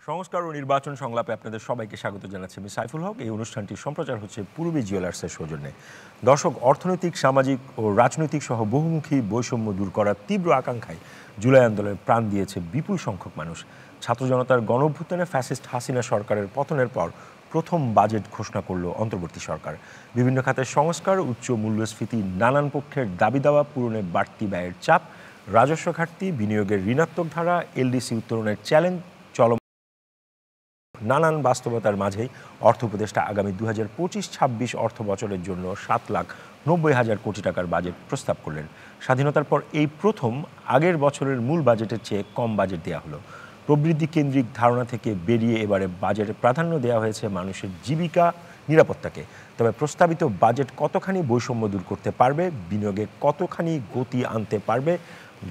সংস্কার ও নির্বাচন সংলাপে আপনাদের সবাইকে স্বাগত জানাচ্ছি। আমি সাইফুল হক। এই অনুষ্ঠানটি সম্প্রচার হচ্ছে পূর্বী জুয়েলার্সের সৌজন্যে। দর্শক, অর্থনৈতিক, সামাজিক ও রাজনৈতিক সহ বহুমুখী বৈষম্য দূর করার তীব্র আকাঙ্ক্ষায় জুলাই আন্দোলনে প্রাণ দিয়েছে বিপুল সংখ্যক মানুষ। ছাত্র জনতার গণঅভ্যুত্থানে ফ্যাসিস্ট হাসিনা সরকারের পতনের পর প্রথম বাজেট ঘোষণা করল অন্তর্বর্তী সরকার। বিভিন্ন খাতের সংস্কার, উচ্চ মূল্যস্ফীতি, নানান পক্ষের দাবি দাওয়া পূরণে বাড়তি ব্যয়ের চাপ, রাজস্ব ঘাটতি, বিনিয়োগের ঋণাত্মক ধারা, এলডিসি উত্তরণের চ্যালেঞ্জ, নানান বাস্তবতার মাঝেই অর্থ উপদেষ্টা আগামী 2025-26 অর্থ বছরের জন্য 7,90,000 কোটি টাকার বাজেট প্রস্তাব করলেন। স্বাধীনতার পর এই প্রথম আগের বছরের মূল বাজেটের চেয়ে কম বাজেট দেওয়া হলো। প্রবৃদ্ধি কেন্দ্রিক ধারণা থেকে বেরিয়ে এবারে বাজেটে প্রাধান্য দেওয়া হয়েছে মানুষের জীবিকা, নিরাপত্তাকে। তবে প্রস্তাবিত বাজেট কতখানি বৈষম্য দূর করতে পারবে, বিনিয়োগে কতখানি গতি আনতে পারবে,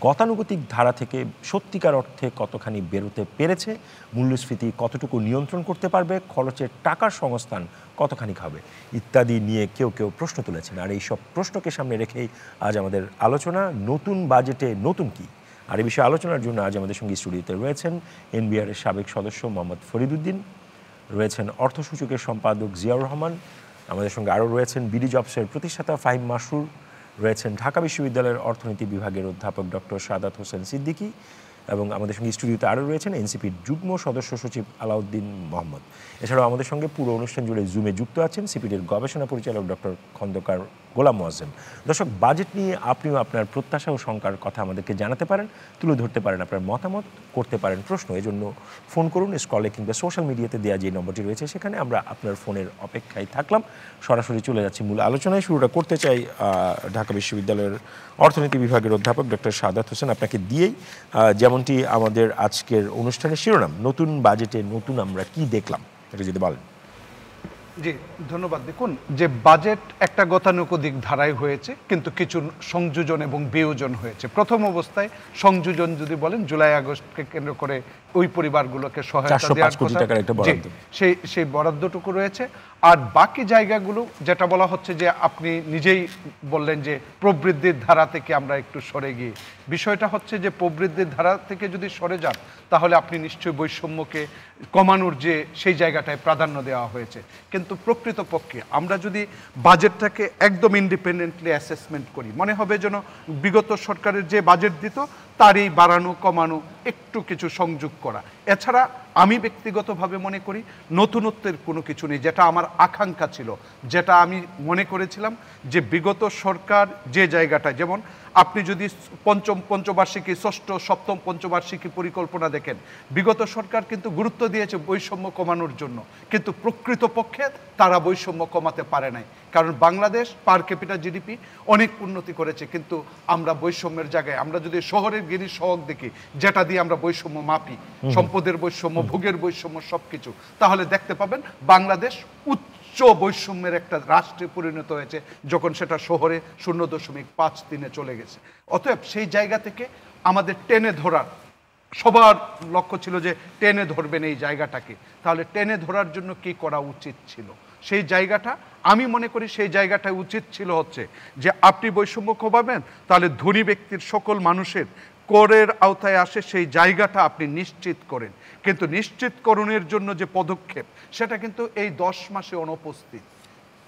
গতানুগতিক ধারা থেকে সত্যিকার অর্থে কতখানি বেরোতে পেরেছে, মূল্যস্ফীতি কতটুকু নিয়ন্ত্রণ করতে পারবে, খরচের টাকার সংস্থান কতখানি হবে ইত্যাদি নিয়ে কেউ কেউ প্রশ্ন তুলেছেন। আর এই সব প্রশ্নকে সামনে রেখেই আজ আমাদের আলোচনা, নতুন বাজেটে নতুন কি। আর এই বিষয়ে আলোচনার জন্য আজ আমাদের সঙ্গে স্টুডিওতে রয়েছেন এনবিআরের সাবেক সদস্য মোহাম্মদ ফরিদউদ্দিন, রয়েছেন অর্থসূচকের সম্পাদক জিয়াউর রহমান, আমাদের সঙ্গে আরও রয়েছেন বিডি জবসের প্রতিষ্ঠাতা ফাহিম মাসরুর, রয়েছেন ঢাকা বিশ্ববিদ্যালয়ের অর্থনীতি বিভাগের অধ্যাপক ডক্টর সাদাত হোসেন সিদ্দিকী, এবং আমাদের সঙ্গে স্টুডিওতে আরও রয়েছেন এনসিপির যুগ্ম সদস্য সচিব আলাউদ্দিন মোহাম্মদ। এছাড়াও আমাদের সঙ্গে পুরো অনুষ্ঠান জুড়ে জুমে যুক্ত আছেন সিপিডির গবেষণা পরিচালক ডক্টর খন্দকার গোলাম মোয়াজ্জেম। দর্শক, বাজেট নিয়ে আপনিও আপনার প্রত্যাশা ও শঙ্কার কথা আমাদেরকে জানাতে পারেন, তুলে ধরতে পারেন আপনার মতামত, করতে পারেন প্রশ্ন। এজন্য ফোন করুন, স্ক্রলে কিংবা সোশ্যাল মিডিয়াতে দেওয়া যে নম্বরটি রয়েছে সেখানে। আমরা আপনার ফোনের অপেক্ষায় থাকলাম। সরাসরি চলে যাচ্ছি মূল আলোচনায়। শুরুটা করতে চাই ঢাকা বিশ্ববিদ্যালয়ের অর্থনীতি বিভাগের অধ্যাপক ডক্টর সাদাত হোসেন, আপনাকে দিয়েই। যেমনটি আমাদের আজকের অনুষ্ঠানের শিরোনাম, নতুন বাজেটে নতুন আমরা কি দেখলাম, এটা যদি বলেন। জি, ধন্যবাদ। দেখুন, যে বাজেট একটা গতানুগতিক ধারায় হয়েছে, কিন্তু কিছু সংযোজন এবং বিয়োজন হয়েছে। প্রথম অবস্থায় সংযোজন যদি বলেন, জুলাই আগস্টকে কেন্দ্র করে ওই পরিবারগুলোকে সহায়তা দেওয়ার কথা, সেই বরাদ্দটুকু রয়েছে। আর বাকি জায়গাগুলো যেটা বলা হচ্ছে যে আপনি নিজেই বললেন যে প্রবৃদ্ধির ধারা থেকে আমরা একটু সরে গিয়ে, বিষয়টা হচ্ছে যে প্রবৃদ্ধির ধারা থেকে যদি সরে যান তাহলে আপনি নিশ্চয়ই বৈষম্যকে কমানোর যে সেই জায়গাটায় প্রাধান্য দেওয়া হয়েছে। কিন্তু প্রকৃতপক্ষে আমরা যদি বাজেটটাকে একদম ইন্ডিপেন্ডেন্টলি অ্যাসেসমেন্ট করি, মনে হবে যেন বিগত সরকারের যে বাজেট দিত তারই বাড়ানো কমানো, একটু কিছু সংযোগ করা। এছাড়া আমি ব্যক্তিগতভাবে মনে করি নতুনত্বের কোনো কিছু নেই, যেটা আমার আকাঙ্ক্ষা ছিল, যেটা আমি মনে করেছিলাম যে বিগত সরকার যে জায়গাটায়, যেমন আপনি যদি পঞ্চবার্ষিকী, ষষ্ঠ সপ্তম পঞ্চবার্ষিকী পরিকল্পনা দেখেন, বিগত সরকার কিন্তু গুরুত্ব দিয়েছে বৈষম্য কমানোর জন্য, কিন্তু প্রকৃতপক্ষে তারা বৈষম্য কমাতে পারে নাই। কারণ বাংলাদেশ পার ক্যাপিটা জিডিপি অনেক উন্নতি করেছে, কিন্তু আমরা বৈষম্যের জায়গায়, আমরা যদি শহরের গিরিশ সহগ দেখি, যেটা দিয়ে আমরা বৈষম্য মাপি, সম্পদের বৈষম্য, ভোগের বৈষম্য, সব কিছু, তাহলে দেখতে পাবেন বাংলাদেশ উচ্চ বৈষম্যের একটা রাষ্ট্রে পরিণত হয়েছে যখন সেটা শহরে 0.53-এ চলে গেছে। অতএব সেই জায়গা থেকে আমাদের টেনে ধরার, সবার লক্ষ্য ছিল যে টেনে ধরবেন এই জায়গাটাকে, তাহলে টেনে ধরার জন্য কি করা উচিত ছিল, সেই জায়গাটা আমি মনে করি সেই জায়গাটা উচিত ছিল হচ্ছে যে আপনি বৈষম্য কমাবেন, তাহলে ধনী ব্যক্তির সকল মানুষের করের আওতায় আসে সেই জায়গাটা আপনি নিশ্চিত করেন। কিন্তু নিশ্চিতকরণের জন্য যে পদক্ষেপ, সেটা কিন্তু এই 10 মাসে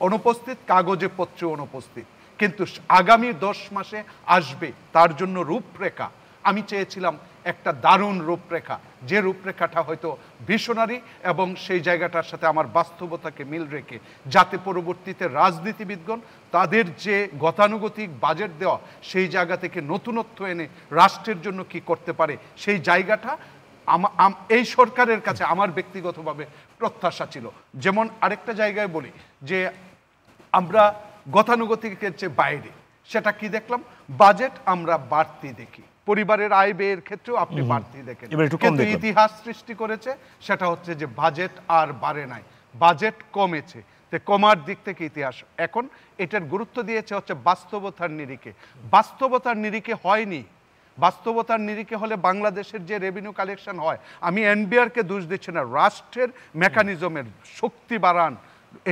অনুপস্থিত, কাগজে পত্রে অনুপস্থিত, কিন্তু আগামী 10 মাসে আসবে তার জন্য রূপরেখা আমি চেয়েছিলাম, একটা দারুণ রূপরেখা, যে রূপরেখাটা হয়তো ভিশনারি এবং সেই জায়গাটার সাথে আমার বাস্তবতাকে মিল রেখে, যাতে পরবর্তীতে রাজনীতিবিদগণ তাদের যে গতানুগতিক বাজেট দেওয়া সেই জায়গা থেকে নতুনত্ব এনে রাষ্ট্রের জন্য কি করতে পারে, সেই জায়গাটা এই সরকারের কাছে আমার ব্যক্তিগতভাবে প্রত্যাশা ছিল। যেমন আরেকটা জায়গায় বলি যে আমরা গতানুগতিকের চেয়ে বাইরে, সেটা কি দেখলাম, বাজেট আমরা বাড়তি দেখি, পরিবারের আয় ব্যয়ের ক্ষেত্রেও আপনি বাড়তি দেখেন, কিন্তু ইতিহাস সৃষ্টি করেছে সেটা হচ্ছে যে বাজেট আর বাড়ে নাই, বাজেট কমেছে। কমার দিক থেকে ইতিহাস এখন এটার গুরুত্ব দিয়েছে হচ্ছে বাস্তবতার নিরিখে। বাস্তবতার নিরিখে হয়নি, বাস্তবতার নিরিখে হলে বাংলাদেশের যে রেভিনিউ কালেকশন হয়, আমি এনবিআরকে দোষ দিচ্ছি না, রাষ্ট্রের মেকানিজমের শক্তি বাড়ান,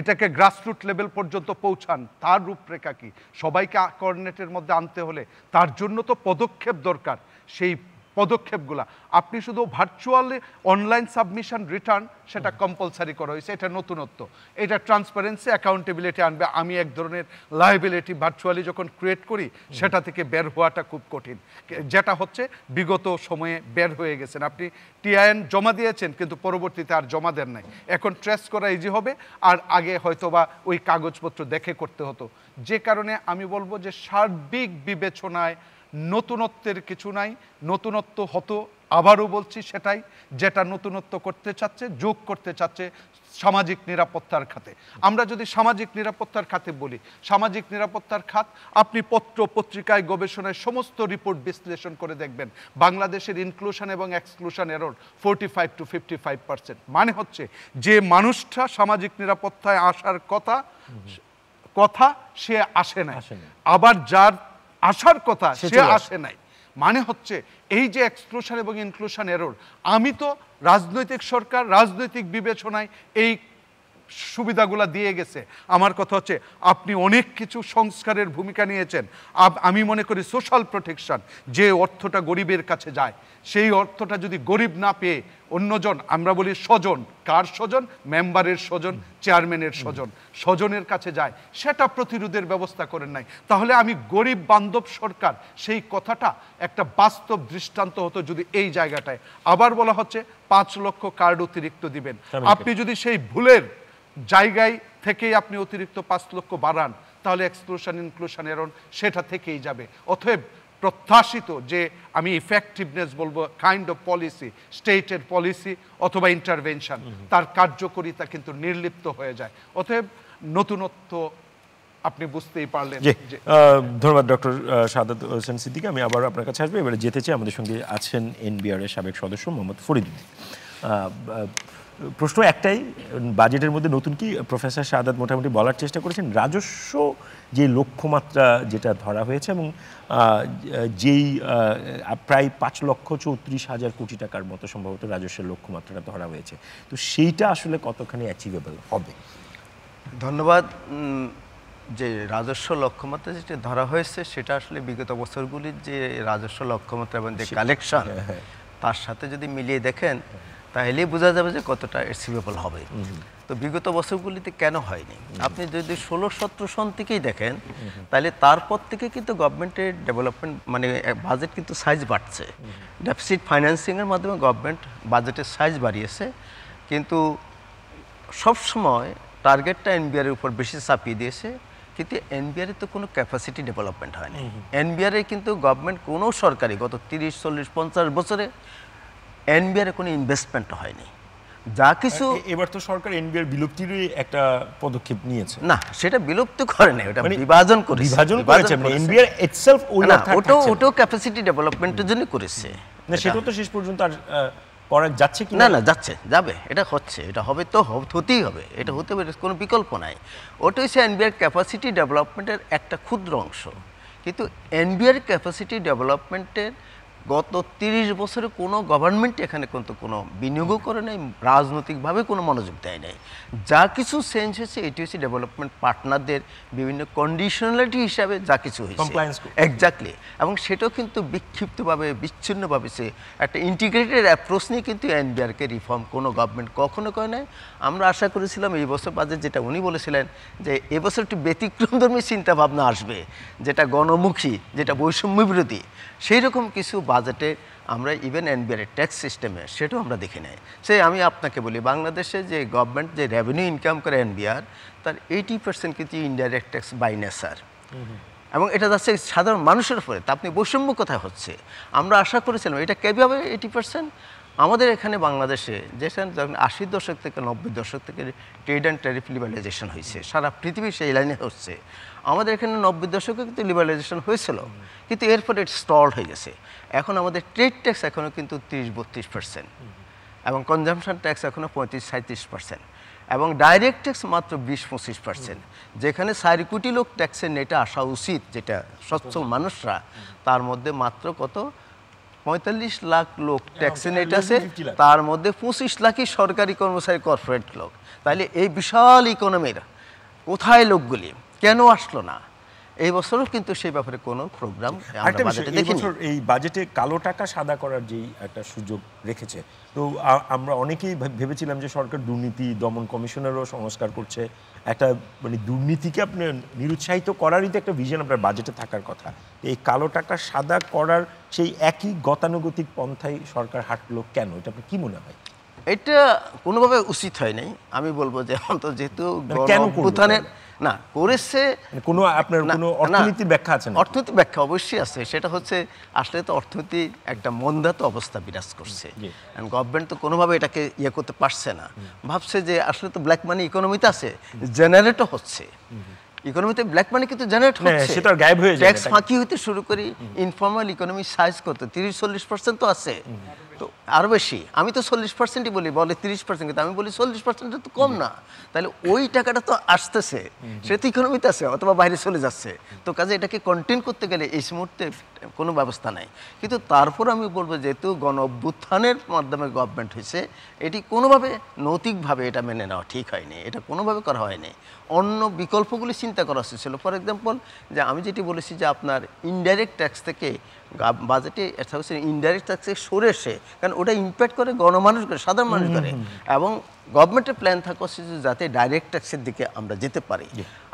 এটাকে গ্রাসরুট লেভেল পর্যন্ত পৌঁছান, তার রূপরেখা কি, সবাইকে কোঅর্ডিনেটের মধ্যে আনতে হলে তার জন্য তো পদক্ষেপ দরকার। সেই পদক্ষেপগুলা, আপনি শুধু ভার্চুয়ালি অনলাইন সাবমিশন রিটার্ন সেটা কম্পালসারি করা হয়েছে, এটা নতুনত্ব, এটা ট্রান্সপারেন্সি অ্যাকাউন্টেবিলিটি আনবে। আমি এক ধরনের লায়াবিলিটি ভার্চুয়ালি যখন ক্রিয়েট করি সেটা থেকে বের হওয়াটা খুব কঠিন, যেটা হচ্ছে বিগত সময়ে বের হয়ে গেছেন। আপনি টিআইএন জমা দিয়েছেন কিন্তু পরবর্তীতে আর জমা দেন নাই, এখন ট্রেস করা ইজি হবে, আর আগে হয়তোবা ওই কাগজপত্র দেখে করতে হতো। যে কারণে আমি বলবো যে সার্বিক বিবেচনায় নতুনত্বের কিছু নাই, নতুনত্ব হতো, আবারও বলছি সেটাই, যেটা নতুনত্ব করতে চাচ্ছে, যোগ করতে চাচ্ছে সামাজিক নিরাপত্তার খাতে। আমরা যদি সামাজিক নিরাপত্তার খাতে বলি, সামাজিক নিরাপত্তার খাত আপনি পত্র পত্রিকায় গবেষণায় সমস্ত রিপোর্ট বিশ্লেষণ করে দেখবেন বাংলাদেশের ইনক্লুশন এবং এক্সক্লুশন এরর 45 to 55%। মানে হচ্ছে যে মানুষটা সামাজিক নিরাপত্তায় আসার কথা সে আসে না, আবার যার আসার কথা সে আসে নাই। মানে হচ্ছে এই যে এক্সক্লুশন এবং ইনক্লুশন এরর, আমি তো রাজনৈতিক সরকার রাজনৈতিক বিবেচনায় এই সুবিধাগুলা দিয়ে গেছে। আমার কথা হচ্ছে আপনি অনেক কিছু সংস্কারের ভূমিকা নিয়েছেন। আমি মনে করি সোশ্যাল প্রোটেকশন, যে অর্থটা গরিবের কাছে যায়, সেই অর্থটা যদি গরিব না পেয়ে অন্যজন, আমরা বলি স্বজন, কার স্বজন? মেম্বারের স্বজন, চেয়ারম্যানের স্বজন, স্বজনের কাছে যায়, সেটা প্রতিরোধের ব্যবস্থা করেন নাই। তাহলে আমি গরিব বান্ধব সরকার, সেই কথাটা একটা বাস্তব দৃষ্টান্ত হতো যদি এই জায়গাটায়। আবার বলা হচ্ছে 5 লক্ষ কার্ড অতিরিক্ত দিবেন, আপনি যদি সেই ভুলের জায়গায় থেকেই আপনি অতিরিক্ত 5 লক্ষ বাড়ান, তাহলে এক্সক্লুশন ইনক্লুশন এরর সেটা থেকেই যাবে। অতএব প্রত্যাশিত যে আমি ইফেক্টিভনেস বলবো, কাইন্ড অফ পলিসি, স্টেটের পলিসি অথবা ইন্টারভেনশন, তার কার্যকরিতা কিন্তু নির্লিপ্ত হয়ে যায়। অতএব নতুনত্ব আপনি বুঝতেই পারলেন। ধন্যবাদ ডক্টর শাহাদাত হোসেন সিদ্দিকী। আমি আবার আপনার কাছে আসবো। এবারে যেতে চাই, আমাদের সঙ্গে আছেন এনবিআর এর সাবেক সদস্য মোহাম্মদ ফরিদুদ্দিন। প্রশ্ন একটাই, বাজেটের মধ্যে নতুন কি? প্রফেসর শাহাদাত মোটামুটি বলার চেষ্টা করেছেন রাজস্ব যে লক্ষ্যমাত্রা যেটা ধরা হয়েছে, এবং যেই প্রায় 5,34,000 কোটি টাকার মতো সম্ভবত রাজস্বের লক্ষ্যমাত্রাটা ধরা হয়েছে, তো সেইটা আসলে কতখানি অ্যাচিভেবল হবে? ধন্যবাদ। যে রাজস্ব লক্ষ্যমাত্রা যেটা ধরা হয়েছে সেটা আসলে বিগত বছরগুলির যে রাজস্ব লক্ষ্যমাত্রা এবং যে কালেকশন, তার সাথে যদি মিলিয়ে দেখেন তাহলেই বোঝা যাবে যে কতটা অ্যাচিভেবল হবে। তো বিগত বছরগুলিতে কেন হয়নি, আপনি যদি 16-17 সন থেকেই দেখেন তাহলে তারপর থেকে কিন্তু গভর্নমেন্টের ডেভেলপমেন্ট মানে বাজেট কিন্তু সাইজ বাড়ছে। ডেফিসিট ফাইন্যান্সিংয়ের মাধ্যমে গভর্নমেন্ট বাজেটের সাইজ বাড়িয়েছে, কিন্তু সবসময় টার্গেটটা এনবিআরের উপর বেশি চাপিয়ে দিয়েছে, কিন্তু এনবিআরের তো কোনো ক্যাপাসিটি ডেভেলপমেন্ট হয়নি। এনবিআরে কিন্তু গভর্নমেন্ট কোনো সরকারি গত 30, 40, 50 বছরে এনবিআরে কোনো ইনভেস্টমেন্ট হয়নি। যা কিছু এবার তো সরকার এনবিআর বিলুপ্তির একটা পদক্ষেপ নিয়েছে। না, সেটা বিলুপ্তি করে না, ওটা বিভাজন করেছে। এনবিআর ইটসেলফ ওটাও ক্যাপাসিটি ডেভেলপমেন্টের জন্য করেছে। না, সেটা তো শেষ পর্যন্ত আর করা যাচ্ছে কি? না, যাচ্ছে, যাবে, এটা হচ্ছে, এটা হবে, তো হতেই হবে, এটা হতে হবে, কোনো বিকল্প নাই। ওটা হচ্ছে এনবিআর ক্যাপাসিটি ডেভেলপমেন্টের একটা ক্ষুদ্র অংশ, কিন্তু এনবিআর ক্যাপাসিটি ডেভেলপমেন্টের গত 30 বছরে কোনো গভর্নমেন্ট এখানে কিন্তু কোনো বিনিয়োগও করে নাই, রাজনৈতিকভাবে কোনো মনোযোগ দেয় নাই। যা কিছু চেঞ্জ হয়েছে এটি হচ্ছে ডেভেলপমেন্ট পার্টনারদের বিভিন্ন কন্ডিশনালিটি হিসাবে যা কিছু হয়েছে, এক্স্যাক্টলি, এবং সেটাও কিন্তু বিক্ষিপ্তভাবে বিচ্ছিন্নভাবে সে একটা ইন্টিগ্রেটেড অ্যাপ্রোচ নিয়ে কিন্তু এনবিআরকে রিফর্ম কোনো গভর্নমেন্ট কখনো করে নাই। আমরা আশা করেছিলাম এই বছর বাজেট, যেটা উনি বলেছিলেন যে এবছর একটু ব্যতিক্রমধর্মী চিন্তাভাবনা আসবে, যেটা গণমুখী, যেটা বৈষম্য বিরোধী, সেই রকম কিছু বাজেটে আমরা ইভেন এনবিআর ট্যাক্স সিস্টেমে সেটাও আমরা দেখি নাই। সে আমি আপনাকে বলি, বাংলাদেশে যে গভর্নমেন্ট যে রেভিনিউ ইনকাম করে এনবিআর, তার 80% কিন্তু ইনডাইরেক্ট ট্যাক্স বাই নেচার, এবং এটা যাচ্ছে সাধারণ মানুষের উপরে। তা আপনি বৈষম্য কোথায় হচ্ছে? আমরা আশা করেছিলাম এটা কীভাবে 80%। আমাদের এখানে বাংলাদেশে যেখানে যখন 80 দশক থেকে 90 দশক থেকে ট্রেড অ্যান্ড ট্যারিফ লিবারালাইজেশন হয়েছে, সারা পৃথিবী সেই লাইনে হচ্ছে। আমাদের এখানে 90 দশকে কিন্তু লিবারালাইজেশন হয়েছিল, কিন্তু এরপরে এটা স্টল হয়ে গেছে। এখন আমাদের ট্রেড ট্যাক্স এখনও কিন্তু 30-32%, এবং কনজামশন ট্যাক্স এখনও 35-37%, এবং ডাইরেক্ট ট্যাক্স মাত্র 20-25%। যেখানে 4 কোটি লোক ট্যাক্সের নেটে আসা উচিত, যেটা সচ্ছল মানুষরা, তার মধ্যে মাত্র কত 45 লাখ লোক ট্যাক্সের নেট আছে, তার মধ্যে 25 লাখই সরকারি কর্মচারী, কর্পোরেট লোক। তাহলে এই বিশাল ইকোনমির কোথায় লোকগুলি কেন আসলো না? এই বছরও কিন্তু সেই ব্যাপারে কোনো প্রোগ্রাম একটা বিষয়, এই বছর এই বাজেটে কালো টাকা সাদা করার যেই একটা সুযোগ রেখেছে, তো আমরা অনেকেই ভেবেছিলাম যে সরকার দুর্নীতি দমন কমিশনেরও সংস্কার করছে, একটা মানে দুর্নীতিকে আপনি নিরুৎসাহিত করারই তো একটা ভিশন আপনার বাজেটে থাকার কথা। এই কালো টাকা সাদা করার সেই একই গতানুগতিক পন্থায় সরকার হাঁটলো কেন, এটা আপনার কি মনে হয়? এটা কোনোভাবে উচিত হয় নাই। আমি বলবো যে অন্তত যেহেতু কেন গণঅভ্যুত্থানের না করেছে, কোনো আপনার কোনো অর্থনীতির ব্যাখ্যা আছে না? অর্থনীতির ব্যাখ্যা অবশ্যই আছে। সেটা হচ্ছে আসলে তো অর্থনীতি একটা মন্দাত অবস্থা বিরাজ করছে, গভর্নমেন্ট তো কোনোভাবে এটাকে ইয়ে করতে পারছে না। ভাবছে যে আসলে তো ব্ল্যাক মানি ইকোনমিতে আছে, জেনারেটও হচ্ছে, ইকোনমিতে ব্ল্যাক মানি কিন্তু জেনারেট হচ্ছে, সেটা গায়েব হয়ে যায়, ট্যাক্স ফাঁকি হইতে শুরু করি, ইনফর্মাল ইকোনমি সাইজ কত 30-40% তো আছে, তো আরো বেশি। আমি তো 40%ই বলি, বলে 30%, কিন্তু আমি বলি 40% তো কম না। তাহলে ওই টাকাটা তো আসতেছে, সে তো ইকোনমিতে আছে অথবা বাইরে চলে যাচ্ছে, তো কাজে এটাকে কন্টেন করতে গেলে এই মুহূর্তে কোনো ব্যবস্থা নাই। কিন্তু তারপর আমি বলবো যেহেতু গণ অভ্যুত্থানের মাধ্যমে গভর্নমেন্ট হয়েছে, এটি কোনোভাবে নৈতিকভাবে এটা মেনে নেওয়া ঠিক হয়নি, এটা কোনোভাবে করা হয়নি। অন্য বিকল্পগুলি চিন্তা করা হচ্ছিল। ফর এক্সাম্পল, যে আমি যেটি বলেছি যে আপনার ইনডাইরেক্ট ট্যাক্স থেকে বাজেটে এটা হচ্ছে ইনডাইরেক্ট ট্যাক্সে সরে এসে, কারণ ওটা ইম্প্যাক্ট করে গণমানুষ করে, সাধারণ মানুষ করে, এবং গভর্নমেন্টের প্ল্যান থাকা হচ্ছে যে যাতে ডাইরেক্ট ট্যাক্সের দিকে আমরা যেতে পারি।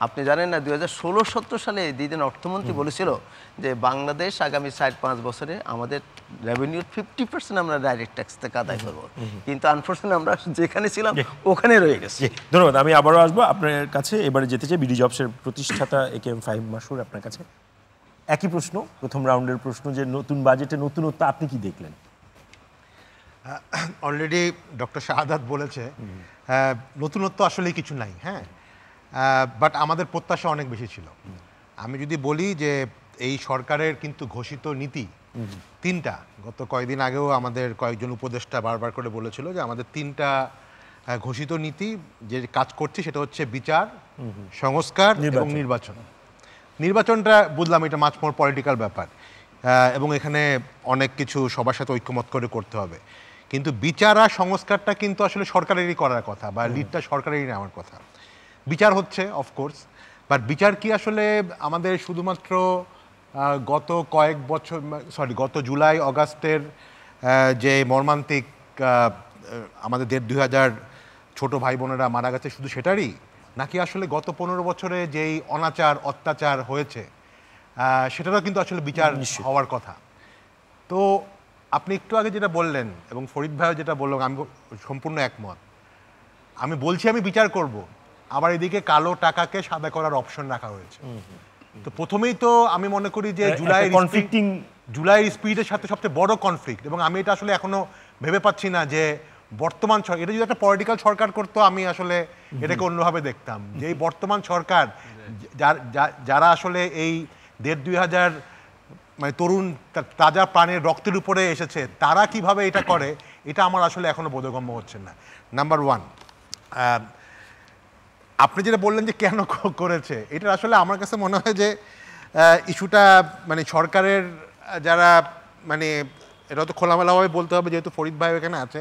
আপনি জানেন না 2016-17 সালে দিদিন অর্থমন্ত্রী বলেছিল যে বাংলাদেশ আগামী 4-5 বছরে আমাদের রেভিনিউর 50% আমরা ডাইরেক্ট ট্যাক্স থেকে আদায় করবো, কিন্তু আনফরচুনেটলি আমরা যেখানে ছিলাম ওখানে রয়ে গেছি। ধন্যবাদ। আমি আবারও আসবো আপনার কাছে, এবারে যেতে চাই বিডি জবসের প্রতিষ্ঠাতা AKM ফাহিম মাসুর, আপনার কাছে একই প্রশ্ন, প্রথম রাউন্ডের প্রশ্ন, যে নতুন বাজেটে নতুনত্ব আপনি কি দেখলেন? অলরেডি ডক্টর শাহাদাত বলেছে নতুনত্ব আসলে কিছু নাই, হ্যাঁ, বাট আমাদের প্রত্যাশা অনেক বেশি ছিল। আমি যদি বলি যে এই সরকারের কিন্তু ঘোষিত নীতি তিনটা, গত কয়েকদিন আগেও আমাদের কয়েকজন উপদেষ্টা বারবার করে বলেছিল যে আমাদের তিনটা ঘোষিত নীতি যে কাজ করছে সেটা হচ্ছে বিচার, সংস্কার এবং নির্বাচন। নির্বাচনটা বুঝলাম এটা মাছ মোর পলিটিক্যাল ব্যাপার, এবং এখানে অনেক কিছু সবার সাথে ঐক্যমত করে করতে হবে, কিন্তু বিচার আর সংস্কারটা কিন্তু আসলে সরকারেরই করার কথা, বা লিডটা সরকারেরই নেওয়ার কথা। বিচার হচ্ছে অফকোর্স, বাট বিচার কি আসলে আমাদের শুধুমাত্র গত কয়েক বছর, গত জুলাই অগাস্টের যে মর্মান্তিক আমাদের 1,500 ছোট ভাই বোনেরা মারা গেছে শুধু সেটারই, নাকি আসলে গত 15 বছরে যেই অনাচার অত্যাচার হয়েছে সেটারও কিন্তু আসলে বিচার হওয়ার কথা। তো আপনি একটু আগে যেটা বললেন এবং ফরিদ ভাইও যেটা বললেন, আমি সম্পূর্ণ একমত। আমি বলছি আমি বিচার করব, আবার এদিকে কালো টাকাকে সাদা করার অপশন রাখা হয়েছে। তো প্রথমেই তো আমি মনে করি যে জুলাইয়ের স্পিডের সাথে সবচেয়ে বড় কনফ্লিক্ট, এবং আমি এটা আসলে এখনো ভেবে পাচ্ছি না যে বর্তমান সরকার, এটা যদি একটা পলিটিক্যাল সরকার করতো আমি আসলে এটাকে অন্যভাবে দেখতাম, যে এই বর্তমান সরকার যারা আসলে এই 1,500 মানে তরুণ তাজা প্রাণের রক্তের উপরে এসেছে, তারা কিভাবে এটা করে, এটা আমার আসলে এখনো বোধগম্য হচ্ছে না। নাম্বার ওয়ান, আপনি যেটা বললেন যে কেন করেছে, এটা আসলে আমার কাছে মনে হয় যে ইস্যুটা মানে সরকারের যারা মানে এটা তো খোলামেলাভাবে বলতে হবে, যেহেতু ফরিদ ভাই এখানে আছে,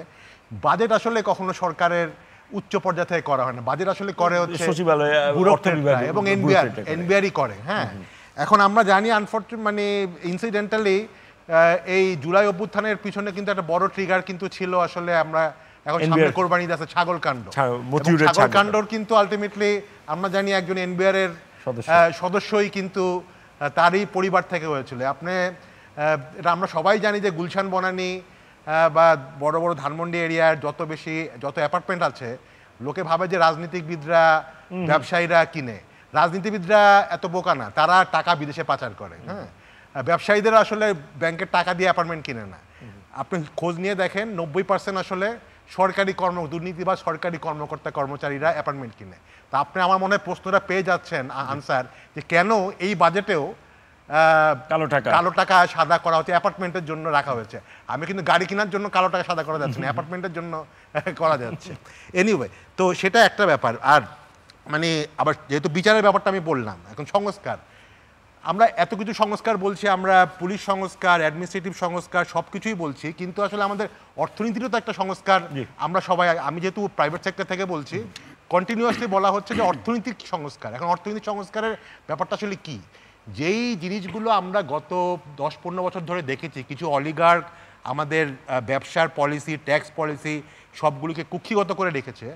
বাজেট আসলে কখনো সরকারের উচ্চ পর্যায়ে থেকে করা হয় না, বাজেট আসলে করে হচ্ছে সচিবালয় এবং এনবিআরই করে। হ্যাঁ, এখন আমরা জানি আনফরচুনেট মানে ইনসিডেন্টালি এই জুলাই অভ্যুত্থানের পিছনে কিন্তু একটা বড় ট্রিগার কিন্তু ছিল আসলে, আমরা এখন সামনে কোরবানি ঈদ আছে, ছাগল কাণ্ডর কিন্তু আলটিমেটলি আমরা জানি একজন এনবিআর এর সদস্যই কিন্তু তারই পরিবার থেকে হয়েছিল। আপনি এটা আমরা সবাই জানি যে গুলশান বনানী বা বড় বড় ধানমন্ডি এরিয়ার যত অ্যাপার্টমেন্ট আছে, লোকে ভাবে যে রাজনীতিবিদরা ব্যবসায়ীরা কিনে, রাজনীতিবিদরা এত বোকা না, তারা টাকা বিদেশে পাচার করে। হ্যাঁ, ব্যবসায়ীদের আসলে ব্যাংকের টাকা দিয়ে অ্যাপার্টমেন্ট কিনে না। আপনি খোঁজ নিয়ে দেখেন 90% আসলে সরকারি দুর্নীতি বা সরকারি কর্মকর্তা কর্মচারীরা অ্যাপার্টমেন্ট কিনে। তা আপনি আমার মনে হয় প্রশ্নটা পেয়ে যাচ্ছেন আনসার, যে কেন এই বাজেটেও কালো টাকা সাদা করা হচ্ছে, অ্যাপার্টমেন্টের জন্য রাখা হয়েছে। আমি কিন্তু গাড়ি কেনার জন্য কালো টাকা সাদা করা যাচ্ছে না, অ্যাপার্টমেন্টের জন্য করা যাচ্ছে। এনিওয়ে, তো সেটা একটা ব্যাপার। আর মানে আবার যেহেতু বিচারের ব্যাপারটা আমি বললাম, এখন সংস্কার, আমরা এত কিছু সংস্কার বলছি, আমরা পুলিশ সংস্কার, অ্যাডমিনিস্ট্রেটিভ সংস্কার সব কিছুই বলছি, কিন্তু আসলে আমাদের অর্থনীতিরও তো একটা সংস্কার আমরা সবাই, আমি যেহেতু প্রাইভেট সেক্টর থেকে বলছি, কন্টিনিউয়াসলি বলা হচ্ছে যে অর্থনৈতিক সংস্কার। এখন অর্থনৈতিক সংস্কারের ব্যাপারটা আসলে কি? যেই জিনিসগুলো আমরা গত 10-15 বছর ধরে দেখেছি, কিছু অলিগার্ক আমাদের ব্যবসার পলিসি, ট্যাক্স পলিসি সবগুলোকে কুক্ষিগত করে রেখেছে।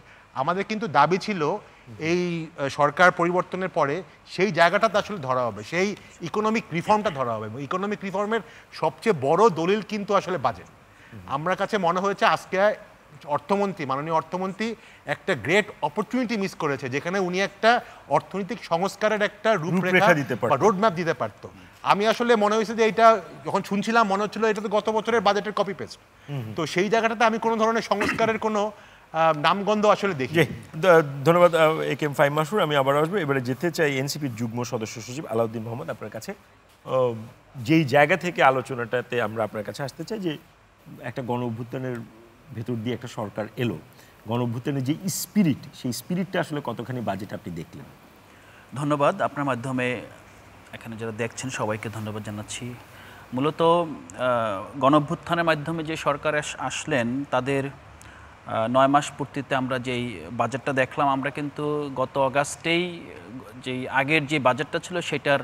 আমাদের কিন্তু দাবি ছিল এই সরকার পরিবর্তনের পরে সেই জায়গাটাতে আসলে ধরা হবে, সেই ইকোনমিক রিফর্মটা ধরা হবে। ইকোনমিক রিফর্মের সবচেয়ে বড় দলিল কিন্তু আসলে বাজেট। আমার কাছে মনে হয়েছে আজকে অর্থমন্ত্রী, মাননীয় অর্থমন্ত্রী একটা গ্রেট অপরচুনিটি মিস করেছে, যেখানে উনি একটা অর্থনৈতিক সংস্কারের একটা রূপরেখা বা রোডম্যাপ দিতে পারতো। আমি আসলে মনে হয়েছে যে এটা যখন শুনছিলাম মনে হচ্ছিল এটা তো গত বছরের বাজেটের কপি পেস্ট। তো সেই জায়গাটাতে আমি কোনো ধরনের সংস্কারের কোনো নামগন্ধ আসলে দেখি। ধন্যবাদ AK ফাহিম মাসুর। আমি আবার আসবো, এবারে যেতে চাই এনসিপির যুগ্ম সদস্য সচিব আলাউদ্দিন মোহাম্মদ আপনার কাছে। যেই জায়গা থেকে আলোচনাটাতে আমরা আপনার কাছে আসতে চাই যে একটা গণ অভ্যুত্থানের ভেতর দিয়ে একটা সরকার এলো, গণ অভ্যুত্থানের যে স্পিরিট, সেই স্পিরিটটা আসলে কতখানি বাজেট আপনি দেখলেন? ধন্যবাদ। আপনার মাধ্যমে এখানে যারা দেখছেন সবাইকে ধন্যবাদ জানাচ্ছি। মূলত গণ অভ্যুত্থানের মাধ্যমে যে সরকার আসলেন তাদের 9 মাস পূর্তিতে আমরা যেই বাজেটটা দেখলাম, আমরা কিন্তু গত অগাস্টেই যেই আগের যে বাজেটটা ছিল সেটার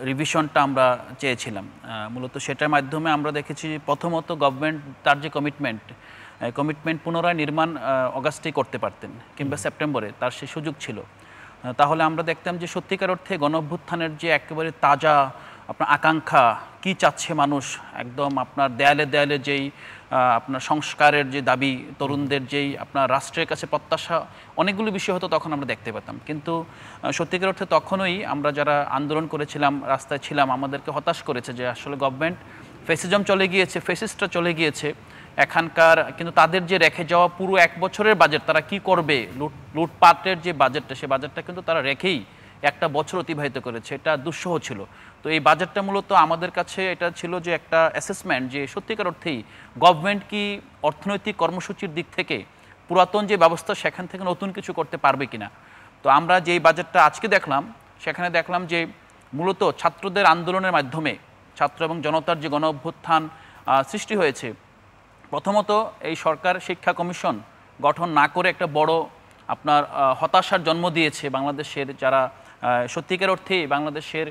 রিভিশনটা আমরা চেয়েছিলাম। মূলত সেটার মাধ্যমে আমরা দেখেছি প্রথমত গভর্নমেন্ট তার যে কমিটমেন্ট পুনরায় নির্মাণ অগাস্টেই করতে পারতেন কিংবা সেপ্টেম্বরে, তার সেই সুযোগ ছিল। তাহলে আমরা দেখতাম যে সত্যিকার অর্থে গণ অভ্যুত্থানের যে একেবারে তাজা আপনার আকাঙ্ক্ষা, কি চাচ্ছে মানুষ, একদম আপনার দেয়ালে দেয়ালে যেই আপনার সংস্কারের যে দাবি, তরুণদের যেই আপনার রাষ্ট্রের কাছে প্রত্যাশা, অনেকগুলো বিষয় হতো তখন আমরা দেখতে পেতাম। কিন্তু সত্যিকার অর্থে তখনই আমরা যারা আন্দোলন করেছিলাম, রাস্তায় ছিলাম, আমাদেরকে হতাশ করেছে যে আসলে গভর্নমেন্ট ফেসিজম চলে গিয়েছে, ফেসিস্টরা চলে গিয়েছে এখানকার। কিন্তু তাদের যে রেখে যাওয়া পুরো 1 বছরের বাজেট, তারা কি করবে, লুটপাটের যে বাজেটটা, সেই বাজেটটা কিন্তু তারা রেখেই একটা বছর অতিবাহিত করেছে। এটা দুঃসহ ছিল। তো এই বাজেটটা মূলত আমাদের কাছে এটা ছিল যে একটা অ্যাসেসমেন্ট যে সত্যিকার অর্থেই গভর্নমেন্ট কি অর্থনৈতিক কর্মসূচির দিক থেকে পুরাতন যে ব্যবস্থা সেখান থেকে নতুন কিছু করতে পারবে কিনা। তো আমরা যেই বাজেটটা আজকে দেখলাম, সেখানে দেখলাম যে মূলত ছাত্রদের আন্দোলনের মাধ্যমে ছাত্র এবং জনতার যে গণ অভ্যুত্থান সৃষ্টি হয়েছে, প্রথমত এই সরকার শিক্ষা কমিশন গঠন না করে একটা বড় আপনার হতাশার জন্ম দিয়েছে বাংলাদেশের যারা সত্যিকার অর্থেই বাংলাদেশের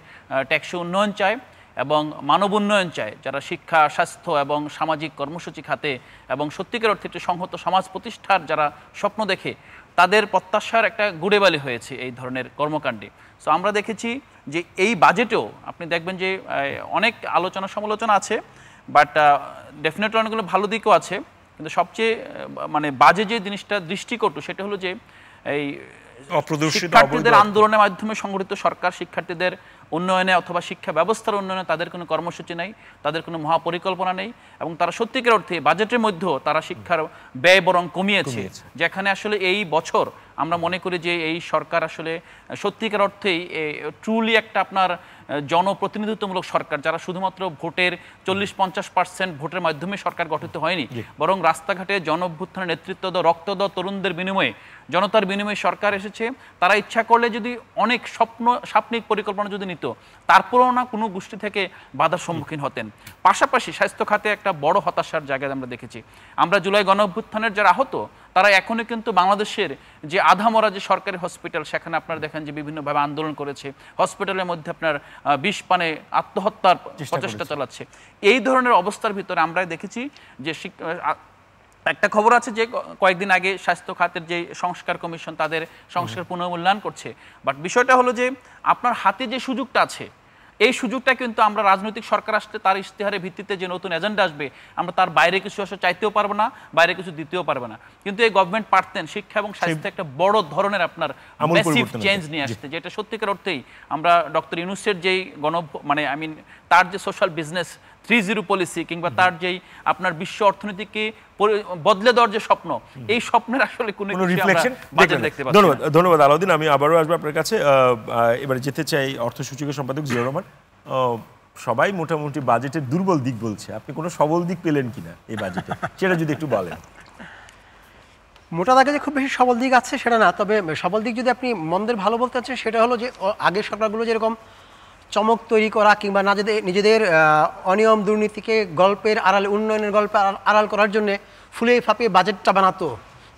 টেকসই উন্নয়ন চায় এবং মানব উন্নয়ন চায়, যারা শিক্ষা, স্বাস্থ্য এবং সামাজিক কর্মসূচি খাতে এবং সত্যিকার অর্থে একটি সংহত সমাজ প্রতিষ্ঠার যারা স্বপ্ন দেখে, তাদের প্রত্যাশার একটা গুড়েবালি হয়েছে এই ধরনের কর্মকাণ্ডে। সো আমরা দেখেছি যে এই বাজেটেও আপনি দেখবেন যে অনেক আলোচনা সমালোচনা আছে, বাট ডেফিনেটলি অনেকগুলো ভালো দিকও আছে। কিন্তু সবচেয়ে মানে বাজে যে জিনিসটা দৃষ্টিকটু সেটা হলো যে এই শিক্ষার্থীদের আন্দোলনের মাধ্যমে সংগঠিত সরকার শিক্ষার্থীদের উন্নয়নে অথবা শিক্ষা ব্যবস্থার উন্নয়নে তাদের কোনো কর্মসূচি নেই, তাদের কোনো মহাপরিকল্পনা নেই, এবং তারা সত্যিকার অর্থে বাজেটের মধ্যেও তারা শিক্ষার ব্যয় বরং কমিয়েছে। যেখানে আসলে এই বছর আমরা মনে করি যে এই সরকার আসলে সত্যিকার অর্থেই ট্রুলি একটা আপনার জনপ্রতিনিধিত্বমূলক সরকার, যারা শুধুমাত্র ভোটের 40-50% ভোটের মাধ্যমে সরকার গঠিত হয়নি, বরং রাস্তাঘাটে জন অভ্যুত্থানের নেতৃত্ব দাও, রক্ত দাও তরুণদের বিনিময়ে, জনতার বিনিময়ে সরকার এসেছে। তারা ইচ্ছা করলে যদি অনেক স্বপ্নিক পরিকল্পনা যদি নিত, তারপরেও না কোনো গোষ্ঠী থেকে বাধার সম্মুখীন হতেন। পাশাপাশি স্বাস্থ্য খাতে একটা বড় হতাশার জায়গায় আমরা দেখেছি। আমরা জুলাই গণ অভ্যুত্থানের যারা আহত, তারা এখনই কিন্তু বাংলাদেশের যে আধামরা যে সরকারি হসপিটাল, সেখানে আপনারা দেখেন যে বিভিন্নভাবে আন্দোলন করেছে, হসপিটালের মধ্যে আপনার বিষ পানে আত্মহত্যার প্রচেষ্টা চালাচ্ছে। এই ধরনের অবস্থার ভিতরে আমরা দেখেছি যে একটা খবর আছে যে কয়েকদিন আগে স্বাস্থ্য খাতের যে সংস্কার কমিশন তাদের সংস্কার পুনর্মূল্যায়ন করছে, বাট বিষয়টা হলো যে আপনার হাতে যে সুযোগটা আছে, এই সুযোগটা কিন্তু আমরা রাজনৈতিক সরকার আসতে তার ইশতেহারের ভিত্তিতে যে নতুন এজেন্ডা আসবে, আমরা তার বাইরে কিছু আসলে চাইতেও পারবো না, বাইরে কিছু দিতেও পারবে না। কিন্তু এই গভর্নমেন্ট পারতেন শিক্ষা এবং স্বাস্থ্যে একটা বড় ধরনের আপনার ম্যাসিভ চেঞ্জ নিয়ে আসতে, যেটা সত্যিকার অর্থেই আমরা ডক্টর ইউনূসের যেই মানে তার যে সোশ্যাল বিজনেস 3.0 পলিসি কিংবা তার যেই আপনার বিশ্ব অর্থনীতিকে বদলে দেওয়ার যে স্বপ্ন, এই স্বপ্নের আসলে কোনো রিফ্লেকশন দেখতে পাচ্ছি। ধন্যবাদ আলাউদ্দিন। আমি আবারও আসবো আপনার কাছে। এবারে যেতে চাই অর্থ সূচকের সম্পাদক জিয়াউর রহমান। সবাই মোটামুটি বাজেটের দুর্বল দিক বলছে, আপনি কোনো সবল দিক পেলেন কিনা এই বাজেটে, সেটা যদি একটু বলেন। মোটা দাগে যে খুব বেশি সবল দিক আছে সেটা না, তবে সবল দিক যদি আপনি মন্দের ভালো বলতে চাচ্ছেন, সেটা হলো যে আগের সরকারগুলো যেরকম চমক তৈরি করা কিংবা নিজেদের অনিয়ম দুর্নীতিকে গল্পের আড়ালে, উন্নয়নের গল্পে আড়াল করার জন্য ফুলে ফাঁপিয়ে বাজেটটা বানাতো,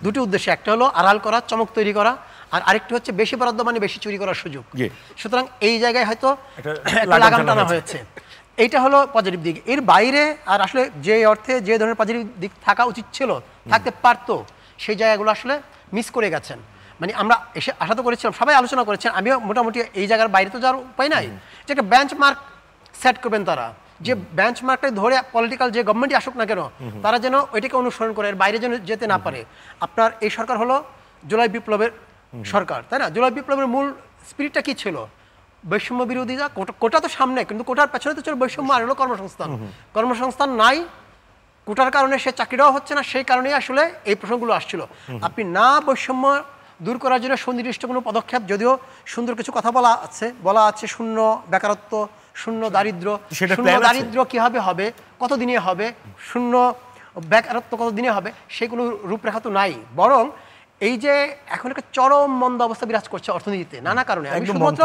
দুটি উদ্দেশ্যে। একটা হলো আড়াল করা, চমক তৈরি করা, আর আরেকটি হচ্ছে বেশি বরাদ্দ মানে বেশি চুরি করার সুযোগ। জি। সুতরাং এই জায়গায় হয়তো একটা একটা লাগাম লাগাম টানা টানা হয়েছে। এইটা হলো পজিটিভ দিক। এর বাইরে আর আসলে যে অর্থে যে ধরনের পজিটিভ দিক থাকা উচিত ছিল, থাকতে পারতো, সেই জায়গাগুলো আসলে মিস করে গেছেন। মানে আমরা এসে আশা তো করেছিলাম, সবাই আলোচনা করেছেন, আমিও মোটামুটি এই জায়গার বাইরে তো যাওয়ার উপায় নাই, যে একটা বেঞ্চমার্ক সেট করবেন তারা, যে বেঞ্চমার্কটা ধরে পলিটিক্যাল যে গভর্নমেন্টই আসুক না কেন তারা যেন ওইটাকে অনুসরণ করে, এর বাইরে যেন যেতে না পারে। আপনার এই সরকার হলো জুলাই বিপ্লবের সরকার, তাই না? জুলাই বিপ্লবের মূল স্পিরিটটা কি ছিল? বৈষম্য বিরোধীরা, কোটা তো সামনে, কিন্তু কোটার পেছনে তো ছিল বৈষম্য আর হলো কর্মসংস্থান। কর্মসংস্থান নাই, কোটার কারণে সে চাকরিটাও হচ্ছে না, সেই কারণেই আসলে এই প্রশ্নগুলো আসছিল। আপনি না বৈষম্য দূর করার জন্য সুনির্দিষ্ট কোনো পদক্ষেপ, যদিও সুন্দর কিছু কথা বলা আছে শূন্য বেকারত্ব, শূন্য দারিদ্র্য, শূন্য দারিদ্র্য কিভাবে হবে, কতদিনে হবে, শূন্য বেকারত্ব কতদিনে হবে, সেগুলো রূপরেখা তো নাই। বরং এই যে এখন একটা চরম মন্দ অবস্থা বিরাজ করছে অর্থনীতিতে নানা কারণে, আমি শুধুমাত্র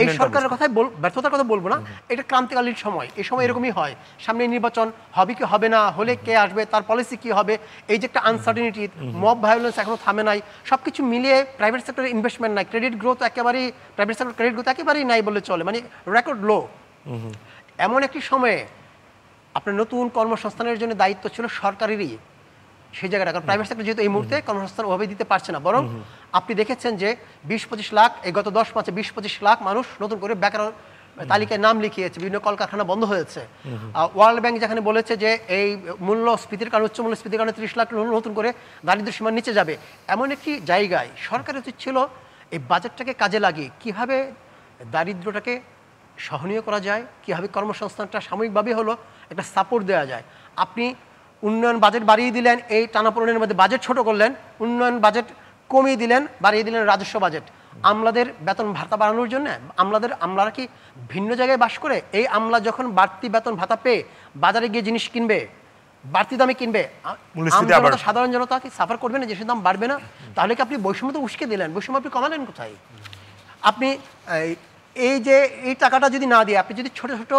এই সরকারের কথাই ব্যর্থতার কথা বলবো না, এটা ক্রান্তিকালীন সময়, এই সময় এরকমই হয়। সামনে নির্বাচন হবে কি হবে না, হলে কে আসবে, তার পলিসি কি হবে, এই যে একটা আনসার্টেনিটি, মব ভায়োলেন্স এখনো থামে নাই, সবকিছু মিলিয়ে প্রাইভেট সেক্টরের ইনভেস্টমেন্ট নাই, ক্রেডিট গ্রোথ একেবারেই, প্রাইভেট সেক্টর ক্রেডিট গ্রোথ একেবারেই নাই বলে চলে, মানে রেকর্ড লো। এমন একটি সময়ে আপনার নতুন কর্মসংস্থানের জন্য দায়িত্ব ছিল সরকারেরই, সেই জায়গাটা, কারণ প্রাইভেট সেক্টর যেহেতু এই মুহূর্তে কর্মসংস্থান ওভাবে দিতে পারছে না, বরং আপনি দেখেছেন যে 20-25 লাখ, এই গত 10 মাসে 20-25 লাখ মানুষ নতুন করে বেকার তালিকায় নাম লিখিয়েছে, বিভিন্ন কলকারখানা বন্ধ হয়েছে। ওয়ার্ল্ড ব্যাংক যেখানে বলেছে যে এই মূল্যস্ফীতির কারণে, উচ্চ মূল্যস্ফীতির কারণে 30 লাখ নতুন করে দারিদ্র্য সীমার নিচে যাবে, এমন একটি জায়গায় সরকারের উচিত ছিল এই বাজেটটাকে কাজে লাগিয়ে কীভাবে দারিদ্র্যটাকে সহনীয় করা যায়, কীভাবে কর্মসংস্থানটা সাময়িকভাবে হলো একটা সাপোর্ট দেওয়া যায়। আপনি উন্নয়ন বাজেট বাড়িয়ে দিলেন, এই টানাপোড়েনের মধ্যে বাজেট ছোট করলেন, উন্নয়ন বাজেট কমিয়ে দিলেন, বাড়িয়ে দিলেন রাজস্ব বাজেট। আমলাদের বেতন ভাতা বাড়ানোর জন্য, আমলারা কি ভিন্ন জায়গায় বাস করে? এই আমলা যখন বাড়তি বেতন ভাতা পেয়ে বাজারে গিয়ে জিনিস কিনবে, বাড়তি দামে কিনবে, সাধারণ জনতা কি সাফার করবে না, যে দাম বাড়বে না? তাহলে কি আপনি বৈষম্য তো উস্কে দিলেন, বৈষম্য আপনি কমালেন কোথায়? আপনি এই যে এই টাকাটা যদি না দিয়ে আপনি যদি ছোট ছোট,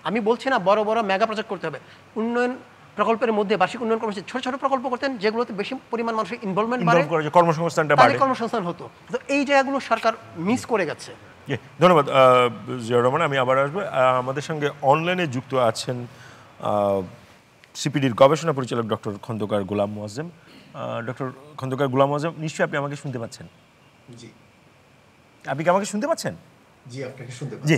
আমি বলছি না বড় বড় মেগা প্রজেক্ট করতে হবে, উন্নয়ন প্রকল্পের মধ্যে বার্ষিক উন্নয়ন কর্মসূচি ছোট ছোট প্রকল্প করতেন, যেগুলোতে বেশি পরিমাণ মানুষের ইনভলভমেন্ট বাড়ে, কর্মসংস্থান হতো। তো এই জায়গাগুলো সরকার মিস করে গেছে। ধন্যবাদ জিয়াউর রহমান। আমি আবার আসবো। আমাদের সঙ্গে অনলাইনে যুক্ত আছেন সিপিডির গবেষণা পরিচালক ডক্টর খন্দকার গোলাম মোয়াজ্জেম। ডক্টর খন্দকার গোলাম মোয়াজ্জেম, নিশ্চয়ই আপনি আমাকে শুনতে পাচ্ছেন? জি। আপনি কি আমাকে শুনতে পাচ্ছেন? জি, আপনাকে শুনতে পাচ্ছি। জি,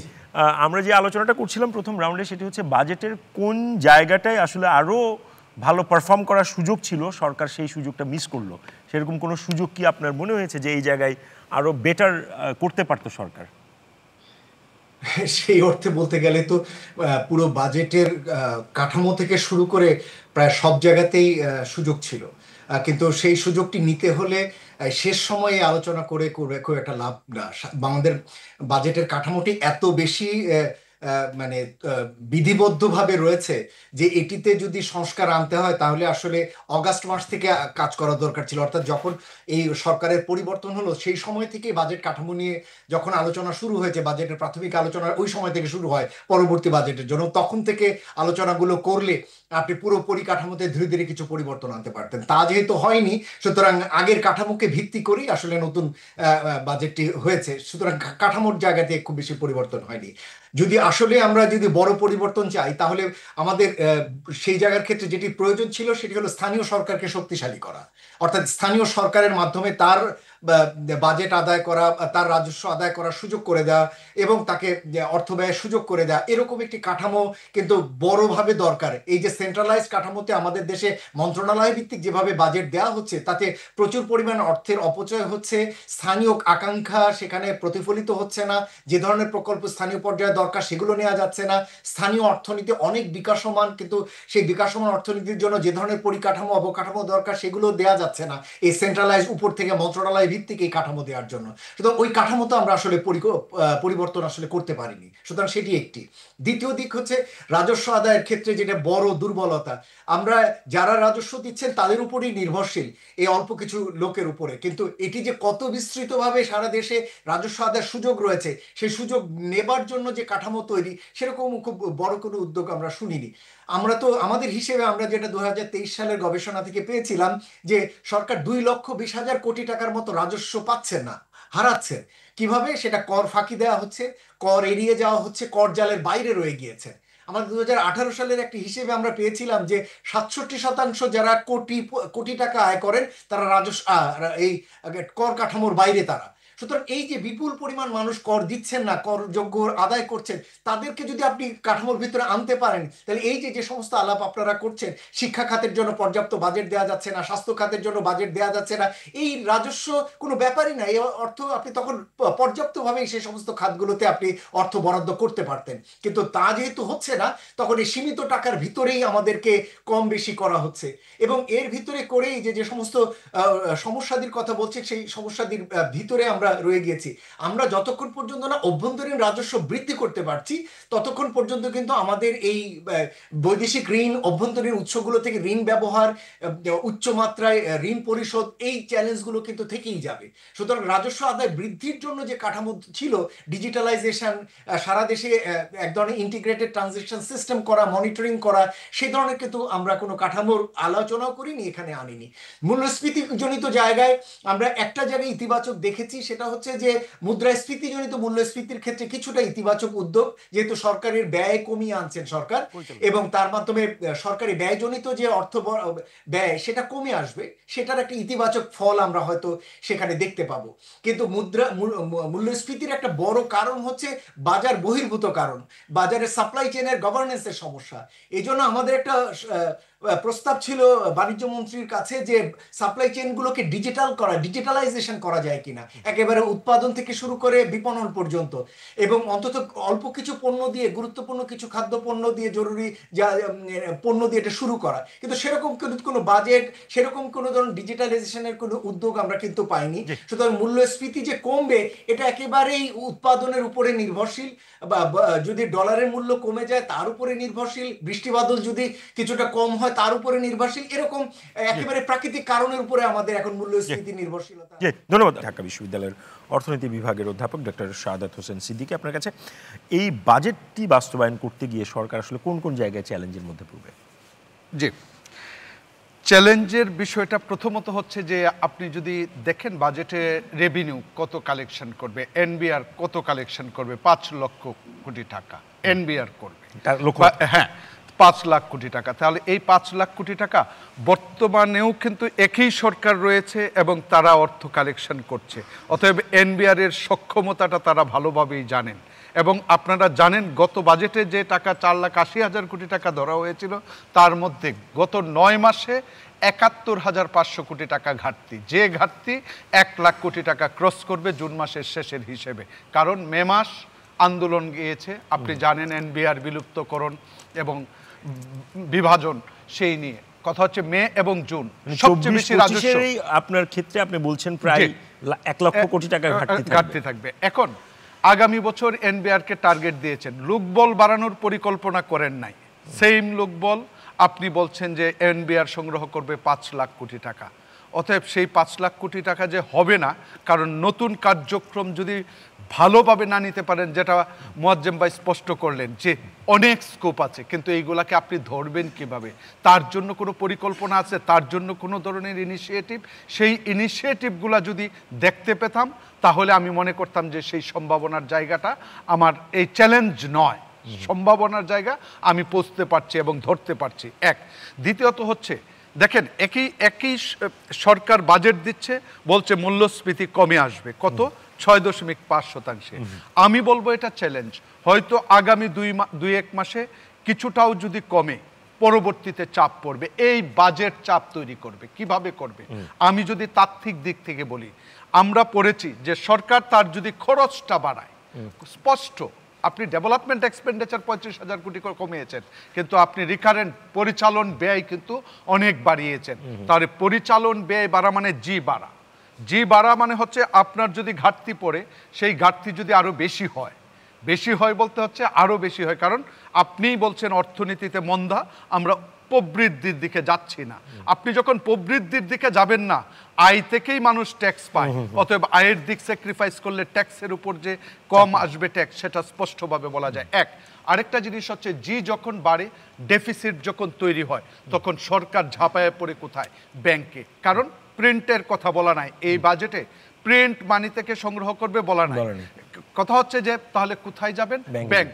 আমরা যে আলোচনাটা করছিলাম প্রথম রাউন্ডে, সেটি হচ্ছে বাজেটের কোন জায়গাটায় আসলে আরও ভালো পারফর্ম করার সুযোগ ছিল, সরকার সেই সুযোগটা মিস করলো। সেরকম কোনো সুযোগ কি আপনার মনে হয়েছে যে এই জায়গায় আরও বেটার করতে পারতো সরকার? সেই অর্থে বলতে গেলে তো পুরো বাজেটের কাঠামো থেকে শুরু করে প্রায় সব জায়গাতেই সুযোগ ছিল, কিন্তু সেই সুযোগটি নিতে হলে শেষ সময়ে আলোচনা করে খুব একটা লাভ না। আমাদের বাজেটের কাঠামোটি এত বেশি মানে বিধিবদ্ধভাবে রয়েছে যে এটিতে যদি সংস্কার আনতে হয় তাহলে আসলে অগাস্ট মাস থেকে কাজ করা দরকার ছিল, অর্থাৎ যখন এই সরকারের পরিবর্তন হলো সেই সময় থেকে বাজেট কাঠামো নিয়ে যখন আলোচনা শুরু হয়েছে, বাজেটের প্রাথমিক আলোচনা ওই সময় থেকে শুরু হয় পরবর্তী বাজেটের জন্য, তখন থেকে আলোচনাগুলো করলে আপনি পুরো পরিকাঠামোতে ধীরে ধীরে কিছু পরিবর্তন আনতে পারতেন। তা যেহেতু হয়নি, সুতরাং আগের কাঠামোকে ভিত্তি করেই আসলে নতুন বাজেটটি হয়েছে, সুতরাং কাঠামোর জায়গাতে খুব বেশি পরিবর্তন হয়নি। যদি আসলে আমরা যদি বড় পরিবর্তন চাই তাহলে আমাদের সেই জায়গার ক্ষেত্রে যেটি প্রয়োজন ছিল সেটি হলো স্থানীয় সরকারকে শক্তিশালী করা, অর্থাৎ স্থানীয় সরকারের মাধ্যমে তার বাজেট আদায় করা, তার রাজস্ব আদায় করার সুযোগ করে দেওয়া এবং তাকে অর্থ ব্যয়ের সুযোগ করে দেওয়া, এরকম একটি কাঠামো কিন্তু বড়ভাবে দরকার। এই যে সেন্ট্রালাইজ কাঠামোতে আমাদের দেশে মন্ত্রণালয় ভিত্তিক যেভাবে বাজেট দেওয়া হচ্ছে তাতে প্রচুর পরিমাণ অর্থের অপচয় হচ্ছে, স্থানীয় আকাঙ্ক্ষা সেখানে প্রতিফলিত হচ্ছে না, যে ধরনের প্রকল্প স্থানীয় পর্যায়ে দরকার সেগুলো নেওয়া যাচ্ছে না, স্থানীয় অর্থনীতি অনেক বিকাশমান কিন্তু সেই বিকাশমান অর্থনীতির জন্য যে ধরনের পরিকাঠামো অবকাঠামো দরকার সেগুলো দেওয়া যাচ্ছে না এই সেন্ট্রালাইজ উপর থেকে মন্ত্রণালয় ভিত্তিক এই কাঠামো দেওয়ার জন্য। সুতরাং ওই কাঠামো তো আমরা আসলে পরিবর্তন আসলে করতে পারিনি, সুতরাং সেটি একটি। দ্বিতীয় দিক হচ্ছে রাজস্ব আদায়ের ক্ষেত্রে যেটা বড় দুর্বলতা, আমরা যারা রাজস্ব দিচ্ছেন তাদের উপরেই নির্ভরশীল এই অল্প কিছু লোকের উপরে, কিন্তু এটি যে কত বিস্তৃতভাবে সারা দেশে রাজস্ব আদায়ের সুযোগ রয়েছে সেই সুযোগ নেবার জন্য যে কাঠামো তৈরি সেরকম খুব বড় কোনো উদ্যোগ আমরা শুনিনি। আমরা তো আমাদের হিসেবে আমরা যেটা 2023 সালের গবেষণা থেকে পেয়েছিলাম যে সরকার 2,20,000 কোটি টাকার মতো রাজস্ব পাচ্ছে না, হারাচ্ছেন। কিভাবে? সেটা কর ফাঁকি দেওয়া হচ্ছে, কর এড়িয়ে যাওয়া হচ্ছে, কর জালের বাইরে রয়ে গিয়েছে। আমাদের 2018 সালের একটি হিসেবে আমরা পেয়েছিলাম যে 67% যারা কোটি কোটি টাকা আয় করেন তারা রাজস্ব এই কর কাঠামোর বাইরে তারা। সুতরাং এই যে বিপুল পরিমাণ মানুষ কর দিচ্ছেন না, কর যোগ্য আদায় করছেন, তাদেরকে যদি আপনি কাঠামোর ভিতরে আনতে পারেন, তাহলে এই যে যে সমস্ত আলাপ আপনারা করছেন, শিক্ষা খাতের জন্য পর্যাপ্ত বাজেট দেওয়া যাচ্ছে না, স্বাস্থ্য খাতের জন্য বাজেট দেওয়া যাচ্ছে না, এই রাজস্ব কোনো ব্যাপারই না। এই অর্থ আপনি তখন পর্যাপ্তভাবেই সেই সমস্ত খাতগুলোতে আপনি অর্থ বরাদ্দ করতে পারতেন। কিন্তু তা যেহেতু হচ্ছে না, তখন এই সীমিত টাকার ভিতরেই আমাদেরকে কম বেশি করা হচ্ছে। এবং এর ভিতরে করেই যে যে সমস্ত সমস্যাদির কথা বলছে, সেই সমস্যাদির ভিতরে আমরা রয়ে গিয়েছি। আমরা যতক্ষণ পর্যন্ত না অভ্যন্তরীণ রাজস্ব বৃদ্ধি করতে পারছি, ততক্ষণ পর্যন্ত কিন্তু আমাদের এই বৈদেশিক ঋণ, অভ্যন্তরীণ উৎসগুলো থেকে ঋণ ব্যবহার, উচ্চ মাত্রায় ঋণ পরিশোধ, এই চ্যালেঞ্জগুলো কিন্তু থেকেই যাবে। সুতরাং রাজস্ব আদায় বৃদ্ধির জন্য যে কাঠামো ছিল, ডিজিটালাইজেশন, সারা দেশে এক ধরনের ইন্টিগ্রেটেড ট্রানজেকশন সিস্টেম করা, মনিটরিং করা, সেই ধরনের কিন্তু আমরা কোনো কাঠামোর আলোচনাও করিনি, এখানে আনিনি। মূল্যস্ফীতি জনিত জায়গায় আমরা একটা জায়গায় ইতিবাচক দেখেছি, সেটা হচ্ছে যে মুদ্রাস্ফীতি জনিত মূল্যস্ফীতির ক্ষেত্রে কিছুটা ইতিবাচক উদ্যোগ, যেহেতু সরকারের ব্যয় কমিয়ে আনছেন সরকার, এবং তার মাধ্যমে সরকারি ব্যয়জনিত যে অর্থ ব্যয় সেটা কমে আসবে, সেটার একটা ইতিবাচক ফল আমরা হয়তো সেখানে দেখতে পাবো। কিন্তু মূল্যস্ফীতির একটা বড় কারণ হচ্ছে বাজার বহির্ভূত কারণ, বাজারের সাপ্লাই চেনের গভর্নেন্সের সমস্যা। এই জন্য আমাদের একটা প্রস্তাব ছিল বাণিজ্য মন্ত্রীর কাছে যে সাপ্লাই চেনগুলোকে ডিজিটালাইজেশন করা যায় কিনা, একেবারে উৎপাদন থেকে শুরু করে বিপণন পর্যন্ত, এবং অন্তত অল্প কিছু পণ্য দিয়ে, গুরুত্বপূর্ণ কিছু খাদ্য পণ্য দিয়ে, জরুরি যা পণ্য দিয়ে এটা শুরু করা। কিন্তু সেরকম কোনো বাজেট, সেরকম কোনো ধরনের ডিজিটালাইজেশনের কোনো উদ্যোগ আমরা কিন্তু পাইনি। সুতরাং মূল্যস্ফীতি যে কমবে, এটা একেবারেই উৎপাদনের উপরে নির্ভরশীল, বা যদি ডলারের মূল্য কমে যায় তার উপরে নির্ভরশীল, বৃষ্টিবাদল যদি কিছুটা কম হয় তার উপরে নির্ভরশীল, এরকম একেবারে প্রাকৃতিক কারণের উপরে আমাদের এখন মূল্যস্ফীতি নির্ভরশীলতা। ধন্যবাদ। ঢাকা বিশ্ববিদ্যালয়ের অর্থনীতি বিভাগের অধ্যাপক ডক্টর শাহাদাত হোসেন সিদ্দিকী, আপনার কাছে এই বাজেটটি বাস্তবায়ন করতে গিয়ে সরকার আসলে কোন কোন জায়গায় চ্যালেঞ্জের মধ্যে পড়বে? জি, চ্যালেঞ্জের বিষয়টা প্রথমত হচ্ছে যে আপনি যদি দেখেন বাজেটে রেভিনিউ কত কালেকশন করবে, এনবিআর কত কালেকশন করবে, 5 লক্ষ কোটি টাকা এনবিআর করবে। হ্যাঁ, 5 লাখ কোটি টাকা। তাহলে এই 5 লাখ কোটি টাকা বর্তমানেও কিন্তু একই সরকার রয়েছে এবং তারা অর্থ কালেকশন করছে। অতএব এনবিআর এর সক্ষমতাটা তারা ভালোভাবেই জানেন। এবং আপনারা জানেন গত বাজেটে যে টাকা 4,80,000 কোটি টাকা ধরা হয়েছিল, তার মধ্যে গত 9 মাসে 71,500 কোটি টাকা ঘাটতি, যে ঘাটতি 1 লাখ কোটি টাকা ক্রস করবে জুন মাসের শেষের হিসেবে। কারণ মে মাস আন্দোলন গিয়েছে, আপনি জানেন, এনবিআর বিলুপ্তকরণ এবং বিভাজন, সেই নিয়ে কথা হচ্ছে মে এবং জুন সবচেয়ে বেশি রাজস্ব আপনার ক্ষেত্রে আপনি বলছেন প্রায় 1 লক্ষ কোটি টাকা ঘাটতি থাকবে। এখন আগামী বছর এনবিআর কে টার্গেট দিয়েছেন, লোকবল বাড়ানোর পরিকল্পনা করেন নাই, সেম লোকবল আপনি বলছেন যে এনবিআর সংগ্রহ করবে 5 লাখ কোটি টাকা। অতএব সেই 5 লাখ কোটি টাকা যে হবে না, কারণ নতুন কার্যক্রম যদি ভালোভাবে না নিতে পারেন, যেটা মোয়াজ্জেম ভাই স্পষ্ট করলেন যে অনেক স্কোপ আছে, কিন্তু এইগুলাকে আপনি ধরবেন কিভাবে, তার জন্য কোনো পরিকল্পনা আছে, তার জন্য কোনো ধরনের ইনিশিয়েটিভ, সেই ইনিশিয়েটিভগুলো যদি দেখতে পেতাম তাহলে আমি মনে করতাম যে সেই সম্ভাবনার জায়গাটা আমার এই চ্যালেঞ্জ নয়, সম্ভাবনার জায়গা আমি পৌঁছতে পারছি এবং ধরতে পারছি। এক, দ্বিতীয়ত হচ্ছে দেখেন একই সরকার বাজেট দিচ্ছে, বলছে মূল্যস্ফীতি কমে আসবে কত, 6.5%। আমি বলবো এটা চ্যালেঞ্জ। হয়তো আগামী 2-1 মাসে কিছুটাও যদি কমে, পরবর্তীতে চাপ পড়বে, এই বাজেট চাপ তৈরি করবে। কিভাবে করবে? আমি যদি তাত্ত্বিক দিক থেকে বলি, আমরা পড়েছি যে সরকার তার যদি খরচটা বাড়ায়, স্পষ্ট আপনি ডেভেলপমেন্ট এক্সপেন্ডিচার 35,000 কোটি করে কমিয়েছেন, কিন্তু আপনি রিকারেন্ট পরিচালন ব্যয় কিন্তু অনেক বাড়িয়েছেন। তাহলে পরিচালন ব্যয় বাড়া মানে জি বাড়া মানে হচ্ছে আপনার যদি ঘাটতি পড়ে, সেই ঘাটতি যদি আরো বেশি হয় বলতে হচ্ছে আরো বেশি হয়, কারণ আপনিই বলছেন অর্থনীতিতে মন্দা, আমরা প্রবৃদ্ধির দিকে যাচ্ছি না। আপনি যখন প্রবৃদ্ধির দিকে যাবেন না, আয় থেকেই মানুষ ট্যাক্স পায়, অতএব আয়ের দিক স্যাক্রিফাইস করলে ট্যাক্সের উপর যে কম আসবে ট্যাক্স, সেটা স্পষ্টভাবে বলা যায়। এক, আরেকটা জিনিস হচ্ছে জি যখন বাড়ে, ডেফিসিট যখন তৈরি হয়, তখন সরকার ঝাঁপায় পড়ে কোথায়? ব্যাংকে। কারণ প্রিন্টের কথা বলা নাই, এই বাজেটে প্রিন্ট মানি থেকে সংগ্রহ করবে বলা নাই। বলা নেই। কথা হচ্ছে যে তাহলে কোথায় যাবেন? ব্যাংকে। ব্যাংক।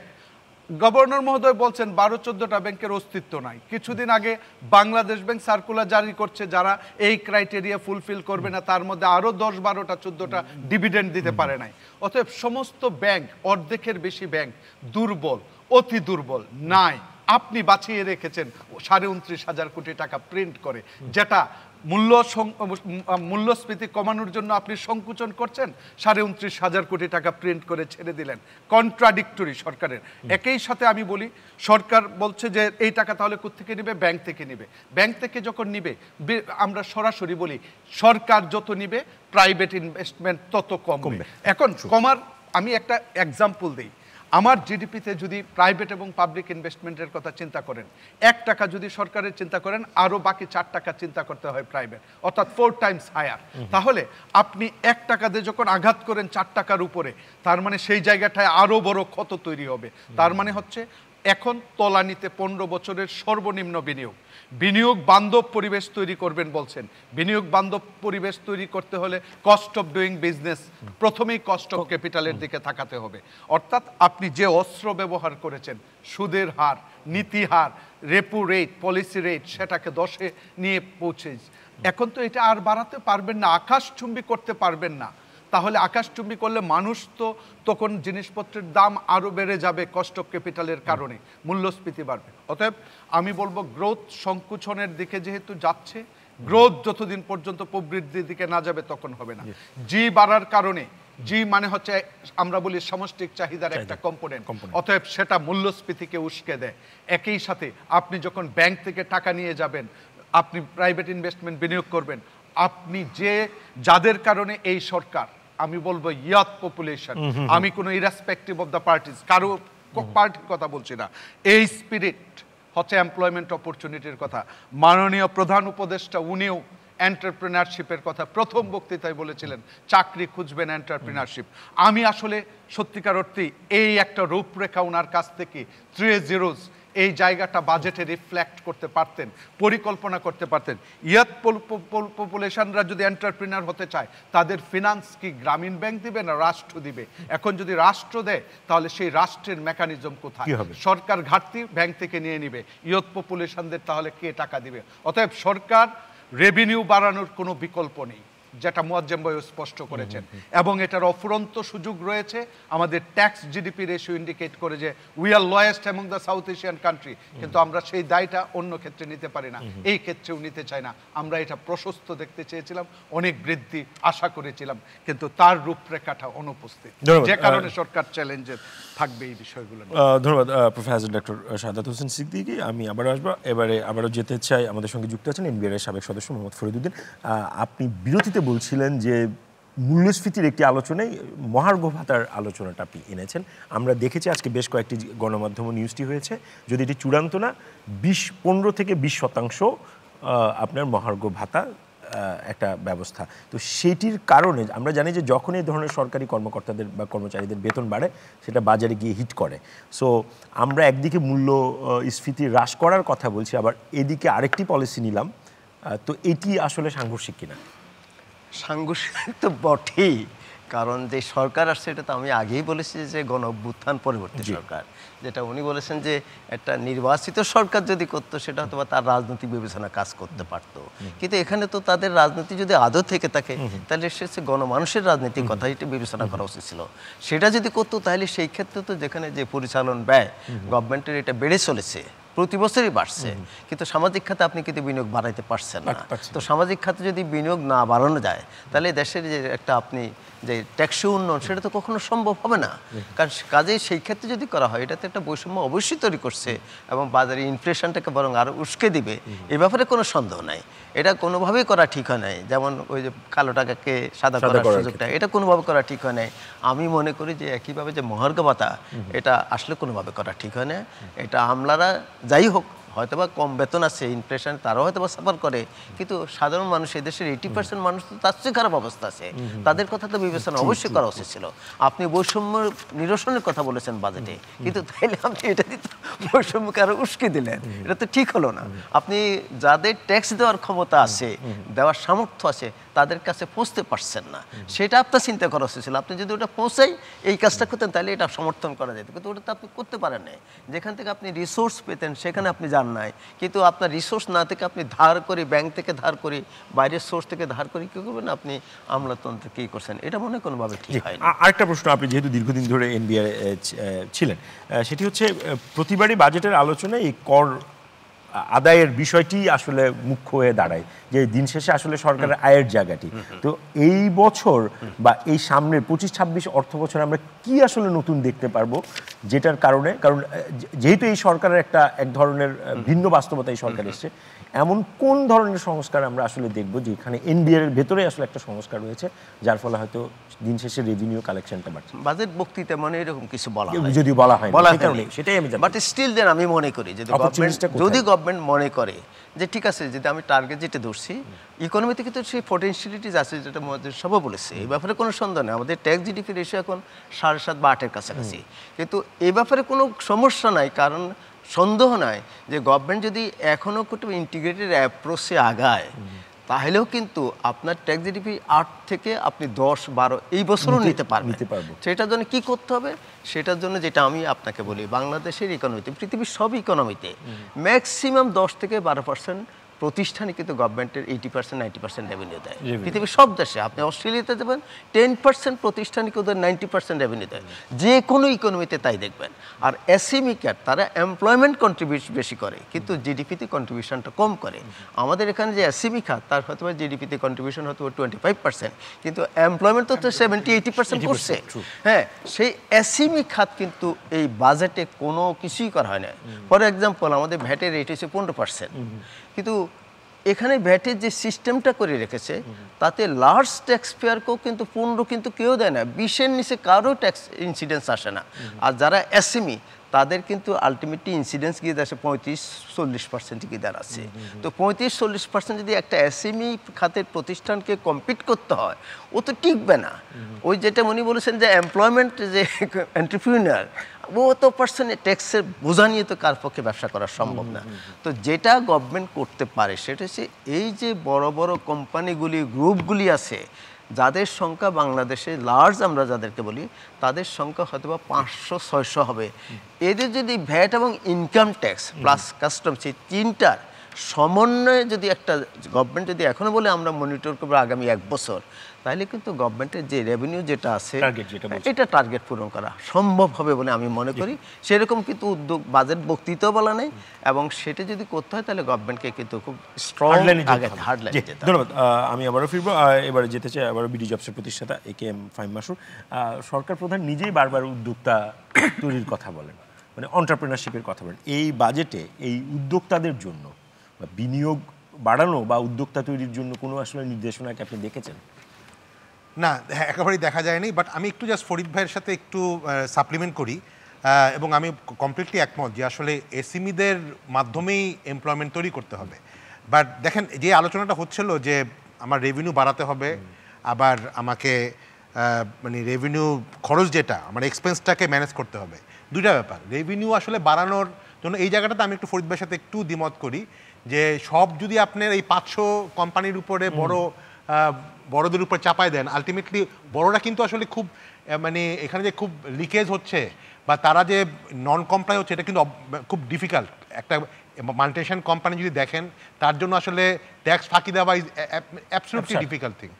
গভর্নর মহোদয় বলছেন 12-14টা ব্যাংকের অস্তিত্ব নাই। কিছুদিন আগে বাংলাদেশ ব্যাংক সার্কুলার জারি করছে যারা এই ক্রাইটেরিয়া ফুলফিল করবে না তার মধ্যে আরো 10-12-14টা ডিভিডেন্ড দিতে পারে নাই। অতএব সমস্ত ব্যাংক, অর্ধেকের বেশি ব্যাংক দুর্বল, অতি দুর্বল, নাই। আপনি বাঁচিয়ে রেখেছেন 29,500 কোটি টাকা প্রিন্ট করে, যেটা মূল্যস্ফীতি কমানোর জন্য আপনি সংকুচন করছেন, 29,500 কোটি টাকা প্রিন্ট করে ছেড়ে দিলেন। কন্ট্রাডিক্টরি সরকারের। একই সাথে আমি বলি, সরকার বলছে যে এই টাকা তাহলে কোত্থেকে নিবে? ব্যাংক থেকে নিবে। ব্যাংক থেকে যখন নিবে, আমরা সরাসরি বলি সরকার যত নিবে প্রাইভেট ইনভেস্টমেন্ট তত কমবে। এখন কমার আমি একটা এক্সাম্পল দিই। আমার জিডিপিতে যদি প্রাইভেট এবং পাবলিক ইনভেস্টমেন্টের কথা চিন্তা করেন, 1 টাকা যদি সরকারের চিন্তা করেন, আরো বাকি 4 টাকা চিন্তা করতে হয় প্রাইভেট, অর্থাৎ 4 টাইমস হায়ার। তাহলে আপনি 1 টাকা দিয়ে যখন আঘাত করেন 4 টাকার উপরে, তার মানে সেই জায়গাটায় আরো বড় ক্ষত তৈরি হবে। তার মানে হচ্ছে এখন তলানিতে 15 বছরের সর্বনিম্ন বিনিয়োগ বান্ধব পরিবেশ তৈরি করবেন বলছেন। বিনিয়োগ বান্ধব পরিবেশ তৈরি করতে হলে কস্ট অফ ডুইং বিজনেস, প্রথমেই কস্ট অফ ক্যাপিটালের দিকে তাকাতে হবে। অর্থাৎ আপনি যে অস্ত্র ব্যবহার করেছেন, সুদের হার, নীতি হার, রেপো রেট, পলিসি রেট, সেটাকে 10-এ নিয়ে পৌঁছে, এখন তো এটা আর বাড়াতে পারবেন না, আকাশচুম্বী করতে পারবেন না। তাহলে আকাশচুম্বী করলে মানুষ তো তখন জিনিসপত্রের দাম আরো বেড়ে যাবে কস্ট অফ ক্যাপিটালের কারণে, মূল্যস্ফীতি বাড়বে। অতএব আমি বলবো গ্রোথ সংকুচনের দিকে যেহেতু যাচ্ছে, গ্রোথ যতদিন পর্যন্ত প্রবৃদ্ধির দিকে না যাবে তখন হবে না। জি বাড়ার কারণে, জি মানে হচ্ছে আমরা বলি সামষ্টিক চাহিদার একটা কম্পোনেন্ট, অতএব সেটা মূল্যস্ফীতিকে উস্কে দেয়। একই সাথে আপনি যখন ব্যাংক থেকে টাকা নিয়ে যাবেন, আপনি প্রাইভেট ইনভেস্টমেন্ট বিনিয়োগ করবেন, আপনি যাদের কারণে এই সরকার, আমি বলবো ইয়াথ পপুলেশন, আমি কোনো ইরেসপেক্টিভ অফ দ্য পার্টিস, কারো পার্টির কথা বলছি না, এই স্পিরিট হচ্ছে এমপ্লয়মেন্ট অপরচুনিটির কথা। মাননীয় প্রধান উপদেষ্টা উনিও এন্টারপ্রেনারশিপের কথা প্রথম বক্তৃতায় বলেছিলেন, চাকরি খুঁজবেন এন্টারপ্রেনারশিপ। আমি আসলে সত্যিকার অর্থেই এই একটা রূপরেখা ওনার কাছ থেকে 3 zeros এই জায়গাটা বাজেটে রিফ্লেক্ট করতে পারতেন, পরিকল্পনা করতে পারতেন। ইয়াথ পপুলেশনরা যদি এন্টারপ্রেনার হতে চায়, তাদের ফিনান্স কি গ্রামীণ ব্যাংক দিবে না রাষ্ট্র দিবে? এখন যদি রাষ্ট্র দেয়, তাহলে সেই রাষ্ট্রের মেকানিজম কোথায়? সরকার ঘাটতি ব্যাংক থেকে নিয়ে নিবে, ইয়থ পপুলেশনদের তাহলে কে টাকা দিবে? অতএব সরকার রেভিনিউ বাড়ানোর কোনো বিকল্প নেই, যেটা মুয়াজ্জেম ভাই স্পষ্ট করেছেন, এবং এটার অফুরন্ত সুযোগ রয়েছে। আমাদের ট্যাক্স জিডিপি রেশিও ইন্ডিকেট করে যে we are lowest among the south Asian country, কিন্তু আমরা সেই দায়টা অন্য ক্ষেত্রে নিতে পারি না, এই ক্ষেত্রেও নিতে চাই না। আমরা এটা প্রশস্ত দেখতে চেয়েছিলাম, অনেক বৃদ্ধি আশা করেছিলাম, কিন্তু তার রূপরেখাটা অনুপস্থিত, যে কারণে সরকার চ্যালেঞ্জে থাকবে এই বিষয়গুলো। ধন্যবাদ প্রফেসর ডক্টর শাহাদাত হোসেন সিদ্দিকী। আমি আবারও আসবো, এবারে আবারও যেতে চাই, আমাদের সঙ্গে যুক্ত আছেন এনবিআর সাবেক সদস্য মোহাম্মদ ফরিদউদ্দিন। আপনি বিরতিতে বলছিলেন যে মূল্যস্ফীতির একটি আলোচনায় মহার্ঘ ভাতার আলোচনাটা আপনি এনেছেন। আমরা দেখেছি আজকে বেশ কয়েকটি গণমাধ্যম নিউজটি হয়েছে, যদি এটি চূড়ান্ত না, 15 থেকে 20% আপনার মহার্ঘ ভাতা একটা ব্যবস্থা। তো সেটির কারণে আমরা জানি যে যখন এই ধরনের সরকারি কর্মকর্তাদের বা কর্মচারীদের বেতন বাড়ে, সেটা বাজারে গিয়ে হিট করে। সো আমরা একদিকে মূল্যস্ফীতি হ্রাস করার কথা বলছি, আবার এদিকে আরেকটি পলিসি নিলাম। তো এটি আসলে সাংঘর্ষিক কিনা? সাংঘর্ষিক তো বটেই, কারণ যে সরকার আসছে এটা তো আমি আগেই বলেছি যে গণ অভ্যুত্থান পরবর্তী সরকার, যেটা উনি বলেছেন যে একটা নির্বাচিত সরকার যদি করতো সেটা হয়তো তার রাজনৈতিক বিবেচনা কাজ করতে পারতো, কিন্তু এখানে তো তাদের রাজনীতি যদি আদৌ থেকে থাকে তাহলে সে গণমানুষের রাজনীতির কথা এটা বিবেচনা করা উচিত ছিল। সেটা যদি করতো তাহলে সেই ক্ষেত্রে তো যেখানে যে পরিচালন ব্যয় গভর্নমেন্টের এটা বেড়ে চলেছে, প্রতি বছরই বাড়ছে, কিন্তু সামাজিক খাতে আপনি কিন্তু বিনিয়োগ বাড়াইতে পারছেন না। তো সামাজিক খাতে যদি বিনিয়োগ না বাড়ানো যায়, তাহলে দেশের যে একটা আপনি যে ট্যাক্সি উন্নয়ন, সেটা তো কখনো সম্ভব হবে না। কারণ কাজেই সেই ক্ষেত্রে যদি করা হয়, এটাতে একটা বৈষম্য অবশ্যই তৈরি করছে এবং বাজারে ইনফ্লেশনটাকে বরং আরও উস্কে দিবে, এ ব্যাপারে কোনো সন্দেহ নাই। এটা কোনোভাবেই করা ঠিক হয় নাই, যেমন ওই যে কালো টাকাকে সাদা করার সুযোগটা, এটা কোনোভাবে করা ঠিক হয় নাই। আমি মনে করি যে একইভাবে যে মহার্ঘ ভাতা, এটা আসলে কোনোভাবে করা ঠিক হয় না। এটা আমলারা যাই হোক, হয়তোবা কম বেতন আছে, ইনফ্লেশন তারাও হয়তোবা সাফার করে, কিন্তু সাধারণ মানুষ এই দেশের 80% মানুষ তো তার চেয়ে খারাপ অবস্থা আছে, তাদের কথা তো বিবেচনা অবশ্যই করা উচিত ছিল। আপনি বৈষম্য নিরসনের কথা বলেছেন বাজেটে, কিন্তু তাইলে আপনি এটা দিয়ে বৈষম্যকে আরো উস্কে দিলেন, এটা তো ঠিক হলো না। আপনি যাদের ট্যাক্স দেওয়ার ক্ষমতা আছে, দেওয়ার সামর্থ্য আছে, তাদের কাছে পৌঁছতে পারছেন না, সেটা আপনার চিন্তা করা উচিত ছিল। আপনি যদি ওটা পৌঁছাই এই কাজটা করতেন তাহলে এটা সমর্থন করা যেত, কিন্তু ওটা তো আপনি করতে পারেন না। যেখান থেকে আপনি রিসোর্স পেতেন সেখানে আপনি যান নাই, কিন্তু আপনার রিসোর্স না থেকে আপনি ধার করে, ব্যাংক থেকে ধার করে, বাইরের সোর্স থেকে ধার করে কী করবেন, আপনি আমলাতন্ত্র কী করছেন, এটা মনে কোনোভাবে ঠিক হয় না। আরেকটা প্রশ্ন, আপনি যেহেতু দীর্ঘদিন ধরে এনবিআর ছিলেন, সেটি হচ্ছে প্রতিবারই বাজেটের আলোচনায় এই কর আদায়ের বিষয়টি আসলে মুখ্য হয়ে দাঁড়ায়, যে দিন শেষে আসলে সরকারের আয়ের জায়গাটি। তো এই বছর বা এই সামনের 25-26 অর্থ বছরে আমরা কি আসলে নতুন দেখতে পারবো, যেটার কারণে, কারণ যেহেতু এই সরকারের এক ধরনের ভিন্ন বাস্তবতা এই সরকার এসছে, এমন কোন ধরনের সংস্কার আমরা আসলে দেখব যেখানে এনবিআর এর ভেতরে আসলে একটা সংস্কার রয়েছে, যার ফলে হয়তো দিন শেষে রেভিনিউ কালেকশনটা বাড়ছে? বাজেট বক্তৃতা মানে এরকম কিছু বলা হয়, যদি বলা হয় সেটাই আমি জানি। বাট স্টিল দেন আমি মনে করি যদি গভর্নমেন্ট মনে করে যে ঠিক আছে, যদি আমি টার্গেট যেটা ধরছি, ইকোনমিতে কিন্তু সেই পটেনশিয়ালিটিস আছে, যেটা মহাজন সভা বলেছে, এই ব্যাপারে কোনো সন্দেহ নেই। আমাদের ট্যাক্স জিডিপি রেশিও এখন 7.5 বা 8-এর কাছাকাছি, কিন্তু এই ব্যাপারে কোনো সমস্যা নাই, কারণ সন্দেহ নাই যে গভর্নমেন্ট যদি এখনও একটু ইন্টিগ্রেটেড অ্যাপ্রোচে আগায়, তাহলেও কিন্তু আপনার ট্যাক্স জিডিপি 8 থেকে আপনি 10-12 এই বছরও নিতে পারবেন। সেটার জন্য কি করতে হবে, সেটার জন্য যেটা আমি আপনাকে বলি, বাংলাদেশের ইকোনমিতে, পৃথিবীর সব ইকোনমিতে ম্যাক্সিমাম 10 থেকে 12% প্রতিষ্ঠানে কিন্তু গভর্নমেন্টের 80-90% রেভিনিউ দেয়। পৃথিবীর সব দেশে, আপনি অস্ট্রেলিয়াতে দেবেন 10% প্রতিষ্ঠানে কিন্তু 90% রেভিনিউ দেয়, যে কোনো ইকোনমিতে তাই দেখবেন। আর এসএমই ক্যাট তারা এমপ্লয়মেন্ট কন্ট্রিবিউশন বেশি করে, কিন্তু জিডিপিতে কন্ট্রিবিউশনটা কম করে। আমাদের এখানে যে এসএমই খাত, তার হয়তো জিডিপিতে কন্ট্রিবিউশন হয়তো 25%, কিন্তু এমপ্লয়মেন্ট তো 70-80% করছে। হ্যাঁ, সেই এসএমই খাত কিন্তু এই বাজেটে কোনো কিছুই করা হয় না। ফর এক্সাম্পল, আমাদের ভ্যাটের রেট হচ্ছে 15%, কিন্তু এখানে ভ্যাটের যে সিস্টেমটা করে রেখেছে, তাতে লার্জ ট্যাক্স পেয়ারকেও কিন্তু 15 কিন্তু কেউ দেয় না, 20-এর নিচে কারো ট্যাক্স ইনসিডেন্স আসে না। আর যারা এসএমই, তাদের কিন্তু আলটিমেটলি ইনসিডেন্স গিয়ে দাঁড়াচ্ছে 35-40% গিয়ে দাঁড়াচ্ছে। তো 35-40% যদি একটা এসএমই খাতের প্রতিষ্ঠানকে কম্পিট করতে হয়, ও তো টিকবে না। ওই যেটা উনি বলেছেন যে এমপ্লয়মেন্ট, যে এন্টারপ্রিনিউর, ও তো পার্সেন্ট ট্যাক্সের বোঝা নিয়ে তো কার পক্ষে ব্যবসা করা সম্ভব না। তো যেটা গভর্নমেন্ট করতে পারে সেটা হচ্ছে এই যে বড় বড় কোম্পানিগুলি, গ্রুপগুলি আছে, যাদের সংখ্যা বাংলাদেশে লার্জ আমরা যাদেরকে বলি, তাদের সংখ্যা হয়তো বা 500-600 হবে। এদের যদি ভ্যাট এবং ইনকাম ট্যাক্স প্লাস কাস্টমস, এই তিনটার সমন্বয়ে যদি একটা গভর্নমেন্ট যদি এখনো বলে আমরা মনিটর করবো আগামী 1 বছর, তাহলে কিন্তু গভর্নমেন্টের যে রেভিনিউ যেটা আছে, এটা টার্গেট পূরণ করা সম্ভব হবে বলে আমি মনে করি। সেরকম কিন্তু উদ্যোগ বাজেট বক্তৃতাও বলা নেই, এবং সেটা যদি করতে হয় তাহলে গভর্নমেন্টকে কিন্তু খুব স্ট্রং হার্ডলাইন যেতে হবে। ধন্যবাদ। আমি আবারও ফিরবো, এবারে যেতে চাই আবারও বিডি জবসের প্রতিষ্ঠাতা AKM ফাহিম মাসুদ। সরকার প্রধান নিজেই বারবার উদ্যোক্তা তৈরির কথা বলেন, মানে এন্টারপ্রেনারশিপের কথা বলেন। এই বাজেটে এই উদ্যোক্তাদের জন্য বিনিয়োগ বাড়ানো বা উদ্যোক্তা তৈরির জন্য কোনো আসলে নির্দেশনাকে আপনি দেখেছেন? না, একেবারেই দেখা যায়নি। বাট আমি একটু জাস্ট ফরিদ ভাইয়ের সাথে একটু সাপ্লিমেন্ট করি, এবং আমি কমপ্লিটলি একমত যে আসলে এসএমইদের মাধ্যমেই এমপ্লয়মেন্ট তৈরি করতে হবে। বাট দেখেন, যে আলোচনাটা হচ্ছিল যে আমার রেভিনিউ বাড়াতে হবে, আবার আমাকে মানে রেভিনিউ খরচ যেটা আমার এক্সপেন্সটাকে ম্যানেজ করতে হবে, দুইটা ব্যাপার। রেভিনিউ আসলে বাড়ানোর জন্য এই জায়গাটাতে আমি একটু ফরিদ ভাইয়ের সাথে একটু দ্বিমত করি, যে সব যদি আপনার এই 500 কোম্পানির উপরে বড়দের উপর চাপায় দেন, আলটিমেটলি বড়রা কিন্তু আসলে খুব মানে এখানে যে খুব লিকেজ হচ্ছে বা তারা যে নন কমপ্লাই হচ্ছে, এটা কিন্তু খুব ডিফিকাল্ট। একটা মাল্টিনেশনাল কোম্পানি যদি দেখেন, তার জন্য আসলে ট্যাক্স ফাঁকি দেওয়া ইজ অ্যাবসলিউটলি ডিফিকাল্ট থিং।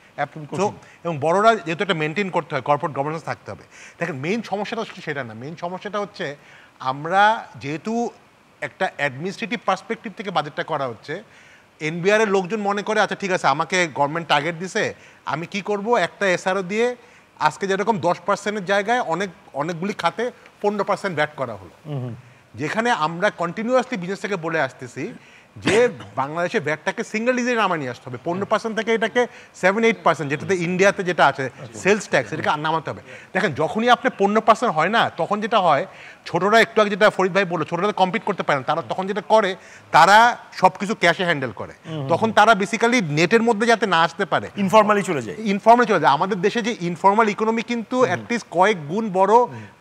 এবং বড়রা যেহেতু একটা মেনটেন করতে হয়, কর্পোরেট গভর্নেন্স থাকতে হবে। দেখেন, মেইন সমস্যাটা সেটা না। মেইন সমস্যাটা হচ্ছে আমরা যেহেতু একটা অ্যাডমিনিস্ট্রেটিভ পার্সপেক্টিভ থেকে বাজেটটা করা হচ্ছে, এনবিআর এর লোকজন মনে করে আচ্ছা ঠিক আছে, আমাকে গভর্নমেন্ট টার্গেট দিছে, আমি কি করব, একটা এসআরও দিয়ে আজকে যেরকম 10%-এর জায়গায় অনেকগুলি খাতে 15% ভ্যাট করা হলো। যেখানে আমরা কন্টিনিউয়াসলি বিজনেস থেকে বলে আসতেছি যে বাংলাদেশে ভ্যাটটাকে সিঙ্গেল ডিজিটে নামায় নিয়ে আসতে হবে, 15% থেকে এটাকে 7-8%, যেটাতে ইন্ডিয়াতে যেটা আছে সেলস ট্যাক্স, এটাকে নামাতে হবে। দেখেন যখনই আপনি 15% হয় না, তখন যেটা হয়, ছোটরা একটু আগে যেটা ফরিদ ভাই বললো, ছোটরা কম্পিট করতে পারে না, তারা তখন যেটা করে তারা সব কিছু ক্যাশে হ্যান্ডেল করে, তখন তারা বেসিক্যালি নেটের মধ্যে যাতে না আসতে পারে ইনফর্মালি চলে যায়। আমাদের দেশে যে ইনফর্মাল ইকোনমি কিন্তু অ্যাটলিস্ট কয়েক গুণ বড়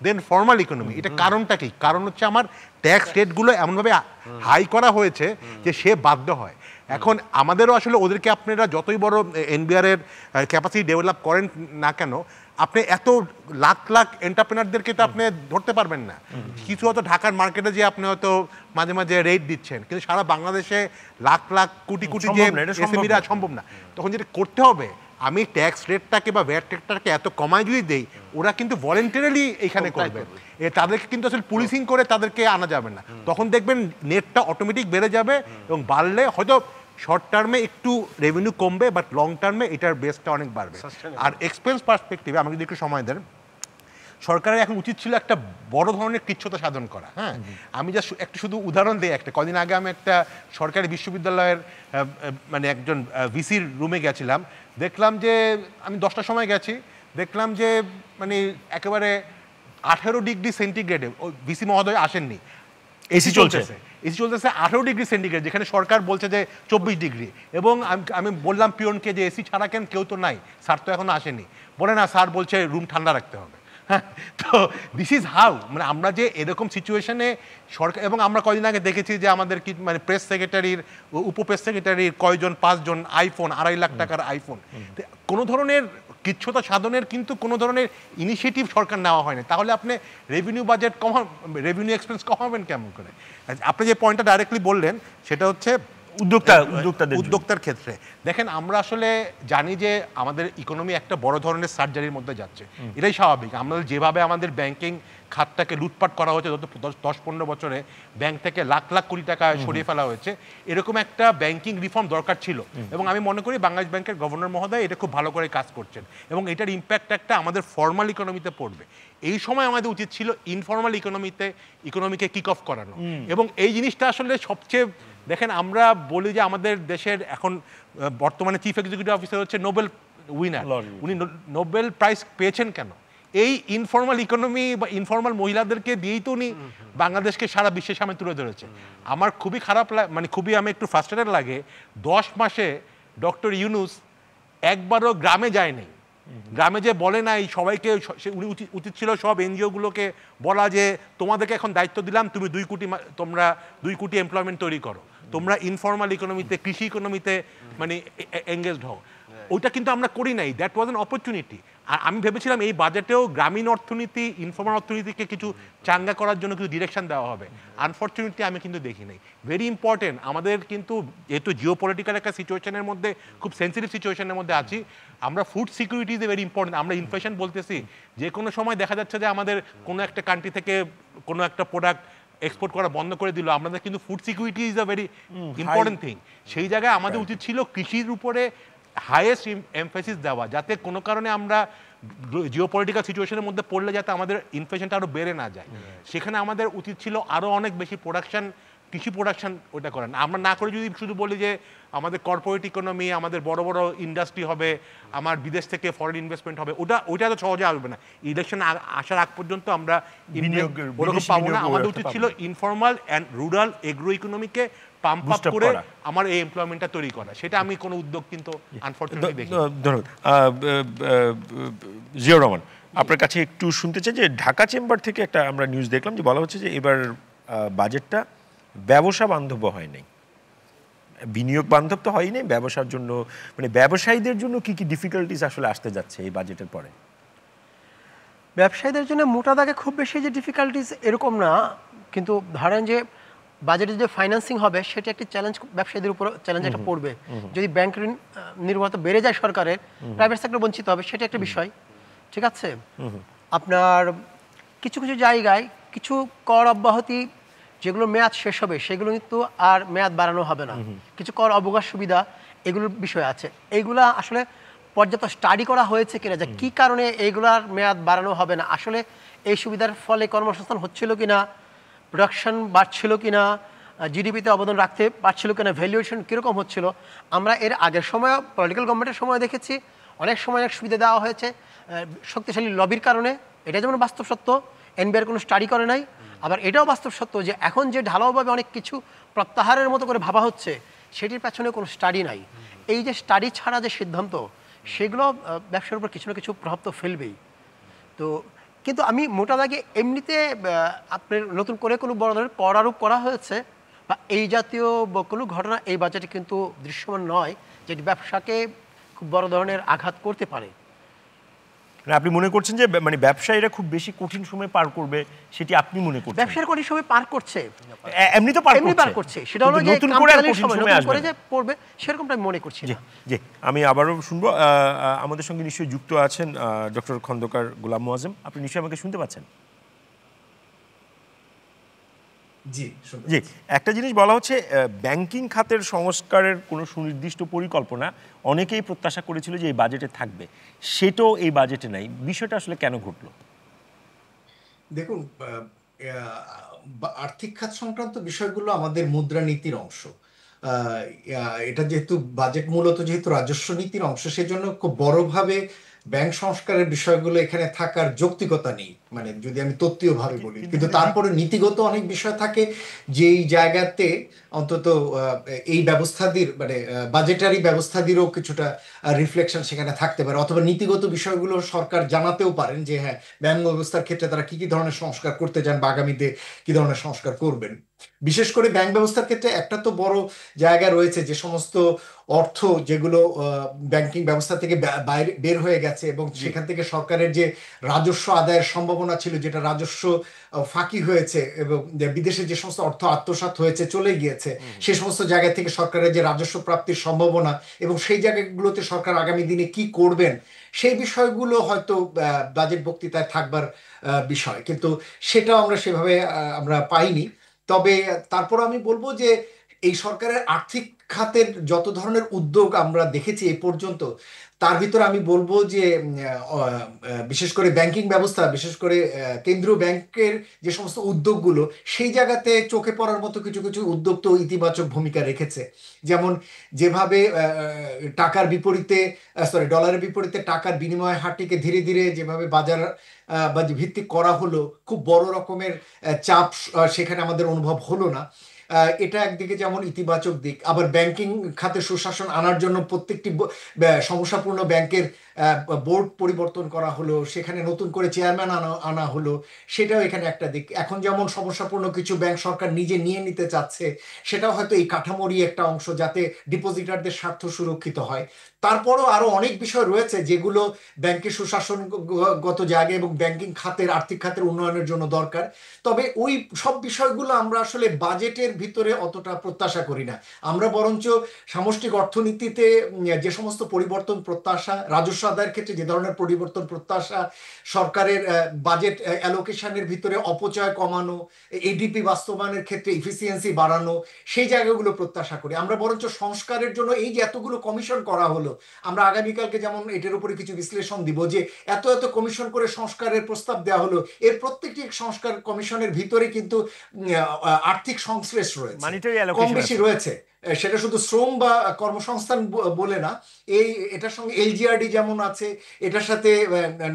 দেন ফর্মাল ইকোনমি। এটা কারণটা কি? কারণ হচ্ছে আমার ট্যাক্স রেটগুলো এমনভাবে হাই করা হয়েছে যে সে বাধ্য হয়। এখন আমাদেরও আসলে ওদেরকে আপনারা যতই বড় এনবিআর এর ক্যাপাসিটি ডেভেলপ করেন না কেন, আপনি এত লাখ লাখ এন্টারপ্রেনারদেরকে তো আপনি ধরতে পারবেন না। কিছু হয়তো ঢাকার মার্কেটে যে আপনি হয়তো মাঝে মাঝে রেট দিচ্ছেন, কিন্তু সারা বাংলাদেশে লাখ লাখ কোটি কোটি যে এসএমইরা সম্ভব না। তখন যেটা করতে হবে, আমি ট্যাক্স রেটটাকে বা ভ্যাট রেটটাকে এত কমায় যদি দেই, ওরা কিন্তু ভলেন্টারিলি এখানে করবে, তাদেরকে কিন্তু আসলে পুলিশিং করে তাদেরকে আনা যাবে না। তখন দেখবেন নেটটা অটোমেটিক বেড়ে যাবে, এবং বাড়লে হয়তো শর্ট টার্মে একটু রেভিনিউ কমবে, বাট লং টার্মে এটার বেসটা অনেক বাড়বে। আর এক্সপেন্স পার্সপেক্টিভে আমাকে যদি একটু সময় দেন, সরকারের এখন উচিত ছিল একটা বড় ধরনের কৃচ্ছতা সাধন করা। হ্যাঁ, আমি জাস্ট একটা শুধু উদাহরণ দিই। কদিন আগে আমি একটা সরকারি বিশ্ববিদ্যালয়ের মানে একজন ভিসির রুমে গেছিলাম, দেখলাম যে আমি 10টার সময় গেছি, দেখলাম যে মানে একেবারে 18 ডিগ্রি সেন্টিগ্রেডে ভিসি মহোদয় আসেননি, এসি চলতেছে 18 ডিগ্রি সেন্টিগ্রেড, যেখানে সরকার বলছে যে 24 ডিগ্রি। এবং আমি বললাম পিয়নকে যে এসি ছাড়া কেউ তো নাই, স্যার তো এখনো আসেনি। বলে না, স্যার বলছে রুম ঠান্ডা রাখতে হবে। হ্যাঁ, তো দিস ইজ হাউ, মানে আমরা যে এরকম সিচুয়েশনে সরকার, এবং আমরা কদিন আগে দেখেছি যে আমাদের কি মানে প্রেস সেক্রেটারির, উপপ্রেস সেক্রেটারির কয়জন, 5 জন আইফোন, 2.5 লাখ টাকার আইফোন। কোনো ধরনের কৃচ্ছতা সাধনের কিন্তু কোনো ধরনের ইনিশিয়েটিভ সরকার নেওয়া হয়নি। তাহলে আপনি রেভিনিউ বাজেট রেভিনিউ এক্সপেন্স কমাবেন কেমন করে? আপনি যে পয়েন্টটা ডাইরেক্টলি বললেন সেটা হচ্ছে উদ্যোক্তার ক্ষেত্রে। দেখেন, আমরা আসলে জানি যে আমাদের ইকোনমি একটা বড় ধরনের সার্জারির মধ্যে যাচ্ছে, এটাই স্বাভাবিক। আমাদের যেভাবে আমাদের ব্যাংকিং খাতটাকে লুটপাট করা হয়েছে গত 10-15 বছরে, ব্যাংক থেকে লাখ লাখ কোটি টাকা সরিয়ে ফেলা হয়েছে, এরকম একটা ব্যাংকিং রিফর্ম দরকার ছিল। এবং আমি মনে করি বাংলাদেশ ব্যাংকের গভর্নর মহোদয় এটা খুব ভালো করে কাজ করছেন, এবং এটার ইম্প্যাক্ট একটা আমাদের ফর্মাল ইকোনমিতে পড়বে। এই সময় আমাদের উচিত ছিল ইনফর্মাল ইকোনমিকে কিক অফ করানো। এবং এই জিনিসটা আসলে সবচেয়ে, দেখেন আমরা বলি যে আমাদের দেশের এখন বর্তমানে চিফ এক্সিকিউটিভ অফিসার হচ্ছে নোবেল উইনার, উনি নোবেল প্রাইজ পেয়েছেন কেন? এই ইনফর্মাল ইকোনমি বা ইনফর্মাল মহিলাদেরকে দিয়েই তো উনি বাংলাদেশকে সারা বিশ্বের সামনে তুলে ধরেছে। আমার খুবই খারাপ মানে খুবই আমি একটু ফ্রাস্ট্রেটেড লাগে, 10 মাসে ডক্টর ইউনুস একবারও গ্রামে যায়নি, গ্রামে যে বলে নাই সবাইকে, উনি উচিত ছিল সব এনজিওগুলোকে বলা যে তোমাদেরকে এখন দায়িত্ব দিলাম, তুমি 2 কোটি এমপ্লয়মেন্ট তৈরি করো, তোমরা ইনফর্মাল ইকোনমিতে, কৃষি ইকোনমিতে মানে এঙ্গেজড হও। ওইটা কিন্তু আমরা করি নাই, দ্যাট ওয়াজ অ্যান অপরচুনিটি। আর আমি ভেবেছিলাম এই বাজেটেও গ্রামীণ অর্থনীতি, ইনফর্মাল অর্থনীতিকে কিছু চাঙ্গা করার জন্য কিছু ডিরেকশন দেওয়া হবে। আনফর্চুনেটলি আমি কিন্তু দেখি নাই। ভেরি ইম্পর্টেন্ট, আমাদের কিন্তু যেহেতু জিওপলিটিক্যাল একটা সিচুয়েশনের মধ্যে, খুব সেন্সিটিভ সিচুয়েশনের মধ্যে আছি, আমরা food security is very important. আমরা ইনফ্লেশন বলতেছি, যে কোনো সময় দেখা যাচ্ছে যে আমাদের কোনো একটা কান্ট্রি থেকে কোনো একটা প্রোডাক্ট এক্সপোর্ট করা বন্ধ করে দিল, আমাদের কিন্তু food security is a very important thing. সেই জায়গায় আমাদের উচিত ছিল কৃষির উপরে হাইয়েস্ট এমফেসিস দেওয়া, যাতে কোনো কারণে আমরা জিওপলিটিক্যাল সিচুয়েশনের মধ্যে পড়লে যাতে আমাদের ইনফ্লেশনটা আরও বেড়ে না যায়। সেখানে আমাদের উচিত ছিল আরও অনেক বেশি কৃষি প্রোডাকশন ওটা করেন। আমরা না করে যদি শুধু বলি যে আমাদের কর্পোরেট ইকোনমি, আমাদের বড় বড় ইন্ডাস্ট্রি হবে, আমার বিদেশ থেকে ফরেন ইনভেস্টমেন্ট হবে, ওইটা তো সহজে আসবে না। ইলেকশন আসার আগ পর্যন্ত আমরা ওরকম পাবো না। আমাদের উচিত ছিল ইনফর্মাল অ্যান্ড রুরাল এগ্রো ইকোনমিকে পাম্প আপ করে আমার এই এমপ্লয়মেন্টটা তৈরি করা। সেটা আমি কোনো উদ্যোগ কিন্তু আনফরচুনেটলি দেখি। ধন্যবাদ। জিয়াউর রহমান, আপনার কাছে একটু শুনতে চাই যে ঢাকা চেম্বার থেকে একটা আমরা নিউজ দেখলাম যে বলা হচ্ছে যে এবার বাজেটটা ব্যবসা বান্ধব হয় নাই, বিনিয়োগ বান্ধব তো হয়নি, ব্যবসার জন্য মানে ব্যবসায়ীদের জন্য কি কি ডিফিকাল্টিস আসলে আসতে যাচ্ছে এই বাজেটের পরে? ব্যবসায়ীদের জন্য মোটা দাগে খুব বেশি যে ডিফিকাল্টিস এরকম না, কিন্তু ধরেন যে বাজেটে যে ফাইন্যান্সিং হবে সেটা একটি চ্যালেঞ্জ, ব্যবসায়ীদের উপর চ্যালেঞ্জ একটা পড়বে। যদি ব্যাংক ঋণ নির্ভরতা বেড়ে যায় সরকারের, প্রাইভেট সেক্টর বঞ্চিত হবে, সেটা একটা বিষয়। ঠিক আছে, আপনার কিছু কিছু জায়গায় কিছু কর অব্যাহতি যেগুলো মেয়াদ শেষ হবে সেগুলো কিন্তু আর মেয়াদ বাড়ানো হবে না। কিছু কর অবকাশ সুবিধা, এগুলোর বিষয় আছে। এইগুলা আসলে পর্যাপ্ত স্টাডি করা হয়েছে কিনা, যে কী কারণে এইগুলার মেয়াদ বাড়ানো হবে না, আসলে এই সুবিধার ফলে কর্মসংস্থান হচ্ছিল কিনা, প্রোডাকশন বাড়ছিল কিনা, জিডিপিতে অবদান রাখতে পারছিল কিনা, ভ্যালুয়েশন কীরকম হচ্ছিল। আমরা এর আগের সময় পলিটিক্যাল গভর্নমেন্টের সময় দেখেছি অনেক সময় অনেক সুবিধা দেওয়া হয়েছে শক্তিশালী লবির কারণে, এটা যেমন বাস্তব সত্য, এনবিআর কোনো স্টাডি করে নাই। আবার এটাও বাস্তব সত্য যে এখন যে ঢালাওভাবে অনেক কিছু প্রত্যাহারের মতো করে ভাবা হচ্ছে সেটির পেছনে কোনো স্টাডি নাই। এই যে স্টাডি ছাড়া যে সিদ্ধান্ত, সেগুলো ব্যবসার উপর কিছু না কিছু প্রভাব তো ফেলবেই। তো কিন্তু আমি মোটা দাগে এমনিতে আপনার নতুন করে কোনো বড় ধরনের কর আরোপ করা হয়েছে বা এই জাতীয় কোনো ঘটনা এই বাজেটে কিন্তু দৃশ্যমান নয়, যেটি ব্যবসাকে খুব বড় ধরনের আঘাত করতে পারে। আপনি মনে করছেন যে মানে ব্যবসায়ীরা খুব বেশি কঠিন সময় পার করবে, সেটি আপনি মনে করছেন? ব্যবসার কঠিন সময় পার করছে, এমনি তো পার করছে, সেটা হলো যে নতুন করে যে পড়বে সেরকমটা আমি মনে করছি না। জি, আমি আবারও শুনবো। আমাদের সঙ্গে নিশ্চয়ই যুক্ত আছেন ডক্টর খন্দকার গোলাম মোয়াজ্জেম, আপনি নিশ্চয়ই আমাকে শুনতে পাচ্ছেন? জি, একটা জিনিস বলা হচ্ছে ব্যাংকিং খাতের সংস্কারের কোনো সুনির্দিষ্ট পরিকল্পনা অনেকেই প্রত্যাশা করেছিল যে এই বাজেটে থাকবে, সেটাও এই বাজেটে নাই। বিষয়টা আসলে কেন ঘটলো? দেখুন, আর্থিক খাত সংক্রান্ত বিষয়গুলো আমাদের মুদ্রানীতির অংশ। এটা যেহেতু বাজেট মূলত যেহেতু রাজস্ব নীতির অংশ, সেজন্য খুব বড়ভাবে ব্যাংক সংস্কারের বিষয়গুলো এখানে থাকার যৌক্তিকতা নেই, মানে যদি আমি তত্ত্বীয়ভাবে বলি। কিন্তু তারপরে নীতিগত অনেক বিষয় থাকে যেই জায়গাতে অন্তত এই ব্যবস্থাদির মানে বাজেটারি ব্যবস্থাদিরও কিছুটা রিফ্লেকশন সেখানে থাকতে পারে, অথবা নীতিগত বিষয়গুলো সরকার জানাতেও পারেন যে হ্যাঁ, ব্যাংক ব্যবস্থার ক্ষেত্রে তারা কি কি ধরনের সংস্কার করতে চান বা আগামীতে কি ধরনের সংস্কার করবেন। বিশেষ করে ব্যাংক ব্যবস্থার ক্ষেত্রে একটা তো বড় জায়গা রয়েছে, যে সমস্ত অর্থ যেগুলো ব্যাংকিং ব্যবস্থা থেকে বাইরে বের হয়ে গেছে এবং সেখান থেকে সরকারের যে রাজস্ব আদায়ের সম্ভাবনা ছিল, যেটা রাজস্ব ফাঁকি হয়েছে এবং বিদেশে যে সমস্ত অর্থ আত্মসাৎ হয়েছে চলে গিয়েছে, সে সমস্ত জায়গা থেকে সরকারের যে রাজস্ব প্রাপ্তির সম্ভাবনা এবং সেই জায়গাগুলোতে সরকার আগামী দিনে কি করবেন, সেই বিষয়গুলো হয়তো বাজেট বক্তৃতায় থাকবার বিষয়, কিন্তু সেটাও আমরা সেভাবে আমরা পাইনি। তবে তারপর আমি বলবো যে এই সরকারের আর্থিক খাতের যত ধরনের উদ্যোগ আমরা দেখেছি এই পর্যন্ত, তার ভিতরে আমি বলবো যে বিশেষ করে ব্যাংকিং ব্যবস্থা, বিশেষ করে কেন্দ্রীয় ব্যাংকের যে সমস্ত উদ্যোগগুলো, সেই জায়গাতে চোখে পড়ার মতো কিছু কিছু উদ্যোগ তো ইতিবাচক ভূমিকা রেখেছে। যেমন যেভাবে টাকার বিপরীতে ডলারের বিপরীতে টাকার বিনিময় হারটিকে ধীরে ধীরে যেভাবে বাজার বা ভিত্তিক করা হলো, খুব বড় রকমের চাপ সেখানে আমাদের অনুভব হলো না। এটা একদিকে যেমন ইতিবাচক দিক। আবার ব্যাংকিং খাতে সুশাসন আনার জন্য প্রত্যেকটি সমস্যাপূর্ণ ব্যাংকের বোর্ড পরিবর্তন করা হলো, সেখানে নতুন করে চেয়ারম্যান আনা হলো, সেটাও এখানে একটা দিক। এখন যেমন সমস্যাপূর্ণ কিছু ব্যাংক সরকার নিজে নিয়ে নিতে চাচ্ছে, সেটাও হয়তো এই কাঠামোরই একটা অংশ, যাতে ডিপোজিটারদের স্বার্থ সুরক্ষিত হয়। তারপরও আরো অনেক বিষয় রয়েছে যেগুলো ব্যাংকের সুশাসনগত জায়গা এবং ব্যাংকিং খাতের আর্থিক খাতের উন্নয়নের জন্য দরকার। তবে ওই সব বিষয়গুলো আমরা আসলে বাজেটের ভিতরে অতটা প্রত্যাশা করি না। আমরা বরঞ্চ সামষ্টিক অর্থনীতিতে যে সমস্ত পরিবর্তন প্রত্যাশা, রাজস্ব আদায়ের ক্ষেত্রে যে ধরনের পরিবর্তন প্রত্যাশা, সরকারের বাজেট অ্যালোকেশনের ভিতরে অপচয় কমানো, এডিপি বাস্তবায়নের ক্ষেত্রে ইফিসিয়েন্সি বাড়ানো, সেই জায়গাগুলো প্রত্যাশা করি। আমরা বরঞ্চ সংস্কারের জন্য এই যে এতগুলো কমিশন করা হলো, আমরা আগামীকালকে যেমন এটার উপরে কিছু বিশ্লেষণ দিব যে এত এত কমিশন করে সংস্কারের প্রস্তাব দেওয়া হলো, এর প্রত্যেকটি সংস্কার কমিশনের ভিতরে কিন্তু আর্থিক সংশ্লেষ রয়েছে, কম বেশি রয়েছে। সেটা শুধু শ্রম বা কর্মসংস্থান বলে না, এটার সঙ্গে এলজিআরডি যেমন আছে, এটার সাথে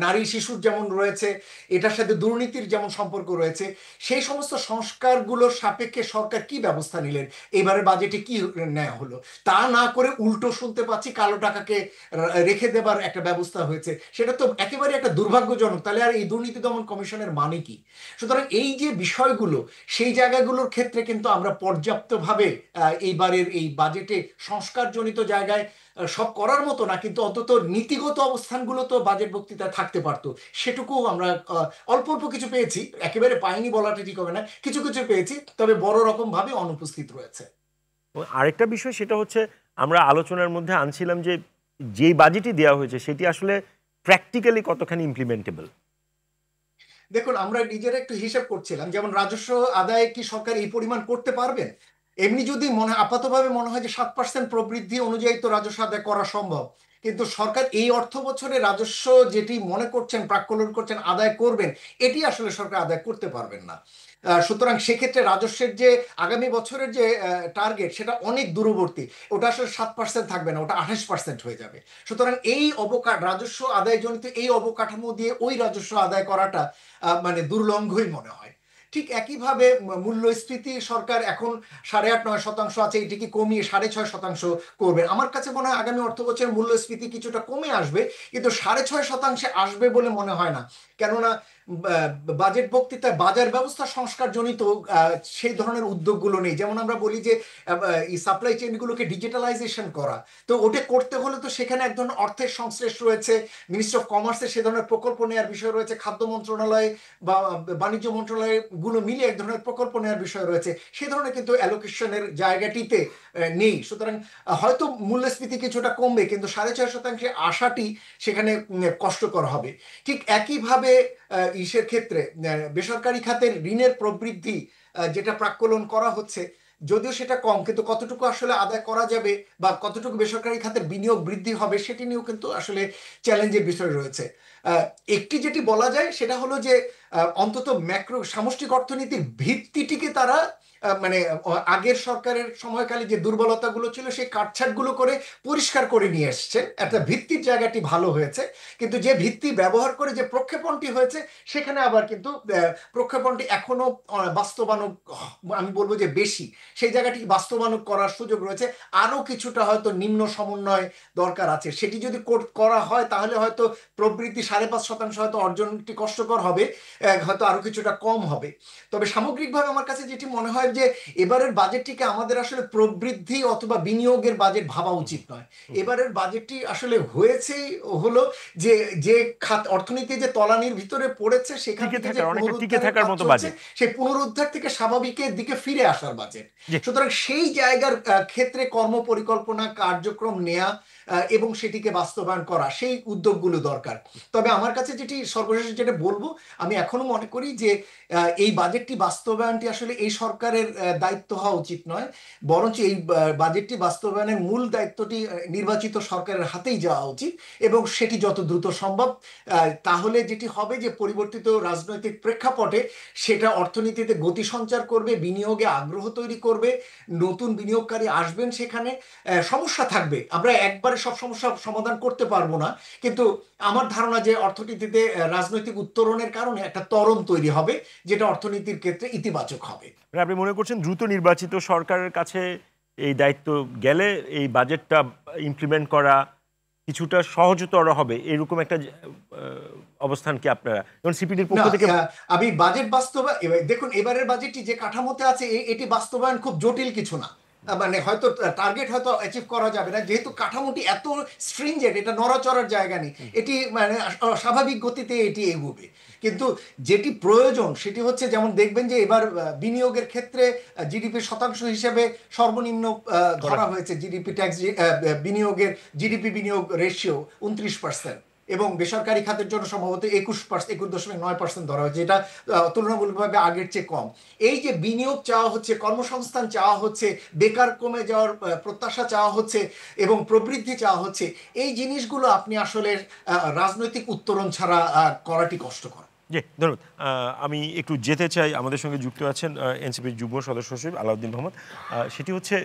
নারী শিশুর যেমন রয়েছে, এটার সাথে দুর্নীতির যেমন সম্পর্ক রয়েছে। সেই সমস্ত সংস্কারগুলোর সাপেক্ষে সরকার কি ব্যবস্থা নিলেন, এবারে বাজেটে কি নেওয়া হলো, তা না করে উল্টো শুনতে পাচ্ছি কালো টাকাকে রেখে দেবার একটা ব্যবস্থা হয়েছে। সেটা তো একেবারে একটা দুর্ভাগ্যজনক। তাহলে আর এই দুর্নীতি দমন কমিশনের মানে কি? সুতরাং এই যে বিষয়গুলো, সেই জায়গাগুলোর ক্ষেত্রে কিন্তু আমরা পর্যাপ্তভাবে এইবারের এই বাজেটে সংস্কারজনিত জায়গায় সব করার মতো না, কিন্তু অন্তত নীতিগত অবস্থানগুলো তো বাজেট বক্তৃতায় থাকতে পারতো, সেটুকু আমরা অল্প অল্প কিছু পেয়েছি, একেবারে পাইনি বলাটা ঠিক হবে না, কিছু কিছু পেয়েছি, তবে বড় রকম ভাবে অনুপস্থিত রয়েছে। আরেকটা বিষয় সেটা হচ্ছে আমরা আলোচনার মধ্যে আনছিলাম যে যেই বাজেটই দেওয়া হয়েছে সেটি আসলে প্র্যাকটিক্যালি কতখানি ইমপ্লিমেন্টেবল। দেখুন, আমরা নিজেরা একটু হিসাব করছিলাম, যেমন রাজস্ব আদায়ে কি সরকার এই পরিমাণ করতে পারবেন? এমনি যদি আপাতভাবে মনে হয় যে 7% প্রবৃদ্ধি অনুযায়ী তো রাজস্ব আদায় করা সম্ভব, কিন্তু সরকার এই অর্থ বছরে রাজস্ব যেটি মনে করছেন প্রাক্কলন করছেন আদায় করবেন, এটি আসলে সরকার আদায় করতে পারবেন না। সুতরাং সেক্ষেত্রে রাজস্বের যে আগামী বছরের যে টার্গেট সেটা অনেক দূরবর্তী, ওটা আসলে 7% থাকবে না, ওটা 28% হয়ে যাবে। সুতরাং এই রাজস্ব আদায়জনিত এই অবকাঠামো দিয়ে ওই রাজস্ব আদায় করাটা মানে দুর্লঙ্ঘই মনে হয়। ঠিক একইভাবে মূল্যস্ফীতি সরকার এখন 8.5-9% আছে, এটিকে কমিয়ে 6.5% করবে। আমার কাছে মনে হয় আগামী অর্থ বছরের মূল্যস্ফীতি কিছুটা কমে আসবে, কিন্তু 6.5% আসবে বলে মনে হয় না। কেননা বাজেট বক্তৃতায় বাজার ব্যবস্থা সংস্কার জনিত সেই ধরনের উদ্যোগগুলো নেই। যেমন আমরা বলি যে এই সাপ্লাই চেইনগুলোকে ডিজিটালাইজেশন করা, তো ওটা করতে হলে তো সেখানে এক ধরনের অর্থের সংশ্লেষ রয়েছে, মিনিস্ট্রি অফ কমার্সের সে ধরনের প্রকল্প নেওয়ার বিষয় রয়েছে, খাদ্য মন্ত্রণালয় বা বাণিজ্য মন্ত্রণালয় গুলো মিলে এক ধরনের প্রকল্প নেওয়ার বিষয় রয়েছে, সে ধরনের কিন্তু অ্যালোকেশনের জায়গাটিতে নেই। সুতরাং হয়তো মূল্যস্ফীতি কিছুটা কমবে, কিন্তু 6.5% আশাটি সেখানে কষ্টকর হবে। ঠিক একইভাবে ইসের ক্ষেত্রে বেসরকারি খাতের ঋণের প্রবৃদ্ধি যেটা প্রাক্কলন করা হচ্ছে, যদিও সেটা কম, কিন্তু কতটুকু আসলে আদায় করা যাবে বা কতটুকু বেসরকারি খাতের বিনিয়োগ বৃদ্ধি হবে সেটি নিয়েও কিন্তু আসলে চ্যালেঞ্জের বিষয় রয়েছে। একটি যেটি বলা যায় সেটা হলো যে অন্তত ম্যাক্রো সামষ্টিক অর্থনীতির ভিত্তিটিকে তারা মানে আগের সরকারের সময়কালে যে দুর্বলতাগুলো ছিল সেই কাটছাটগুলো করে পরিষ্কার করে নিয়ে এসছে, একটা ভিত্তির জায়গাটি ভালো হয়েছে। কিন্তু যে ভিত্তি ব্যবহার করে যে প্রক্ষেপণটি হয়েছে সেখানে আবার কিন্তু প্রক্ষেপণটি এখনো বাস্তবায়ন, আমি বলবো যে বেশি, সেই জায়গাটি বাস্তবায়ন করার সুযোগ রয়েছে। আরো কিছুটা হয়তো নিম্ন সমন্বয় দরকার আছে, সেটি যদি করা হয় তাহলে হয়তো প্রবৃদ্ধি 5.5% হয়তো অর্জনটি কষ্টকর হবে, হয়তো আরো কিছুটা কম হবে। তবে সামগ্রিকভাবে আমার কাছে যেটি মনে হয় যে এবারের বাজেটটিকে আমাদের আসলে প্রবৃদ্ধি অথবা বিনিয়োগের বাজেট ভাবা উচিত নয়। এবারের বাজেটটি আসলে হয়েছেই হলো যে যে খাত অর্থনীতি যে তলানির ভিতরে পড়েছে সেখান থেকে সেই পুনরুদ্ধার থেকে স্বাভাবিকের দিকে ফিরে আসার বাজেট। সুতরাং সেই জায়গার ক্ষেত্রে কর্ম পরিকল্পনা কার্যক্রম নেয়া এবং সেটিকে বাস্তবায়ন করা, সেই উদ্যোগগুলো দরকার। তবে আমার কাছে যেটি সর্বশেষ যেটা বলবো, আমি এখনো মনে করি যে এই বাজেটটি বাস্তবায়নটি আসলে এই সরকারের দায়িত্ব হওয়া উচিত নয়, বরঞ্চ এই বাজেটটি বাস্তবায়নের মূল দায়িত্বটি নির্বাচিত সরকারের হাতেই যাওয়া উচিত, এবং সেটি যত দ্রুত সম্ভব। তাহলে যেটি হবে যে পরিবর্তিত রাজনৈতিক প্রেক্ষাপটে সেটা অর্থনীতিতে গতি সঞ্চার করবে, বিনিয়োগে আগ্রহ তৈরি করবে, নতুন বিনিয়োগকারী আসবেন, সেখানে সমস্যা থাকবে, আমরা একবারে সব সমস্যা সমাধান করতে পারবো না, কিন্তু আমার ধারণা যে অর্থনীতিতে রাজনৈতিক উত্তরণের কারণে একটা ত্বরণ তৈরি হবে যেটা অর্থনীতির ক্ষেত্রে ইতিবাচক হবে। আপনি মনে করছেন দ্রুত নির্বাচিত সরকারের কাছে এই দায়িত্ব গেলে এই বাজেটটা ইমপ্লিমেন্ট করা কিছুটা সহজতর হবে, এরকম একটা অবস্থান কি আপনারা যেমন সিপিডির পক্ষ থেকে? আমি বাজেট বাস্তবায়ন, দেখুন এবারের বাজেটটি যে কাঠামোতে আছে এটি বাস্তবায়ন খুব জটিল কিছু না, মানে হয়তো টার্গেট হয়তো অ্যাচিভ করা যাবে না, যেহেতু কাঠামোটি এত স্ট্রিনজেন্ট, এটা নড়াচড়ার জায়গা নেই, এটি মানে স্বাভাবিক গতিতে এটি এগোবে। কিন্তু যেটি প্রয়োজন সেটি হচ্ছে, যেমন দেখবেন যে এবার বিনিয়োগের ক্ষেত্রে জিডিপির শতাংশ হিসেবে সর্বনিম্ন ধরা হয়েছে জিডিপি ট্যাক্স বিনিয়োগের জিডিপি বিনিয়োগ রেশিও 29%, এবং বেসরকারি খাতের জন্য সম্ভবত 21.9% ধরা হয়েছে, যেটা তুলনামূলকভাবে আগের চেয়ে কম। এই যে বিনিয়োগ চাওয়া হচ্ছে, কর্মসংস্থান চাওয়া হচ্ছে, বেকার কমে যাওয়ার প্রত্যাশা চাওয়া হচ্ছে এবং প্রবৃদ্ধি চাওয়া হচ্ছে, এই জিনিসগুলো আপনি আসলে রাজনৈতিক উত্তরণ ছাড়া করাটি কষ্টকর। জি, ধন্যবাদ। আমি একটু যেতে চাই, আমাদের সঙ্গে যুক্ত আছেন এনসিপির যুগ্ম সদস্য সচিব আলাউদ্দিন মোহাম্মদ। সেটি হচ্ছে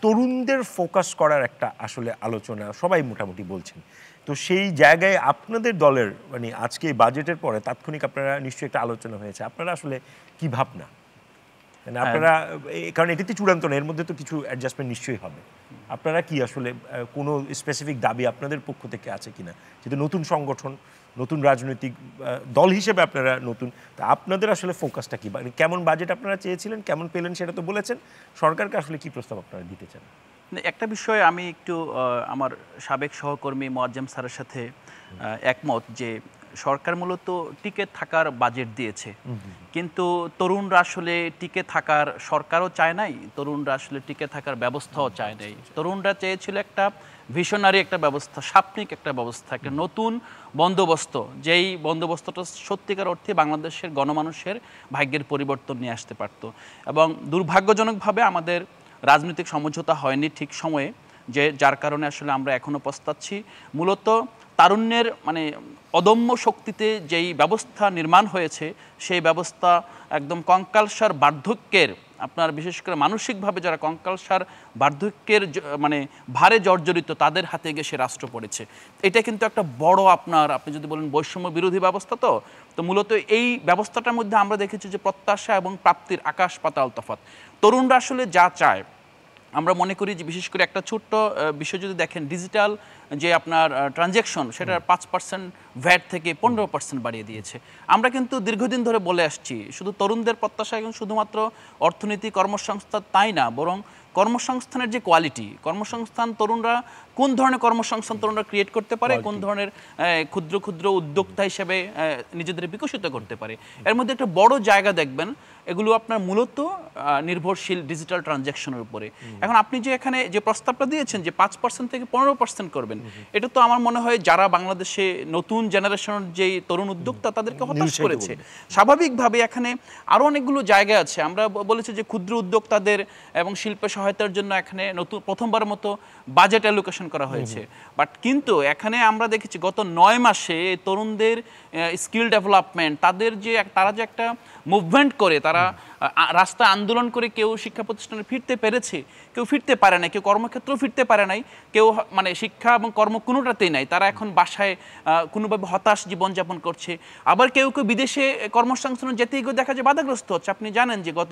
তরুণদের ফোকাস করার একটা আসলে আলোচনা সবাই মোটামুটি বলছেন, তো সেই জায়গায় আপনাদের দলের মানে আজকে বাজেটের পরে তাৎক্ষণিক আপনারা নিশ্চয়ই একটা আলোচনা হয়েছে, আপনারা আসলে কি ভাবনা, মানে আপনারা, কারণ এটিতে চূড়ান্ত না, এর মধ্যে তো কিছু অ্যাডজাস্টমেন্ট নিশ্চয়ই হবে, আপনারা কি আসলে কোনো স্পেসিফিক দাবি আপনাদের পক্ষ থেকে আছে কিনা, যেহেতু নতুন সংগঠন, নতুন রাজনৈতিক দল হিসেবে আপনারা নতুন, তা আপনাদের আসলে ফোকাসটা কি, মানে কেমন বাজেট আপনারা চেয়েছিলেন, কেমন পেলেন সেটা তো বলেছেন, সরকারকে আসলে কি প্রস্তাব আপনারা দিতে চান? একটা বিষয়ে আমি একটু আমার সাবেক সহকর্মী মোয়াজ্জেম স্যারের সাথে একমত যে সরকার মূলত টিকে থাকার বাজেট দিয়েছে, কিন্তু তরুণরা আসলে টিকে থাকার, সরকারও চায় নাই, তরুণরা আসলে টিকে থাকার ব্যবস্থাও চায় নাই। তরুণরা চেয়েছিল একটা ভিশনারি একটা ব্যবস্থা, সাপনিক একটা ব্যবস্থা, একটা নতুন বন্দোবস্ত, যেই বন্দোবস্তটা সত্যিকার অর্থে বাংলাদেশের গণমানুষের ভাগ্যের পরিবর্তন নিয়ে আসতে পারত। এবং দুর্ভাগ্যজনকভাবে আমাদের রাজনৈতিক সমঝোতা হয়নি ঠিক সময়ে, যার কারণে আসলে আমরা এখনও পস্তাচ্ছি। মূলত তারুণ্যের মানে অদম্য শক্তিতে যেই ব্যবস্থা নির্মাণ হয়েছে সেই ব্যবস্থা একদম কঙ্কালসার বার্ধক্যের, আপনার বিশেষ করে মানসিকভাবে যারা কঙ্কালসার বার্ধক্যের মানে ভারে জর্জরিত তাদের হাতে গিয়ে সে রাষ্ট্র পড়েছে। এটা কিন্তু একটা বড় আপনি যদি বলেন বৈষম্য বিরোধী ব্যবস্থা, তো মূলত এই ব্যবস্থাটার মধ্যে আমরা দেখেছি যে প্রত্যাশা এবং প্রাপ্তির আকাশ পাতাল তফাৎ। তরুণরা আসলে যা চায়, আমরা মনে করি যে বিশেষ করে একটা ছোট্ট বিষয় যদি দেখেন, ডিজিটাল যে আপনার ট্রানজ্যাকশন সেটার 5% ভ্যাট থেকে 15% বাড়িয়ে দিয়েছে। আমরা কিন্তু দীর্ঘদিন ধরে বলে আসছি শুধু তরুণদের প্রত্যাশা এবং শুধুমাত্র অর্থনীতি কর্মসংস্থান তাই না, বরং কর্মসংস্থানের যে কোয়ালিটি, কর্মসংস্থান তরুণরা কোন ধরনের কর্মসংস্থান তরুণরা ক্রিয়েট করতে পারে, কোন ধরনের ক্ষুদ্র ক্ষুদ্র উদ্যোক্তা হিসেবে নিজেদের বিকশিত করতে পারে, এর মধ্যে একটা বড় জায়গা দেখবেন এগুলো আপনার মূলত নির্ভরশীল ডিজিটাল ট্রানজ্যাকশনের উপরে। এখন আপনি যে এখানে যে প্রস্তাবটা দিয়েছেন যে 5% থেকে 15% করবেন, এটা তো আমার মনে হয় যারা বাংলাদেশে নতুন জেনারেশনের যেই তরুণ উদ্যোক্তা তাদেরকে হতাশ করেছে। স্বাভাবিকভাবে এখানে আরও অনেকগুলো জায়গা আছে। আমরা বলেছি যে ক্ষুদ্র উদ্যোক্তাদের এবং শিল্প সহায়তার জন্য এখানে নতুন প্রথমবার মতো বাজেট অ্যালোকেশন করা হয়েছে। বাট কিন্তু এখানে আমরা দেখেছি গত 9 মাসে তরুণদের স্কিল ডেভেলপমেন্ট, তারা যে একটা মুভমেন্ট করে, তারা রাস্তা আন্দোলন করে কেউ শিক্ষা প্রতিষ্ঠানে ফিরতে পেরেছে, কেউ ফিরতে পারে নাই, কেউ কর্মক্ষেত্রেও ফিরতে পারে নাই, কেউ মানে শিক্ষা এবং কর্ম কোনোটাতেই নাই, তারা এখন বাসায় কোনোভাবে হতাশ জীবনযাপন করছে। আবার কেউ কেউ বিদেশে কর্মসংস্থানে যেতেই গিয়ে দেখা যায় বাধাগ্রস্ত হচ্ছে। আপনি জানেন যে গত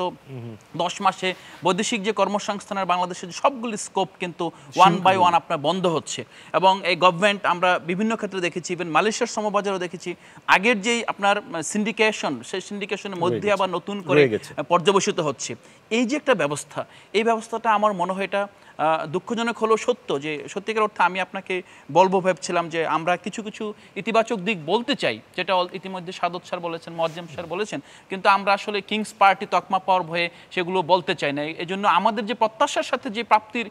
10 মাসে বৈদেশিক যে কর্মসংস্থানের বাংলাদেশের সবগুলি স্কোপ কিন্তু 1 বাই 1 আপনার বন্ধ হচ্ছে। এবং এই গভর্নমেন্ট আমরা বিভিন্ন ক্ষেত্রে দেখেছি, ইভেন মালয়েশিয়ার সমবাজারও দেখেছি, আগের যেই আপনার সিন্ডিকেশন, সেই সিন্ডিকেশনের মধ্যে আবার নতুন করে পর্যবেসিত হচ্ছে। এই যে একটা ব্যবস্থা, এই ব্যবস্থাটা আমার মনে হয় এটা দুঃখজনক হলেও সত্য যে সত্যিকার অর্থে আমি আপনাকে বলবো ভেবেছিলাম যে আমরা কিছু কিছু ইতিবাচক দিক বলতে চাই, যেটা ইতিমধ্যে সাদত স্যার বলেছেন, মোয়াজ্জেম স্যার বলেছেন, কিন্তু আমরা আসলে কিংস পার্টি তকমা পাওয়ার ভয়ে সেগুলো বলতে চাই না। এই জন্য আমাদের যে প্রত্যাশার সাথে যে প্রাপ্তির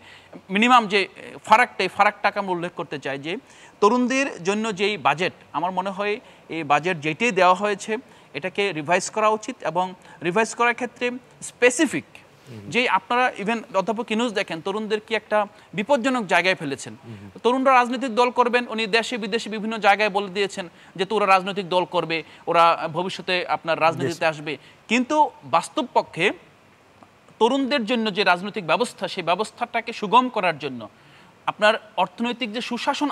মিনিমাম যে ফারাকটা, এই ফারাকটাকে আমরা উল্লেখ করতে চাই যে তরুণদের জন্য যেই বাজেট, আমার মনে হয় এই বাজেট যেটাই দেওয়া হয়েছে এটাকে রিভাইজ করা উচিত। এবং রিভাইজ করার ক্ষেত্রে স্পেসিফিক যে আপনারা ইভেন অধ্যাপক ইউনূস দেখেন তরুণদের কি একটা বিপজ্জনক জায়গায় ফেলেছেন। তরুণরা রাজনৈতিক দল করবেন, উনি দেশে বিদেশে বিভিন্ন জায়গায় বলে দিয়েছেন যে তো ওরা রাজনৈতিক দল করবে, ওরা ভবিষ্যতে আপনার রাজনীতিতে আসবে, কিন্তু বাস্তব পক্ষে তরুণদের জন্য যে রাজনৈতিক ব্যবস্থা, সেই ব্যবস্থাটাকে সুগম করার জন্য, আপনার অর্থনৈতিক যে সুশাসন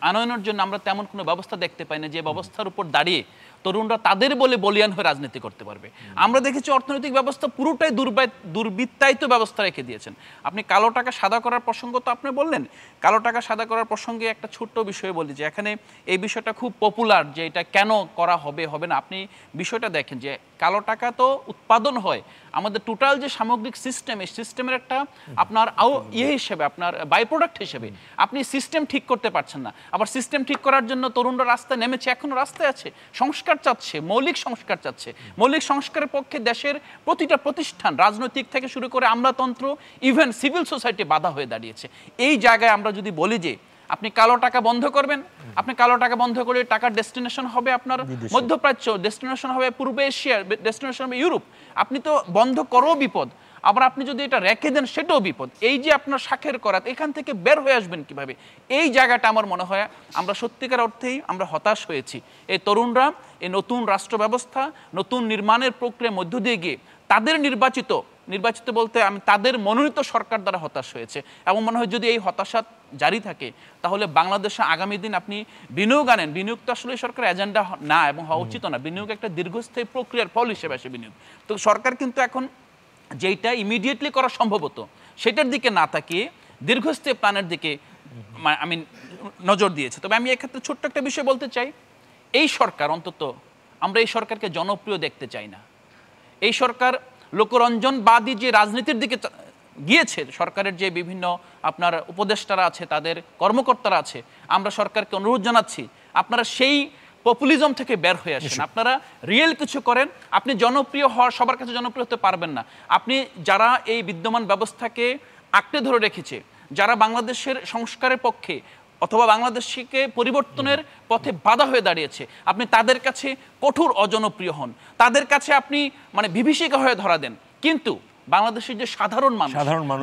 আনয়নের জন্য আমরা তেমন কোনো ব্যবস্থা দেখতে পাই না যে ব্যবস্থার উপর দাঁড়িয়ে তরুণরা তাদের বলে বলিয়ান হয়ে রাজনীতি করতে পারবে। আমরা দেখেছি অর্থনৈতিক ব্যবস্থা পুরোটাই দুর্বৃত্তায়িত ব্যবস্থা রেখে দিয়েছেন। আপনি কালো টাকা সাদা করার প্রসঙ্গ তো আপনি বললেন, কালো টাকা সাদা করার প্রসঙ্গে একটা ছোট্ট বিষয় বলি যে এখানে এই বিষয়টা খুব পপুলার যে এটা কেন করা হবে না। আপনি বিষয়টা দেখেন যে কালো টাকা তো উৎপাদন হয় আমাদের টোটাল যে সামগ্রিক সিস্টেম, এই সিস্টেমের একটা আপনার হিসেবে, আপনার বাই প্রোডাক্ট হিসেবে আপনি সিস্টেম ঠিক করতে পারছেন না। আবার সিস্টেম ঠিক করার জন্য তরুণরা রাস্তায় নেমেছে, এখনো রাস্তায় আছে, সংস্কার চাচ্ছে, মৌলিক সংস্কার চাচ্ছে। মৌলিক সংস্কারের পক্ষে দেশের প্রতিটা প্রতিষ্ঠান, রাজনৈতিক থেকে শুরু করে আমলাতন্ত্র, ইভেন সিভিল সোসাইটি বাধা হয়ে দাঁড়িয়েছে। এই জায়গায় আমরা যদি বলি যে আপনি কালো টাকা বন্ধ করবেন, আপনি কালো টাকা বন্ধ করে টাকার ডেস্টিনেশন হবে আপনার মধ্যপ্রাচ্য, ডেস্টিনেশন হবে পূর্ব এশিয়া, ডেস্টিনেশন হবে ইউরোপ, আপনি তো বন্ধ করো বিপদ, আবার আপনি যদি এটা রেখে দেন সেটাও বিপদ। এই যে আপনার শাখের করাত, এখান থেকে বের হয়ে আসবেন কিভাবে, এই জায়গাটা আমার মনে হয় আমরা সত্যিকার অর্থেই আমরা হতাশ হয়েছি। এই তরুণরা এই নতুন রাষ্ট্র ব্যবস্থা, নতুন নির্মাণের প্রক্রিয়ার মধ্য দিয়ে গিয়ে তাদের নির্বাচিত বলতে আমি তাদের মনোনীত সরকার দ্বারা হতাশ হয়েছে। এবং মনে হয় যদি এই হতাশা জারি থাকে তাহলে বাংলাদেশে আগামী দিন আপনি বিনিয়োগ আনেন, বিনিয়োগ তো আসলে সরকারের এজেন্ডা না এবং হওয়া উচিত না। বিনিয়োগ একটা দীর্ঘস্থায়ী প্রক্রিয়ার ফল হিসেবে আসে বিনিয়োগ। তো সরকার কিন্তু এখন যেইটা ইমিডিয়েটলি করা সম্ভব হতো সেটার দিকে না তাকিয়ে দীর্ঘস্থায়ী প্ল্যানের দিকে আমি নজর দিয়েছে। তবে আমি এক্ষেত্রে ছোট্ট একটা বিষয় বলতে চাই, এই সরকার অন্তত আমরা এই সরকারকে জনপ্রিয় দেখতে চাই না। এই সরকার লোকরঞ্জনবাদী যে রাজনীতির দিকে গিয়েছে, সরকারের যে বিভিন্ন আপনার উপদেষ্টারা আছে, তাদের কর্মকর্তারা আছে, আমরা সরকারকে অনুরোধ জানাচ্ছি আপনারা সেই পপুলিজম থেকে বের হয়ে আসেন, আপনারা রিয়েল কিছু করেন। আপনি জনপ্রিয় হওয়ার, সবার কাছে জনপ্রিয় হতে পারবেন না। আপনি যারা এই বিদ্যমান ব্যবস্থাকে আঁকড়ে ধরে রেখেছে, যারা বাংলাদেশের সংস্কারের পক্ষে অথবা বাংলাদেশকে পরিবর্তনের পথে বাধা হয়ে দাঁড়িয়েছে, আপনি তাদের কাছে কঠোর অজনপ্রিয় হন, তাদের কাছে আপনি বিভীষিকা হয়ে ধরা দেন। কিন্তু বাংলাদেশের যে সাধারণ মানুষ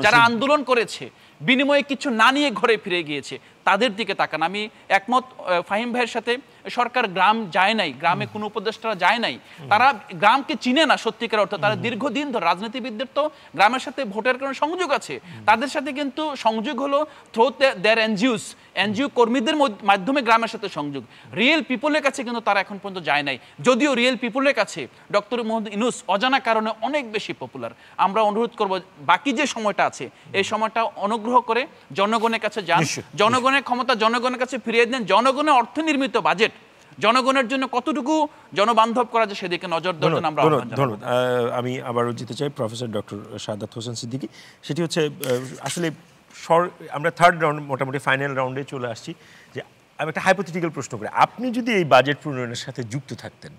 যারা আন্দোলন করেছে, বিনিময়ে কিছু না নিয়ে ঘরে ফিরে গিয়েছে, তাদের দিকে তাকান। আমি একমত ফাহিম ভাইয়ের সাথে, সরকার গ্রাম যায় নাই, গ্রামে কোনো উপদেষ্টারা যায় নাই, তারা গ্রামকে চিনে না সত্যিকার অর্থ। তারা দীর্ঘদিন ধরে, রাজনীতিবিদদের তো গ্রামের সাথে ভোটের কারণে সংযোগ আছে, তাদের সাথে কিন্তু সংযোগ হলো থ্রু দেয়ার এনজিও কর্মীদের মাধ্যমে গ্রামের সাথে সংযোগ। রিয়েল পিপলের কাছে কিন্তু তারা এখন পর্যন্ত যায় নাই, যদিও রিয়েল পিপলের কাছে ডক্টর মোহাম্মদ ইউনূস অজানা কারণে অনেক বেশি পপুলার। আমরা অনুরোধ করব বাকি যে সময়টা আছে এই সময়টা অনুগ্রহ করে জনগণের কাছে যান, জনগণের ক্ষমতা জনগণের কাছে ফিরিয়ে দেন, জনগণের অর্থ নির্মিত বাজেট জনগণের জন্য কতটুকু জনবান্ধব করা যায় সেদিকে নজর দেওয়ার জন্য আমরা আহ্বান জানাবো। ধন্যবাদ। আমি আবারও যেতে চাই প্রফেসর ডক্টর শাহাদাত হোসেন সিদ্দিকী। সেটি হচ্ছে আসলে আমরা থার্ড রাউন্ড, মোটামুটি ফাইনাল রাউন্ডে চলে আসছি, যে আমি একটা হাইপোথেটিক্যাল প্রশ্ন করি, আপনি যদি এই বাজেট প্রণয়নের সাথে যুক্ত থাকতেন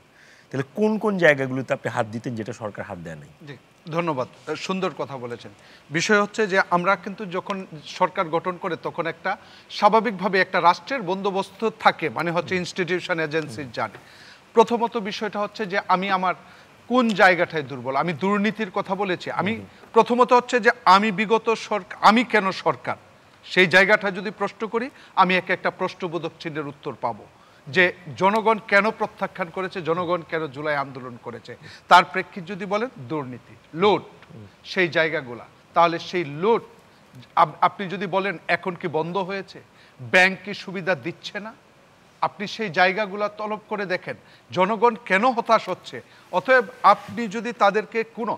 তাহলে কোন কোন জায়গাগুলোতে আপনি হাত দিতেন যেটা সরকার হাত দেয় নাই? জি, ধন্যবাদ, সুন্দর কথা বলেছেন। বিষয় হচ্ছে যে আমরা কিন্তু যখন সরকার গঠন করে তখন একটা স্বাভাবিকভাবে একটা রাষ্ট্রের বন্দোবস্ত থাকে, মানে হচ্ছে ইনস্টিটিউশন এজেন্সির জানে। প্রথমত বিষয়টা হচ্ছে যে আমি আমার কোন জায়গাটায় দুর্বল, আমি দুর্নীতির কথা বলেছি, আমি প্রথমত হচ্ছে যে আমি বিগত সরকার, আমি কেন সরকার, সেই জায়গাটা যদি প্রশ্ন করি আমি একটা প্রশ্নবোধক চিহ্নের উত্তর পাবো, যে জনগণ কেন প্রত্যাখ্যান করেছে, জনগণ কেন জুলাই আন্দোলন করেছে, তার প্রেক্ষিত যদি বলেন দুর্নীতি, লুট, সেই জায়গাগুলা, তাহলে সেই লুট আপনি যদি বলেন এখন কি বন্ধ হয়েছে, ব্যাংক কি সুবিধা দিচ্ছে না, আপনি সেই জায়গাগুলা তলব করে দেখেন জনগণ কেন হতাশ হচ্ছে। অতএব আপনি যদি তাদেরকে কোনো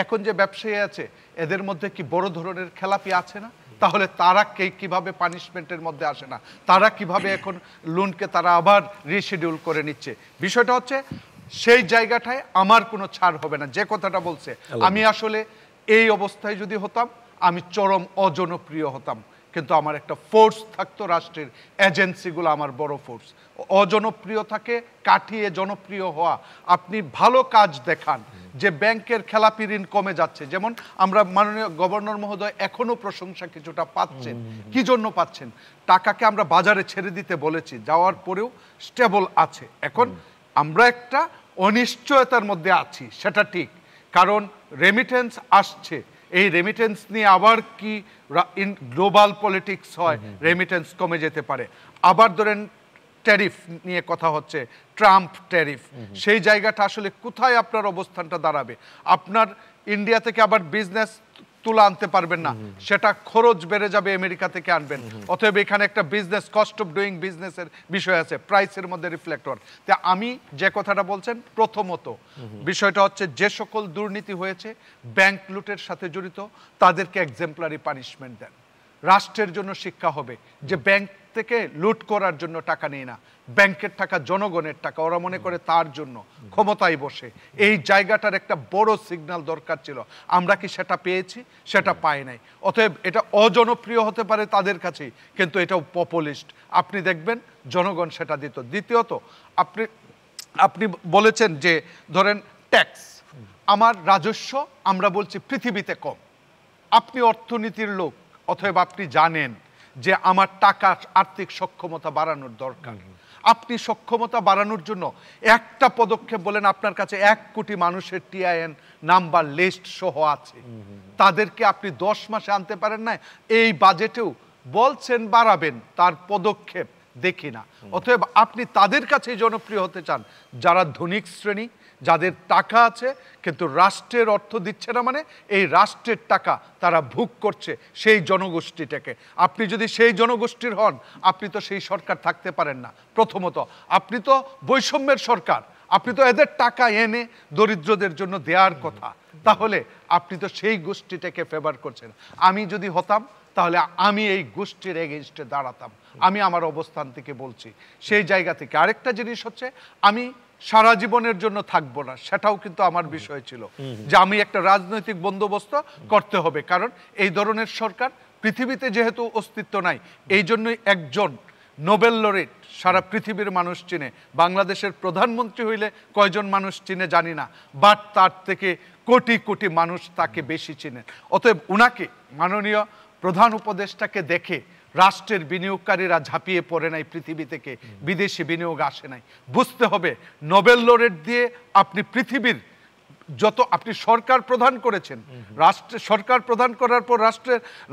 এখন যে ব্যবসায়ী আছে এদের মধ্যে কি বড় ধরনের খেলাপি আছে না, তাহলে তারা কিভাবে পানিশমেন্টের মধ্যে আসে না, তারা কিভাবে এখন লোনকে তারা আবার রিশিডিউল করে নিচ্ছে। বিষয়টা হচ্ছে সেই জায়গাটায় আমার কোনো ছাড় হবে না। যে কথাটা বলছে, আমি আসলে এই অবস্থায় যদি হতাম আমি চরম অজনপ্রিয় হতাম, কিন্তু আমার একটা ফোর্স থাকতো, রাষ্ট্রের এজেন্সিগুলো আমার বড় ফোর্স। অজনপ্রিয়তাকে কাটিয়ে জনপ্রিয় হওয়া, আপনি ভালো কাজ দেখান, যে ব্যাংকের খেলাপি ঋণ কমে যাচ্ছে, যেমন আমরা মাননীয় গভর্নর মহোদয় এখনো প্রশংসা কিছুটা পাচ্ছেন। কি জন্য পাচ্ছেন? টাকাকে আমরা বাজারে ছেড়ে দিতে বলেছি, যাওয়ার পরেও স্টেবল আছে। এখন আমরা একটা অনিশ্চয়তার মধ্যে আছি, সেটা ঠিক, কারণ রেমিটেন্স আসছে, এই রেমিটেন্স নিয়ে আবার কি গ্লোবাল পলিটিক্স হয়, রেমিটেন্স কমে যেতে পারে। আবার ধরেন ট্যারিফ নিয়ে কথা হচ্ছে, ট্রাম্প ট্যারিফ, সেই জায়গাটা আসলে কোথায় আপনার অবস্থানটা দাঁড়াবে। আপনার ইন্ডিয়া থেকে আবার বিজনেস তুলা আনতে পারবেন না, সেটা খরচ বেড়ে যাবে, আমেরিকা থেকে আনবেন। অতএব এখানে একটা বিজনেস, কস্ট অফ ডুইং বিজনেসের বিষয় আছে, প্রাইসের মধ্যে রিফ্লেক্টর। তা আমি যে কথাটা বলছেন, প্রথমত বিষয়টা হচ্ছে যে সকল দুর্নীতি হয়েছে ব্যাংক লুটের সাথে জড়িত তাদেরকে এক্সেম্পলারি পানিশমেন্ট দেন। রাষ্ট্রের জন্য শিক্ষা হবে যে ব্যাংক থেকে লুট করার জন্য টাকা নেই না, ব্যাংকের টাকা জনগণের টাকা, ওরা মনে করে তার জন্য ক্ষমতায় বসে। এই জায়গাটার একটা বড় সিগন্যাল দরকার ছিল, আমরা কি সেটা পেয়েছি? সেটা পাই নাই। অতএব এটা অজনপ্রিয় হতে পারে তাদের কাছেই, কিন্তু এটাও পপুলিস্ট, আপনি দেখবেন জনগণ সেটা দিত। দ্বিতীয়ত আপনি বলেছেন যে ধরেন ট্যাক্স, আমার রাজস্ব আমরা বলছি পৃথিবীতে কম, আপনি অর্থনীতির লোক, অতএব আপনি জানেন যে আমার টাকা আর্থিক সক্ষমতা বাড়ানোর দরকার। আপনি সক্ষমতা বাড়ানোর জন্য একটা পদক্ষেপ বলেন, আপনার কাছে 1 কোটি মানুষের টিআইএন নাম্বার লিস্ট সহ আছে, তাদেরকে আপনি 10 মাসে আনতে পারেন না, এই বাজেটেও বলছেন বাড়াবেন, তার পদক্ষেপ দেখি না। অতএব আপনি তাদের কাছে জনপ্রিয় হতে চান যারা ধনিক শ্রেণী, যাদের টাকা আছে কিন্তু রাষ্ট্রের অর্থ দিচ্ছে না, মানে এই রাষ্ট্রের টাকা তারা ভোগ করছে সেই জনগোষ্ঠীটাকে। আপনি যদি সেই জনগোষ্ঠীর হন, আপনি তো সেই সরকার থাকতে পারেন না। প্রথমত আপনি তো বৈষম্যের সরকার, আপনি তো এদের টাকা এনে দরিদ্রদের জন্য দেওয়ার কথা, তাহলে আপনি তো সেই গোষ্ঠীটাকে ফেভার করছেন। আমি যদি হতাম তাহলে আমি এই গোষ্ঠীর এগেইনস্টে দাঁড়াতাম। আমি আমার অবস্থান থেকে বলছি, সেই জায়গা থেকে। আরেকটা জিনিস হচ্ছে, আমি সারা জীবনের জন্য থাকবো না, সেটাও কিন্তু আমার বিষয় ছিল, যে আমি একটা রাজনৈতিক বন্দোবস্ত করতে হবে, কারণ এই ধরনের সরকার পৃথিবীতে যেহেতু অস্তিত্ব নাই, এই জন্যই একজন নোবেল লরেট সারা পৃথিবীর মানুষ চিনে, বাংলাদেশের প্রধানমন্ত্রী হইলে কয়জন মানুষ চিনে জানি না, বাট তার থেকে কোটি কোটি মানুষ তাকে বেশি চিনেন। অতএব উনাকে, মাননীয় প্রধান উপদেষ্টাকে দেখে রাষ্ট্রের বিনিয়োগকারীরা ঝাঁপিয়ে পড়ে নাই, পৃথিবী থেকে বিদেশি বিনিয়োগ আসে নাই। বুঝতে হবে নোবেল লরেট দিয়ে আপনি পৃথিবীর যত আপনি সরকার প্রধান করেছেন, সরকার প্রধান করার পর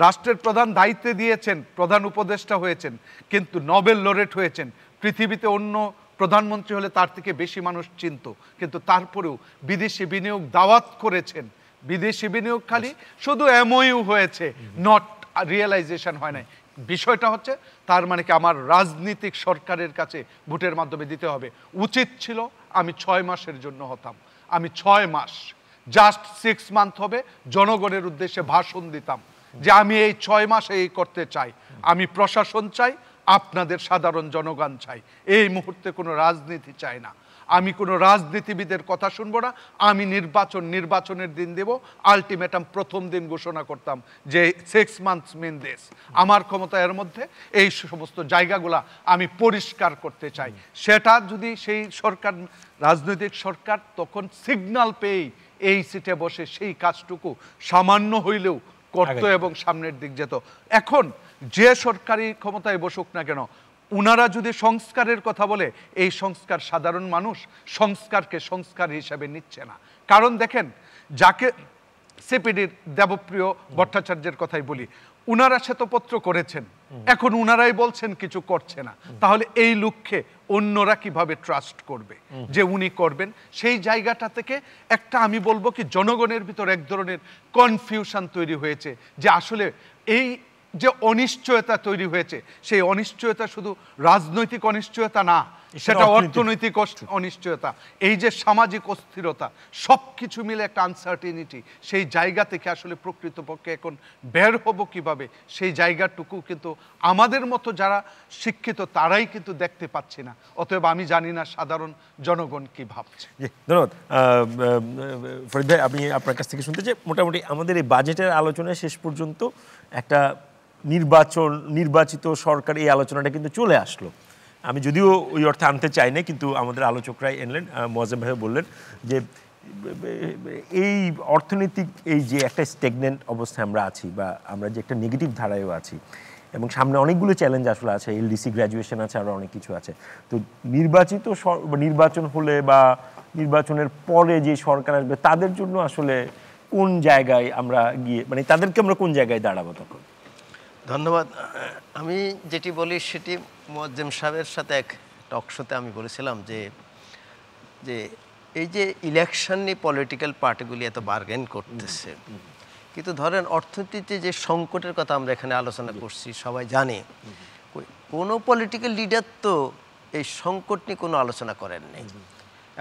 রাষ্ট্রের প্রধান দায়িত্বে দিয়েছেন, প্রধান উপদেষ্টা হয়েছেন, কিন্তু নোবেল লরেট হয়েছেন। পৃথিবীতে অন্য প্রধানমন্ত্রী হলে তার থেকে বেশি মানুষ চিনত, কিন্তু তারপরেও বিদেশি বিনিয়োগ দাওয়াত করেছেন। বিদেশি বিনিয়োগ খালি শুধু এমওইউ হয়েছে, নট রিয়েলাইজেশন হয় নাই। বিষয়টা হচ্ছে তার মানে কি আমার রাজনীতিক সরকারের কাছে ভোটের মাধ্যমে দিতে হবে। উচিত ছিল আমি 6 মাসের জন্য হতাম, আমি 6 মাস জাস্ট 6 মান্থ হবে জনগণের উদ্দেশ্যে ভাষণ দিতাম যে আমি এই 6 মাসে এই করতে চাই, আমি প্রশাসন চাই, আপনাদের সাধারণ জনগণ চাই, এই মুহূর্তে কোনো রাজনীতি চাই না, আমি কোনো রাজনীতিবিদের কথা শুনবো না, আমি নির্বাচনের দিন দেব, আলটিমেটাম প্রথম দিন ঘোষণা করতাম যে 6 মান্থস মিন দিস। আমার ক্ষমতা এর মধ্যে এই সমস্ত জায়গাগুলা আমি পরিষ্কার করতে চাই। সেটা যদি সেই সরকার, রাজনৈতিক সরকার তখন সিগন্যাল পেয়েই এই সিটে বসে সেই কাজটুকু সামান্য হইলেও করত এবং সামনের দিক যেত। এখন যে সরকারি ক্ষমতায় বসুক না কেন, উনারা যদি সংস্কারের কথা বলে, এই সংস্কার সাধারণ মানুষ সংস্কারকে সংস্কার হিসাবে নিচ্ছে না। কারণ দেখেন, যাকে সিপিডির দেবপ্রিয় ভট্টাচার্যের কথাই বলি, উনারা শ্বেতপত্র করেছেন, এখন উনারাই বলছেন কিছু করছে না, তাহলে এই লক্ষ্যে অন্যরা কিভাবে ট্রাস্ট করবে যে উনি করবেন? সেই জায়গাটা থেকে একটা আমি বলবো কি জনগণের ভিতর এক ধরনের কনফিউশন তৈরি হয়েছে যে আসলে এই যে অনিশ্চয়তা তৈরি হয়েছে, সেই অনিশ্চয়তা শুধু রাজনৈতিক অনিশ্চয়তা না, সেটা অর্থনৈতিক অনিশ্চয়তা, এই যে সামাজিক অস্থিরতা, সব কিছু মিলে একটা আনসার্টিনিটি। সেই জায়গা থেকে আসলে প্রকৃতপক্ষে এখন বের হব কিভাবে, সেই জায়গাটুকু কিন্তু আমাদের মতো যারা শিক্ষিত তারাই কিন্তু দেখতে পাচ্ছি না। অতএব আমি জানি না সাধারণ জনগণ কি ভাবছে। ধন্যবাদ ফরিদ ভাই। আমি আপনার কাছ থেকে শুনতে চাই, মোটামুটি আমাদের এই বাজেটের আলোচনায় শেষ পর্যন্ত একটা নির্বাচিত সরকার, এই আলোচনাটা কিন্তু চলে আসলো। আমি যদিও ওই অর্থে আনতে চাই না, কিন্তু আমাদের আলোচকরাই এনলেন। মোয়াজ্জেম ভাই বললেন যে এই অর্থনৈতিক এই যে একটা স্টেগনেন্ট অবস্থায় আমরা আছি, বা আমরা যে একটা নেগেটিভ ধারায়ও আছি, এবং সামনে অনেকগুলো চ্যালেঞ্জ আসলে আছে, এলডিসি গ্র্যাজুয়েশন আছে, আরও অনেক কিছু আছে। তো নির্বাচন হলে বা নির্বাচনের পরে যে সরকার আসবে, তাদের জন্য আসলে কোন জায়গায় আমরা গিয়ে, মানে তাদেরকে আমরা কোন জায়গায় দাঁড়াবো তখন? ধন্যবাদ। আমি যেটি বলি সেটি মোয়াজ্জেম সাহেবের সাথে এক টক শোতে আমি বলেছিলাম যে এই যে ইলেকশন নিয়ে পলিটিক্যাল পার্টিগুলি এত বার্গেন করতেছে, কিন্তু ধরেন অর্থনীতিতে যে সংকটের কথা আমরা এখানে আলোচনা করছি, সবাই জানে কোনো পলিটিক্যাল লিডার তো এই সংকট নিয়ে কোনো আলোচনা করেননি।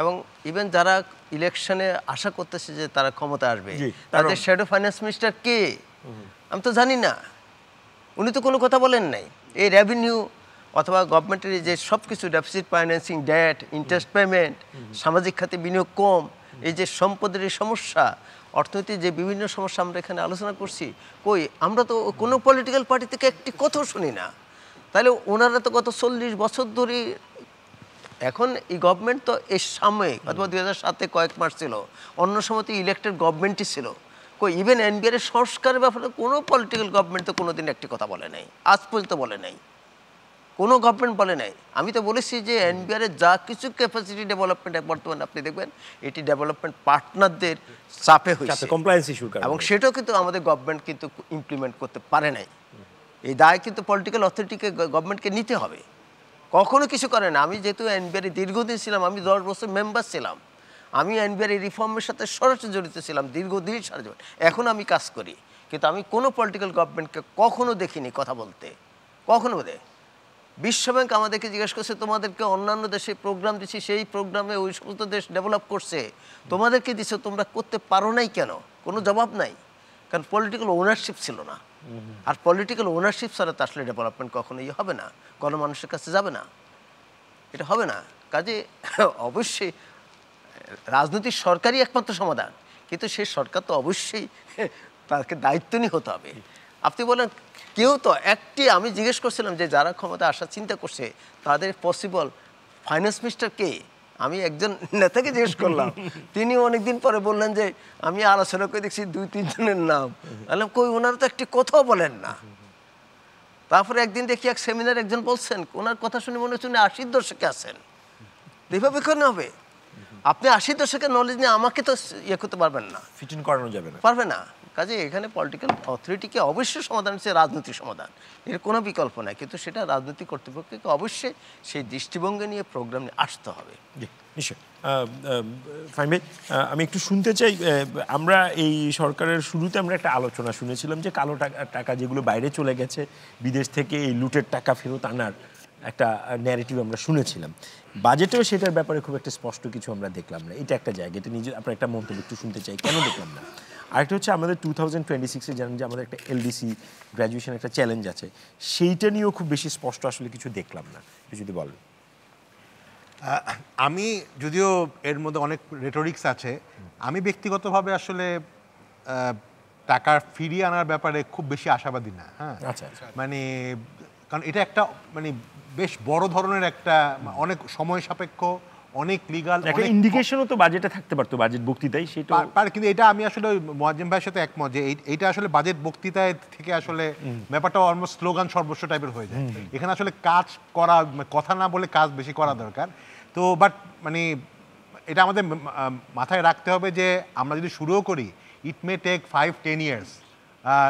এবং ইভেন যারা ইলেকশনে আশা করতেছে যে তারা ক্ষমতা আসবে, তাদের শ্যাডো ফাইন্যান্স মিনিস্টার কে আমি তো জানি না, উনি তো কোনো কথা বলেন নাই। এই রেভিনিউ অথবা গভর্নমেন্টের যে সব কিছু deficit financing, debt, interest payment, সামাজিক খাতে বিনিয়োগ কম, এই যে সম্পদের এই সমস্যা, অর্থনীতির যে বিভিন্ন সমস্যা আমরা এখানে আলোচনা করছি, কই আমরা তো কোনো পলিটিক্যাল পার্টি থেকে একটি কথাও শুনি না। তাহলে ওনারা তো গত 40 বছর ধরে, এখন এই গভর্নমেন্ট তো এই সাময়িক অথবা 2007-এ কয়েক মাস ছিল, অন্য সময় তো ইলেক্টেড গভর্নমেন্টই ছিল। কই ইভেন এনবিআর সংস্কারের ব্যাপারে কোনো পলিটিক্যাল গভর্নমেন্ট তো কোনোদিন একটি কথা বলে নাই, আজ পর্যন্ত বলে নাই, কোনো গভর্নমেন্ট বলে নাই। আমি তো বলেছি যে এনবিআরের যা কিছু ক্যাপাসিটি ডেভেলপমেন্ট বর্তমানে আপনি দেখবেন এটি ডেভেলপমেন্ট পার্টনারদের চাপে হয়েছে, এবং সেটাও কিন্তু আমাদের গভর্নমেন্ট কিন্তু ইমপ্লিমেন্ট করতে পারে নাই। এই দায় কিন্তু পলিটিক্যাল অথরিটিকে, গভর্নমেন্টকে নিতে হবে। কখনো কিছু করে না। আমি যেহেতু এনবিআর দীর্ঘদিন ছিলাম, আমি 10 বছর মেম্বার ছিলাম, আমি এনবিআর রিফর্মের সাথে সরাসরি জড়িত ছিলাম দীর্ঘদিন সারা জীবন, এখন আমি কাজ করি, কিন্তু আমি কোনো পলিটিক্যাল গভর্নমেন্টকে কখনো দেখিনি কথা বলতে, কখনো দেয়। বিশ্বব্যাংক আমাদেরকে জিজ্ঞেস করছে, তোমাদেরকে অন্যান্য দেশে প্রোগ্রাম দিচ্ছি, সেই প্রোগ্রামে ওই সমস্ত দেশ ডেভেলপ করছে, তোমাদেরকে দিচ্ছে, তোমরা করতে পারো নাই কেন? কোনো জবাব নাই, কারণ পলিটিক্যাল ওনারশিপ ছিল না। আর পলিটিক্যাল ওনারশিপ ছাড়া তো আসলে ডেভেলপমেন্ট কখনোই হবে না, গণমানুষের কাছে যাবে না, এটা হবে না। কাজে অবশ্যই রাজনৈতিক সরকারই একমাত্র সমাধান, কিন্তু সেই সরকার তো অবশ্যই তাকে দায়িত্ব নিয়ে হতে হবে। আপনি বলেন কেউ তো একটি, আমি জিজ্ঞেস করছিলাম যে যারা ক্ষমতা আসার চিন্তা করছে তাদের পসিবল ফাইন্যান্স মিনিস্টার কে, আমি একজন নেতাকে জিজ্ঞেস করলাম, তিনি অনেকদিন পরে বললেন যে আমি আলোচনা করে দেখছি 2-3 জনের নাম, বললাম কই ওনারা তো একটি কথাও বলেন না। তারপরে একদিন দেখি এক সেমিনার একজন বলছেন, ওনার কথা শুনে মনে হচ্ছে 80-এর দশকে আছেন, এভাবে কেন হবে? আপনি 80 দশকের নলেজ নিয়ে আমাকে তো ইয়ে করতে পারবেন না, ফিট ইন করানো যাবে না। পারবে না। কাজে এখানে পলিটিক্যাল অথরিটিকে অবশ্যই সমাধান হচ্ছে রাজনৈতিক সমাধান, এর কোনো বিকল্প নাই। কিন্তু সেটা রাজনৈতিক কর্তৃপক্ষকে অবশ্যই সেই দৃষ্টিভঙ্গি নিয়ে প্রোগ্রাম নিয়ে আসতে হবে। জি নিশ্চয়। ফাহিম ভাই, আমি একটু শুনতে চাই, আমরা এই সরকারের শুরুতে আমরা একটা আলোচনা শুনেছিলাম যে কালো টাকা যেগুলো বাইরে চলে গেছে, বিদেশ থেকে এই লুটের টাকা ফেরত আনার একটা ন্যারেটিভ আমরা শুনেছিলাম। বাজেটেও সেটার ব্যাপারে খুব একটা স্পষ্ট কিছু আমরা দেখলাম না। এটা একটা জায়গা, এটা নিজে আপনার একটা মন্তব্য একটু শুনতে চাই, কেন দেখলাম না। আরেকটা হচ্ছে আমাদের 2026-এ জানেন যে আমাদের একটা এলডিসি গ্র্যাজুয়েশন একটা চ্যালেঞ্জ আছে, সেইটা নিয়েও খুব বেশি স্পষ্ট আসলে কিছু দেখলাম না, যদি বলেন। আমি যদিও এর মধ্যে অনেক রেটোরিক্স আছে, আমি ব্যক্তিগতভাবে আসলে টাকা ফিরিয়ে আনার ব্যাপারে খুব বেশি আশাবাদী না। হ্যাঁ, আচ্ছা। মানে কারণ এটা একটা মানে বেশ বড় ধরনের একটা অনেক সময় সাপেক্ষ, অনেক লিগাল, একটা ইন্ডিকেশনও তো বাজেটে থাকতে পারতো, বাজেট বক্তৃতায় সেটা পারে। কিন্তু এটা আমি আসলে মোয়াজ্জেম ভাইয়ের সাথে একমত যে এইটা আসলে বাজেট বক্তৃতায় থেকে আসলে ব্যাপারটা অলমোস্ট স্লোগান সর্বস্ব টাইপের হয়ে যায়। এখানে আসলে কাজ করা, কথা না বলে কাজ বেশি করা দরকার। তো বাট মানে এটা আমাদের মাথায় রাখতে হবে যে আমরা যদি শুরুও করি, ইট মে টেক 5-10 ইয়ার্স,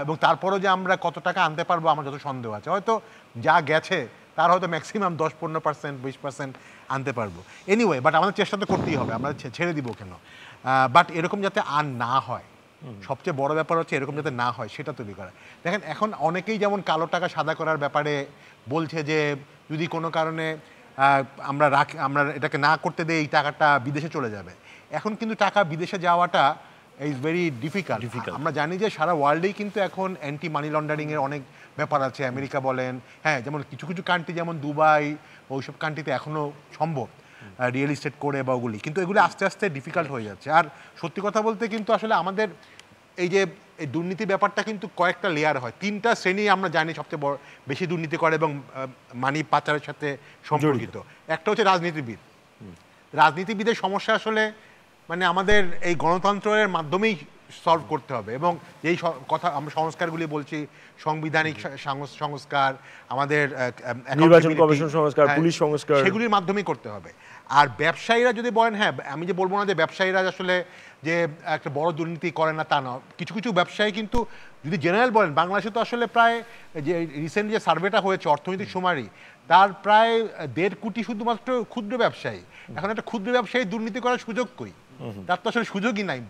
এবং তারপরও যে আমরা কত টাকা আনতে পারবো আমার যত সন্দেহ আছে। হয়তো যা গেছে তার হয়তো ম্যাক্সিমাম 10-15%, 20% আনতে পারবো। এনিওয়ে, বাট আমাদের চেষ্টা তো করতেই হবে, আমরা ছেড়ে দিব কেন। বাট এরকম যাতে আর না হয়, সবচেয়ে বড় ব্যাপার হচ্ছে এরকম যাতে না হয় সেটা তৈরি করা। দেখেন এখন অনেকেই যেমন কালো টাকা সাদা করার ব্যাপারে বলছে যে যদি কোনো কারণে আমরা এটাকে না করতে দেই, এই টাকাটা বিদেশে চলে যাবে। এখন কিন্তু টাকা বিদেশে যাওয়াটা ইজ ভেরি ডিফিকাল্ট। আমরা জানি যে সারা ওয়ার্ল্ডেই কিন্তু এখন অ্যান্টি মানি লন্ডারিংয়ের অনেক ব্যাপার আছে। আমেরিকা বলেন, হ্যাঁ, যেমন কিছু কিছু কান্ট্রি যেমন দুবাই, ওইসব কান্ট্রিতে এখনও সম্ভব রিয়েল এস্টেট করে বা ওগুলি, কিন্তু এগুলি আস্তে আস্তে ডিফিকাল্ট হয়ে যাচ্ছে। আর সত্যি কথা বলতে কিন্তু আসলে আমাদের এই যে এই দুর্নীতি ব্যাপারটা কিন্তু কয়েকটা লেয়ার হয়, 3টা শ্রেণী আমরা জানি সবচেয়ে বড় বেশি দুর্নীতি করে এবং মানি পাচারের সাথে সম্পর্কিত। একটা হচ্ছে রাজনীতিবিদ। রাজনীতিবিদের সমস্যা আসলে মানে আমাদের এই গণতন্ত্রের মাধ্যমেই সলভ করতে হবে, এবং এই কথা আমরা সংস্কারগুলি বলছি, সাংবিধানিক সংস্কার, আমাদের নির্বাচন কমিশন সংস্কার, পুলিশ সংস্কার, সেগুলির মাধ্যমেই করতে হবে। আর ব্যবসায়ীরা যদি বলেন, হ্যাঁ, আমি যে বলবো না যে ব্যবসায়ীরা আসলে যে একটা বড় দুর্নীতি করে না তা না, কিছু কিছু ব্যবসায়ী কিন্তু যদি জেনারেল বলেন, বাংলাদেশে তো আসলে প্রায় যে রিসেন্ট যে সার্ভেটা হয়েছে অর্থনৈতিক সুমারি, তার প্রায় 1.5 কোটি শুধুমাত্র ক্ষুদ্র ব্যবসায়ী। এখন একটা ক্ষুদ্র ব্যবসায়ী দুর্নীতি করার সুযোগ কই? তার তো আসলে সুযোগই নাই।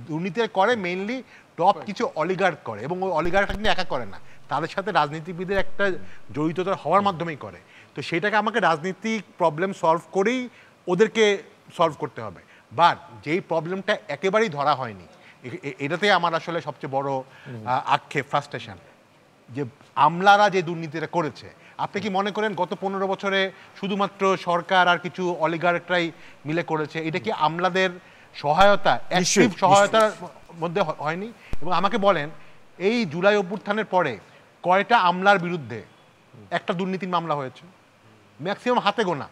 দুর্নীতি করে মেইনলি টপ কিছু অলিগার্ক করে, এবং ওই অলিগার্কটা কিন্তু একা করে না, তাদের সাথে রাজনীতিবিদের একটা জড়িততা হওয়ার মাধ্যমেই করে। তো সেটাকে আমাকে রাজনীতিক প্রবলেম সলভ করেই ওদেরকে সলভ করতে হবে। বাট যেই প্রবলেমটা একেবারেই ধরা হয়নি, এটাতে আমার আসলে সবচেয়ে বড় আক্ষেপ, ফ্রাস্ট্রেশন, যে আমলারা যে দুর্নীতিটা করেছে। আপনি কি মনে করেন গত 15 বছরে শুধুমাত্র সরকার আর কিছু অলিগার্করাই মিলে করেছে? এটা কি আমলাদের সহায়তা, অ্যাক্টিভ সহায়তার মধ্যে হয়নি? এবং আমাকে বলেন, এই জুলাই অভ্যুত্থানের পরে কয়টা আমলার বিরুদ্ধে একটা দুর্নীতির মামলা হয়েছে? ম্যাক্সিমাম হাতে গোনা।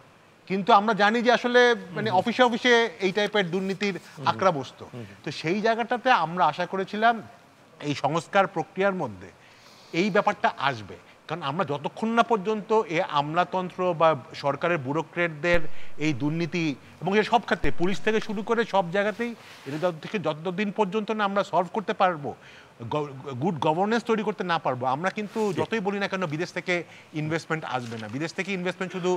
কিন্তু আমরা জানি যে আসলে মানে অফিসে অফিসে এই টাইপের দুর্নীতির আঁকড়া বস্তু। তো সেই জায়গাটাতে আমরা আশা করেছিলাম এই সংস্কার প্রক্রিয়ার মধ্যে এই ব্যাপারটা আসবে, কারণ আমরা যতক্ষণ না পর্যন্ত এই আমলাতন্ত্র বা সরকারের ব্যুরোক্রেটদের এই দুর্নীতি, এবং এর সব ক্ষেত্রে পুলিশ থেকে শুরু করে সব জায়গাতেই এটা যতদিন পর্যন্ত না আমরা সলভ করতে পারবো, গুড গভর্নেন্স তৈরি করতে না পারবো, আমরা কিন্তু যতই বলি না কেন বিদেশ থেকে ইনভেস্টমেন্ট আসবে না। বিদেশ থেকে ইনভেস্টমেন্ট শুধু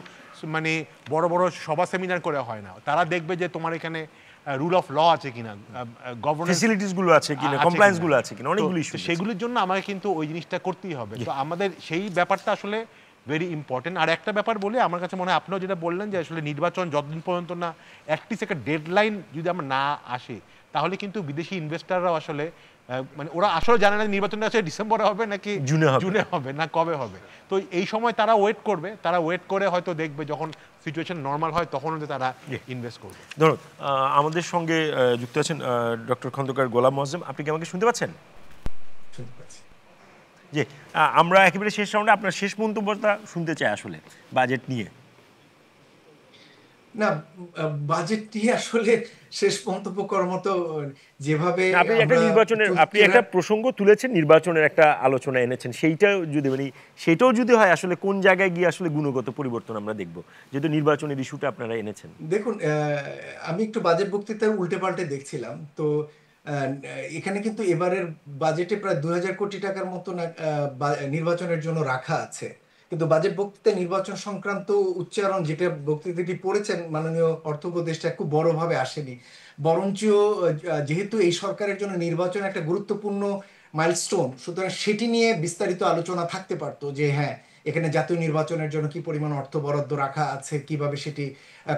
মানে বড় বড় সভা সেমিনার করে হয় না, তারা দেখবে যে তোমার এখানে রুল অফ ল আছে কিনা, গভর্নেন্স ফ্যাসিলিটিস গুলো আছে কিনা, কমপ্লায়েন্স গুলো আছে কিনা, অনেকগুলো ইস্যু। সেগুলির জন্য আমাকে কিন্তু ওই জিনিসটা করতেই হবে। তো আমাদের সেই ব্যাপারটা আসলে ভেরি ইম্পর্টেন্ট। আর একটা ব্যাপার বলে আমার কাছে মনে হয়, আপনিও যেটা বললেন যে আসলে নির্বাচন যতদিন পর্যন্ত না অ্যাটলিস্ট একটা ডেডলাইন যদি আমরা না আসি, তাহলে কিন্তু বিদেশি ইনভেস্টাররাও আসলে মানে ওরা আসলে জানে না নির্বাচনটা আসলে ডিসেম্বরে হবে নাকি জুনে হবে না কবে হবে। তো এই সময় তারা ওয়েট করবে, তারা ওয়েট করে হয়তো দেখবে যখন সিচুয়েশন নর্মাল হয় তখন তারা ইনভেস্ট করবে। ধরুন আমাদের সঙ্গে যুক্ত আছেন ডক্টর খন্দকার গোলাম মোয়াজ্জেম। আপনি কি আমাকে শুনতে পাচ্ছেন? জি, আমরা একেবারে শেষ রাউন্ডে আপনার শেষ মন্তব্যটা শুনতে চাই আসলে বাজেট নিয়ে। না, বাজেটটি আসলে শেষ মন্তব্য করার মতো যেভাবে আপনি একটা নির্বাচনের আপনি একটা প্রসঙ্গ তুলেছেন, নির্বাচনের একটা আলোচনা এনেছেন, সেইটাও যদি মানে সেটাও যদি হয় আসলে কোন জায়গায় গিয়ে আসলে গুণগত পরিবর্তন আমরা দেখব, যেহেতু নির্বাচনের ইস্যুটা আপনারা এনেছেন। দেখুন, আমি একটু বাজেট বক্তৃতার উল্টে পাল্টে দেখছিলাম তো এখানে কিন্তু এবারের বাজেটে প্রায় 2000 কোটি টাকার মতো নির্বাচনের জন্য রাখা আছে, কিন্তু বাজেট বক্তৃতায় নির্বাচন সংক্রান্ত উচ্চারণ যেটা বক্তৃতাটি পড়েছেন মাননীয় অর্থ উপদেষ্টা খুব বড়ভাবে আসেনি, বরঞ্চ যেহেতু এই সরকারের জন্য নির্বাচন একটা গুরুত্বপূর্ণ মাইলস্টোন, সুতরাং সেটি নিয়ে বিস্তারিত আলোচনা থাকতে পারতো যে হ্যাঁ এখানে জাতীয় নির্বাচনের জন্য কি পরিমাণ অর্থ বরাদ্দ রাখা আছে, কিভাবে সেটি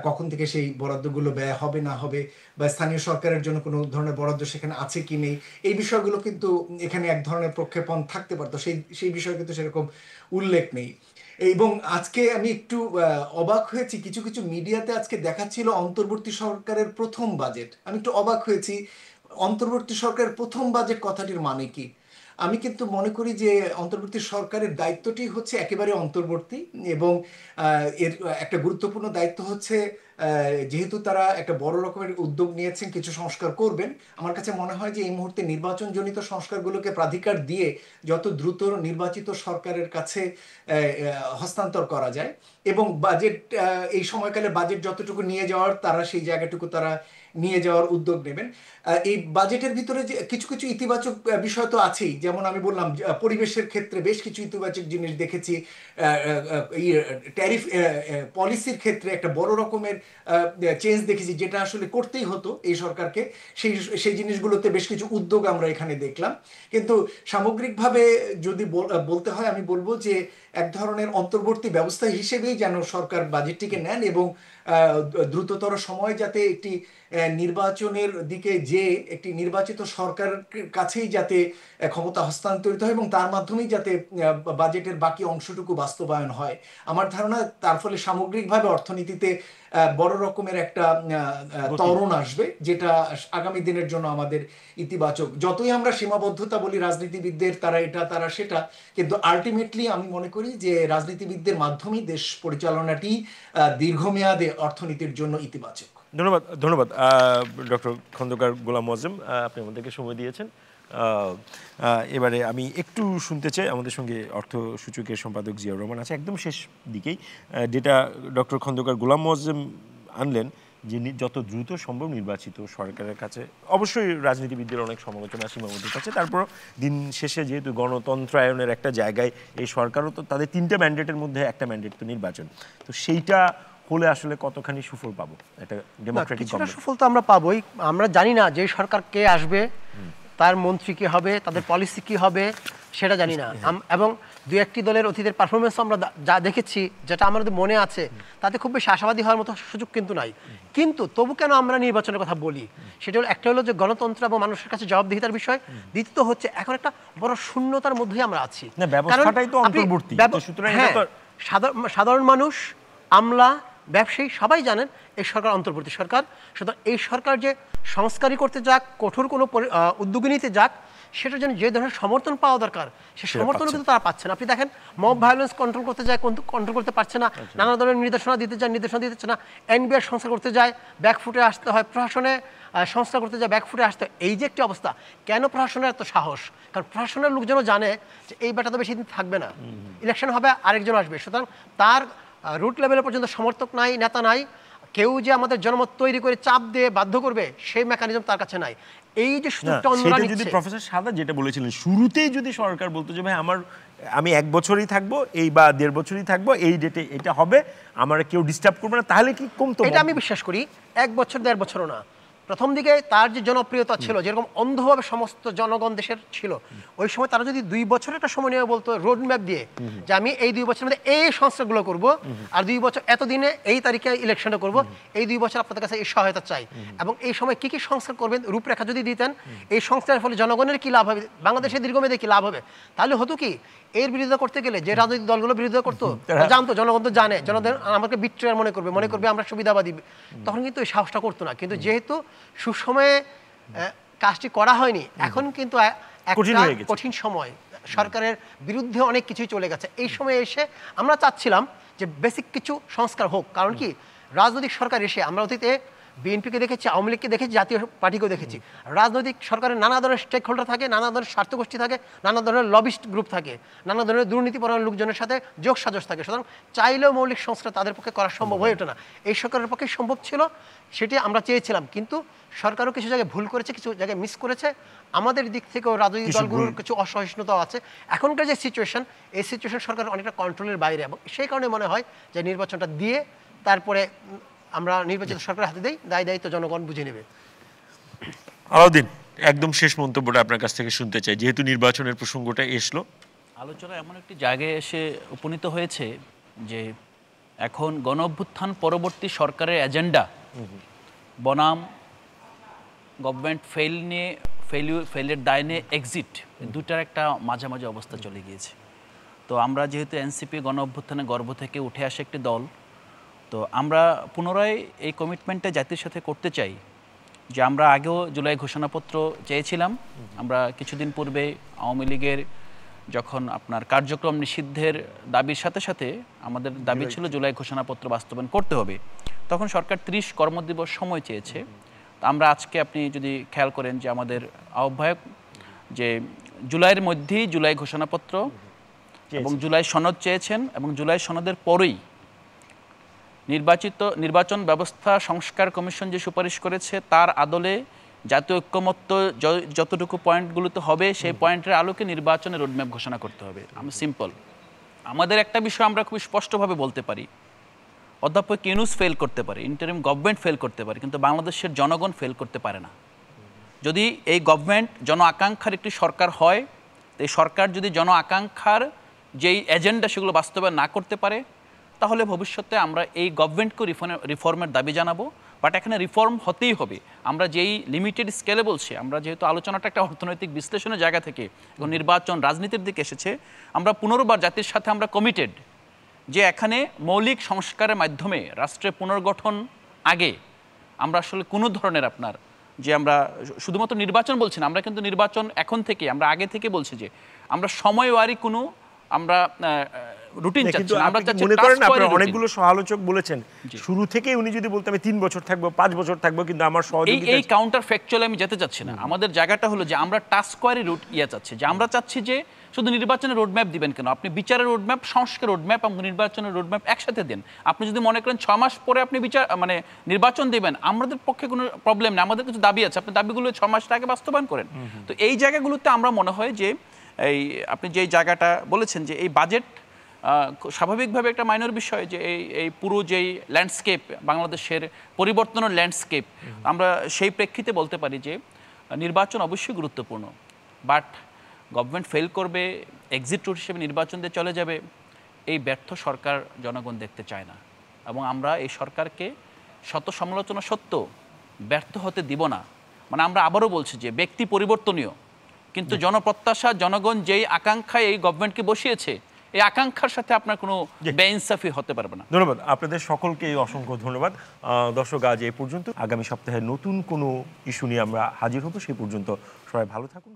কখন থেকে সেই বরাদ্দগুলো ব্যয় হবে না হবে, বা স্থানীয় সরকারের জন্য কোনো ধরনের বরাদ্দ সেখানে আছে কি নেই, এই বিষয়গুলো কিন্তু এখানে এক ধরনের প্রক্ষেপণ থাকতে পারতো, সেই বিষয়ে কিন্তু সেরকম উল্লেখ নেই। এবং আজকে আমি একটু অবাক হয়েছি, কিছু কিছু মিডিয়াতে আজকে দেখাচ্ছিল অন্তর্বর্তী সরকারের প্রথম বাজেট, আমি একটু অবাক হয়েছি। অন্তর্বর্তী সরকারের প্রথম বাজেট কথাটির মানে কি? আমি কিন্তু মনে করি যে অন্তর্বর্তী সরকারের দায়িত্বটি হচ্ছে একেবারে অন্তর্বর্তী, এবং এর একটা গুরুত্বপূর্ণ দায়িত্ব হচ্ছে যেহেতু তারা একটা বড় রকমের উদ্যোগ নিয়েছেন, কিছু সংস্কার করবেন, আমার কাছে মনে হয় যে এই মুহূর্তে নির্বাচনজনিত সংস্কারগুলোকে প্রাধিকার দিয়ে যত দ্রুত নির্বাচিত সরকারের কাছে হস্তান্তর করা যায়, এবং বাজেট এই সময়কালে বাজেট যতটুকু নিয়ে যাওয়ার তারা সেই জায়গাটুকু তারা নিয়ে যাওয়ার উদ্যোগ নেবেন। এই বাজেটের ভিতরে যে কিছু কিছু ইতিবাচক বিষয় তো আছেই, যেমন আমি বললাম পরিবেশের ক্ষেত্রে বেশ কিছু ইতিবাচক জিনিস দেখেছি, ট্যারিফ পলিসির ক্ষেত্রে একটা বড় রকমের চেঞ্জ দেখেছি, যেটা আসলে করতেই হতো এই সরকারকে, সেই জিনিসগুলোতে বেশ কিছু উদ্যোগ আমরা এখানে দেখলাম। কিন্তু সামগ্রিকভাবে যদি বলতে হয়, আমি বলবো যে এক ধরনের অন্তর্বর্তী ব্যবস্থা হিসেবেই যেন সরকার বাজেটটিকে নেন, এবং দ্রুততর সময় যাতে একটি নির্বাচনের দিকে যে একটি নির্বাচিত সরকারের কাছেই যাতে ক্ষমতা হস্তান্তরিত হয়, এবং তার মাধ্যমেই যাতে বাজেটের বাকি অংশটুকু বাস্তবায়ন হয়। আমার ধারণা তার ফলে সামগ্রিকভাবে অর্থনীতিতে বড় রকমের একটা ত্বরণ আসবে, যেটা আগামী দিনের জন্য আমাদের ইতিবাচক। যতই আমরা সীমাবদ্ধতা বলি রাজনীতিবিদদের, তারা এটা তারা সেটা, কিন্তু আলটিমেটলি আমি মনে করি যে রাজনীতিবিদদের মাধ্যমেই দেশ পরিচালনাটি দীর্ঘমেয়াদে অর্থনীতির জন্য ইতিবাচক। ধন্যবাদ ডক্টর খন্দকার গোলাম মোয়াজ্জেম, আপনি আমাদেরকে সময় দিয়েছেন। এবারে আমি একটু শুনতে চাই, আমাদের সঙ্গে অর্থ সূচকের সম্পাদক জিয়াউর রহমান আছে একদম শেষ দিকেই, যেটা ডক্টর খন্দকার গোলাম মোয়াজ্জেম আনলেন যে যত দ্রুত সম্ভব নির্বাচিত সরকারের কাছে, অবশ্যই রাজনীতিবিদদের অনেক সমালোচনা সীমাবদ্ধতা আছে, তারপর দিন শেষে যেহেতু গণতন্ত্রায়নের একটা জায়গায় এই সরকারও তো তাদের 3টে ম্যান্ডেটের মধ্যে একটা ম্যান্ডেট তো নির্বাচন, তো সেইটা হলে আসলে কতখানি সুফল পাবো একটা ডেমোক্রেটিক গভর্নমেন্ট? সুফল তো আমরা পাবোই। আমরা জানি না যে সরকার কে আসবে, তার মন্ত্রী কি হবে, তাদের পলিসি কি হবে সেটা জানি না, এবং দু একটি দলের অতীতের পারফরমেন্স আমরা যা দেখেছি, যেটা আমাদের মনে আছে, তাতে খুব বেশি আশাবাদী হওয়ার মতো সুযোগ কিন্তু নাই। কিন্তু তবু কেন আমরা নির্বাচনের কথা বলি, সেটা হলো একটা হলো যে গণতন্ত্র এবং মানুষের কাছে জবাবদিহিতার বিষয়, দ্বিতীয়ত হচ্ছে এখন একটা বড় শূন্যতার মধ্যেই আমরা আছি। সাধারণ মানুষ, আমলা, ব্যবসায়ী সবাই জানেন এই সরকার অন্তর্বর্তী সরকার, সুতরাং এই সরকার যে সংস্কারই করতে যাক, কঠোর কোনো উদ্যোগী নিতে যাক, সেটার জন্য যে ধরনের সমর্থন পাওয়া দরকার সে সমর্থন কিন্তু তারা পাচ্ছে না। আপনি দেখেন মব ভায়োলেন্স কন্ট্রোল করতে যায়, কন্ট্রোল করতে পারছে না, নানা ধরনের নির্দেশনা দিতে দিচ্ছে না, এনবিআর সংস্কার করতে যায় ব্যাকফুটে আসতে হয়, প্রশাসনে সংস্কার করতে যায় ব্যাকফুটে আসতে হয়। এই যে একটি অবস্থা, কেন প্রশাসনের এত সাহস? কারণ প্রশাসনের লোকজনও জানে যে এই ব্যাটা তো বেশি দিন থাকবে না, ইলেকশন হবে আরেকজন আসবে, সুতরাং তার রুট লেভেলে পর্যন্ত সমর্থক নাই, নেতা নাই, কেউ যে আমাদের জনমত তৈরি করে চাপ দিয়ে বাধ্য করবে সেই মেকানিজম তার কাছে নাই। এই যে সুযোগটা অন্যরা নিচ্ছে, যদি প্রফেসর সাদা যেটা বলেছিলেন শুরুতেই, যদি সরকার বলতো যে ভাই আমি 1 বছরই থাকবো, এই বা 1.5 বছরই থাকবো, এই ডেটে এটা হবে, আমার কেউ ডিস্টার্ব করবে না, তাহলে কি কমতো? এটা আমি বিশ্বাস করি 1 বছর 1.5 বছরও না। প্রথম দিকে তার যে জনপ্রিয়তা ছিল, যেরকম অন্ধভাবে সমস্ত জনগণ দেশের ছিল, ওই সময় তারা যদি 2 বছর একটা সময় নিয়ে বলতো রোড ম্যাপ দিয়ে যে আমি এই 2 বছরের মধ্যে এই সংস্কারগুলো করব, আর 2 বছর এতদিনে এই তারিখে ইলেকশনটা করব, এই 2 বছর আপনাদের কাছে এই সহায়তা চাই, এবং এই সময় কি কি সংস্কার করবেন রূপরেখা যদি দিতেন, এই সংস্কারের ফলে জনগণের কি লাভ হবে, বাংলাদেশের দীর্ঘমেয়াদে কি লাভ হবে, তাহলে হতো কি এর বিরোধিতা করতে গেলে যে রাজনৈতিক দলগুলো বিরোধিতা করতো, জানতো জনগণ তো জানে, জনগণ আমাকে বিট্রেয়ার মনে করবে আমরা সুবিধাবাদী, তখন কিন্তু এই সাহসটা করতো না। কিন্তু যেহেতু সুসময়ে কাজটি করা হয়নি, এখন কিন্তু কঠিন সময়, সরকারের বিরুদ্ধে অনেক কিছুই চলে গেছে, এই সময় এসে আমরা চাচ্ছিলাম যে বেসিক কিছু সংস্কার হোক। কারণ কি রাজনৈতিক সরকার এসে আমরা অতীতে বিএনপিকে দেখেছি, আওয়ামী লীগকে দেখেছি, জাতীয় পার্টিকেও দেখেছি। রাজনৈতিক সরকারের নানা ধরনের স্টেক হোল্ডার থাকে, নানা ধরনের স্বার্থগোষ্ঠী থাকে, নানা ধরনের লবিস্ট গ্রুপ থাকে, নানা ধরনের দুর্নীতিপরায়ণ লোকজনের সাথে যোগ সাজস থাকে। সুতরাং চাইলেও মৌলিক সংস্কার তাদের পক্ষে করা সম্ভব হয়ে ওঠে না। এই সরকারের পক্ষে সম্ভব ছিল, সেটি আমরা চেয়েছিলাম, কিন্তু সরকারও কিছু জায়গায় ভুল করেছে, কিছু জায়গায় মিস করেছে। আমাদের দিক থেকেও রাজনৈতিক দলগুলোর কিছু অসহিষ্ণুতাও আছে। এখনকার যে সিচুয়েশন, এই সিচুয়েশন সরকার অনেকটা কন্ট্রোলের বাইরে, এবং সেই কারণে মনে হয় যে নির্বাচনটা দিয়ে তারপরে আমরা নির্বাচিত সরকারের হাতে দেই, দায়িত্ব জনগণ বুঝে নেবে। আলাউদ্দিন, একদম শেষ মন্তব্যটা আপনার কাছ থেকে শুনতে চাই, যেহেতু নির্বাচনের প্রসঙ্গটা এসলো। আলোচনা এমন একটি জায়গায় এসে উপনীত হয়েছে যে এখন গণ অভ্যুত্থান পরবর্তী সরকারের এজেন্ডা বনাম গভর্নমেন্ট ফেল নিয়ে ফেলের দায় নিয়ে এক্সিট, দুটার একটা মাঝামাঝি অবস্থা চলে গিয়েছে। তো আমরা যেহেতু এনসিপি গণ অভ্যুত্থানের গর্ভ থেকে উঠে আসে একটি দল, তো আমরা পুনরায় এই কমিটমেন্টটা জাতির সাথে করতে চাই যে আমরা আগেও জুলাই ঘোষণাপত্র চেয়েছিলাম। আমরা কিছুদিন পূর্বে আওয়ামী লীগের যখন আপনার কার্যক্রম নিষিদ্ধের দাবির সাথে সাথে আমাদের দাবি ছিল জুলাই ঘোষণাপত্র বাস্তবায়ন করতে হবে, তখন সরকার 30 কর্মদিবস সময় চেয়েছে। আমরা আজকে আপনি যদি খেয়াল করেন যে আমাদের আহ্বায়ক যে জুলাইয়ের মধ্যেই জুলাই ঘোষণাপত্র এবং জুলাই সনদ চেয়েছেন, এবং জুলাই সনদের পরেই নির্বাচন ব্যবস্থা সংস্কার কমিশন যে সুপারিশ করেছে তার আদলে জাতীয় ঐক্যমত্য যতটুকু পয়েন্টগুলোতে হবে সেই পয়েন্টের আলোকে নির্বাচনের রোডম্যাপ ঘোষণা করতে হবে। আমি সিম্পল, আমাদের একটা বিষয় আমরা খুব স্পষ্টভাবে বলতে পারি, অধ্যাপক ইউনূস ফেল করতে পারে, ইন্টারিম গভর্নমেন্ট ফেল করতে পারে, কিন্তু বাংলাদেশের জনগণ ফেল করতে পারে না। যদি এই গভর্নমেন্ট জন আকাঙ্ক্ষার একটি সরকার হয়, তো এই সরকার যদি জন আকাঙ্ক্ষার যেই এজেন্ডা সেগুলো বাস্তবায়ন না করতে পারে, তাহলে ভবিষ্যতে আমরা এই গভর্নমেন্টকে রিফর্মের দাবি জানাবো। বাট এখানে রিফর্ম হতেই হবে। আমরা যেই লিমিটেড স্কেলে বলছি, আমরা যেহেতু আলোচনাটা একটা অর্থনৈতিক বিশ্লেষণের জায়গা থেকে এবং নির্বাচন রাজনীতির দিকে এসেছে, আমরা পুনর্বার জাতির সাথে আমরা কমিটেড যে এখানে মৌলিক সংস্কারের মাধ্যমে রাষ্ট্রের পুনর্গঠন আগে আমরা আসলে কোনো ধরনের আপনার যে আমরা শুধুমাত্র নির্বাচন বলছি না, আমরা কিন্তু নির্বাচন এখন থেকে আমরা আগে থেকে বলছি যে আমরা সময়ওয়ারি কোনো আমরা রুটিন চাচ্ছি না, আমরা চাচ্ছি মনে করেন আপনারা রুটিন। অনেকগুলো সমালোচক বলেছেন শুরু থেকেই উনি যদি বলতেন আমি 3 বছর থাকবো, 5 বছর থাকবো, কিন্তু আমার সহযোগিতা এই কাউন্টার ফ্যাকচুয়ালি আমি যেতে চাচ্ছি না। আমাদের জায়গাটা হলো যে আমরা টাস্কওয়ারি রুট চাচ্ছি, যে আমরা চাচ্ছি যে শুধু নির্বাচনের রোডম্যাপ দিবেন কেন, আপনি বিচারের রোডম্যাপ, সংস্কার রোডম্যাপ এবং নির্বাচনের রোডম্যাপ একসাথে দেন। আপনি যদি মনে করেন 6 মাস পরে আপনি নির্বাচন দেবেন, আমাদের পক্ষে কোনো প্রবলেম নেই, আমাদের কিছু দাবি আছে, আপনি দাবিগুলো 6 মাস আগে বাস্তবায়ন করেন। তো এই জায়গাগুলোতে আমরা মনে হয় যে এই আপনি যে জায়গাটা বলেছেন যে এই বাজেট স্বাভাবিকভাবে একটা মাইনর বিষয়, যে এই পুরো যেই ল্যান্ডস্কেপ বাংলাদেশের পরিবর্তনের ল্যান্ডস্কেপ, আমরা সেই প্রেক্ষিতে বলতে পারি যে নির্বাচন অবশ্যই গুরুত্বপূর্ণ, বাট গভর্নমেন্ট ফেল করবে, এক্সিট রুট হিসেবে নির্বাচন দিয়ে চলে যাবে, এই ব্যর্থ সরকার জনগণ দেখতে চায় না। এবং আমরা এই সরকারকে শত সমালোচনা সত্ত্বেও ব্যর্থ হতে দিব না। আমরা আবারও বলছি যে ব্যক্তি পরিবর্তনীয়, কিন্তু জনপ্রত্যাশা, জনগণ যেই আকাঙ্ক্ষায় এই গভর্নমেন্টকে বসিয়েছে, এই আকাঙ্ক্ষার সাথে আপনার কোনো বেইনসাফি হতে পারবে না। ধন্যবাদ আপনাদের সকলকে, অসংখ্য ধন্যবাদ। দর্শক, আজ এই পর্যন্ত। আগামী সপ্তাহে নতুন কোনো ইস্যু নিয়ে আমরা হাজির হব। সেই পর্যন্ত সবাই ভালো থাকুন।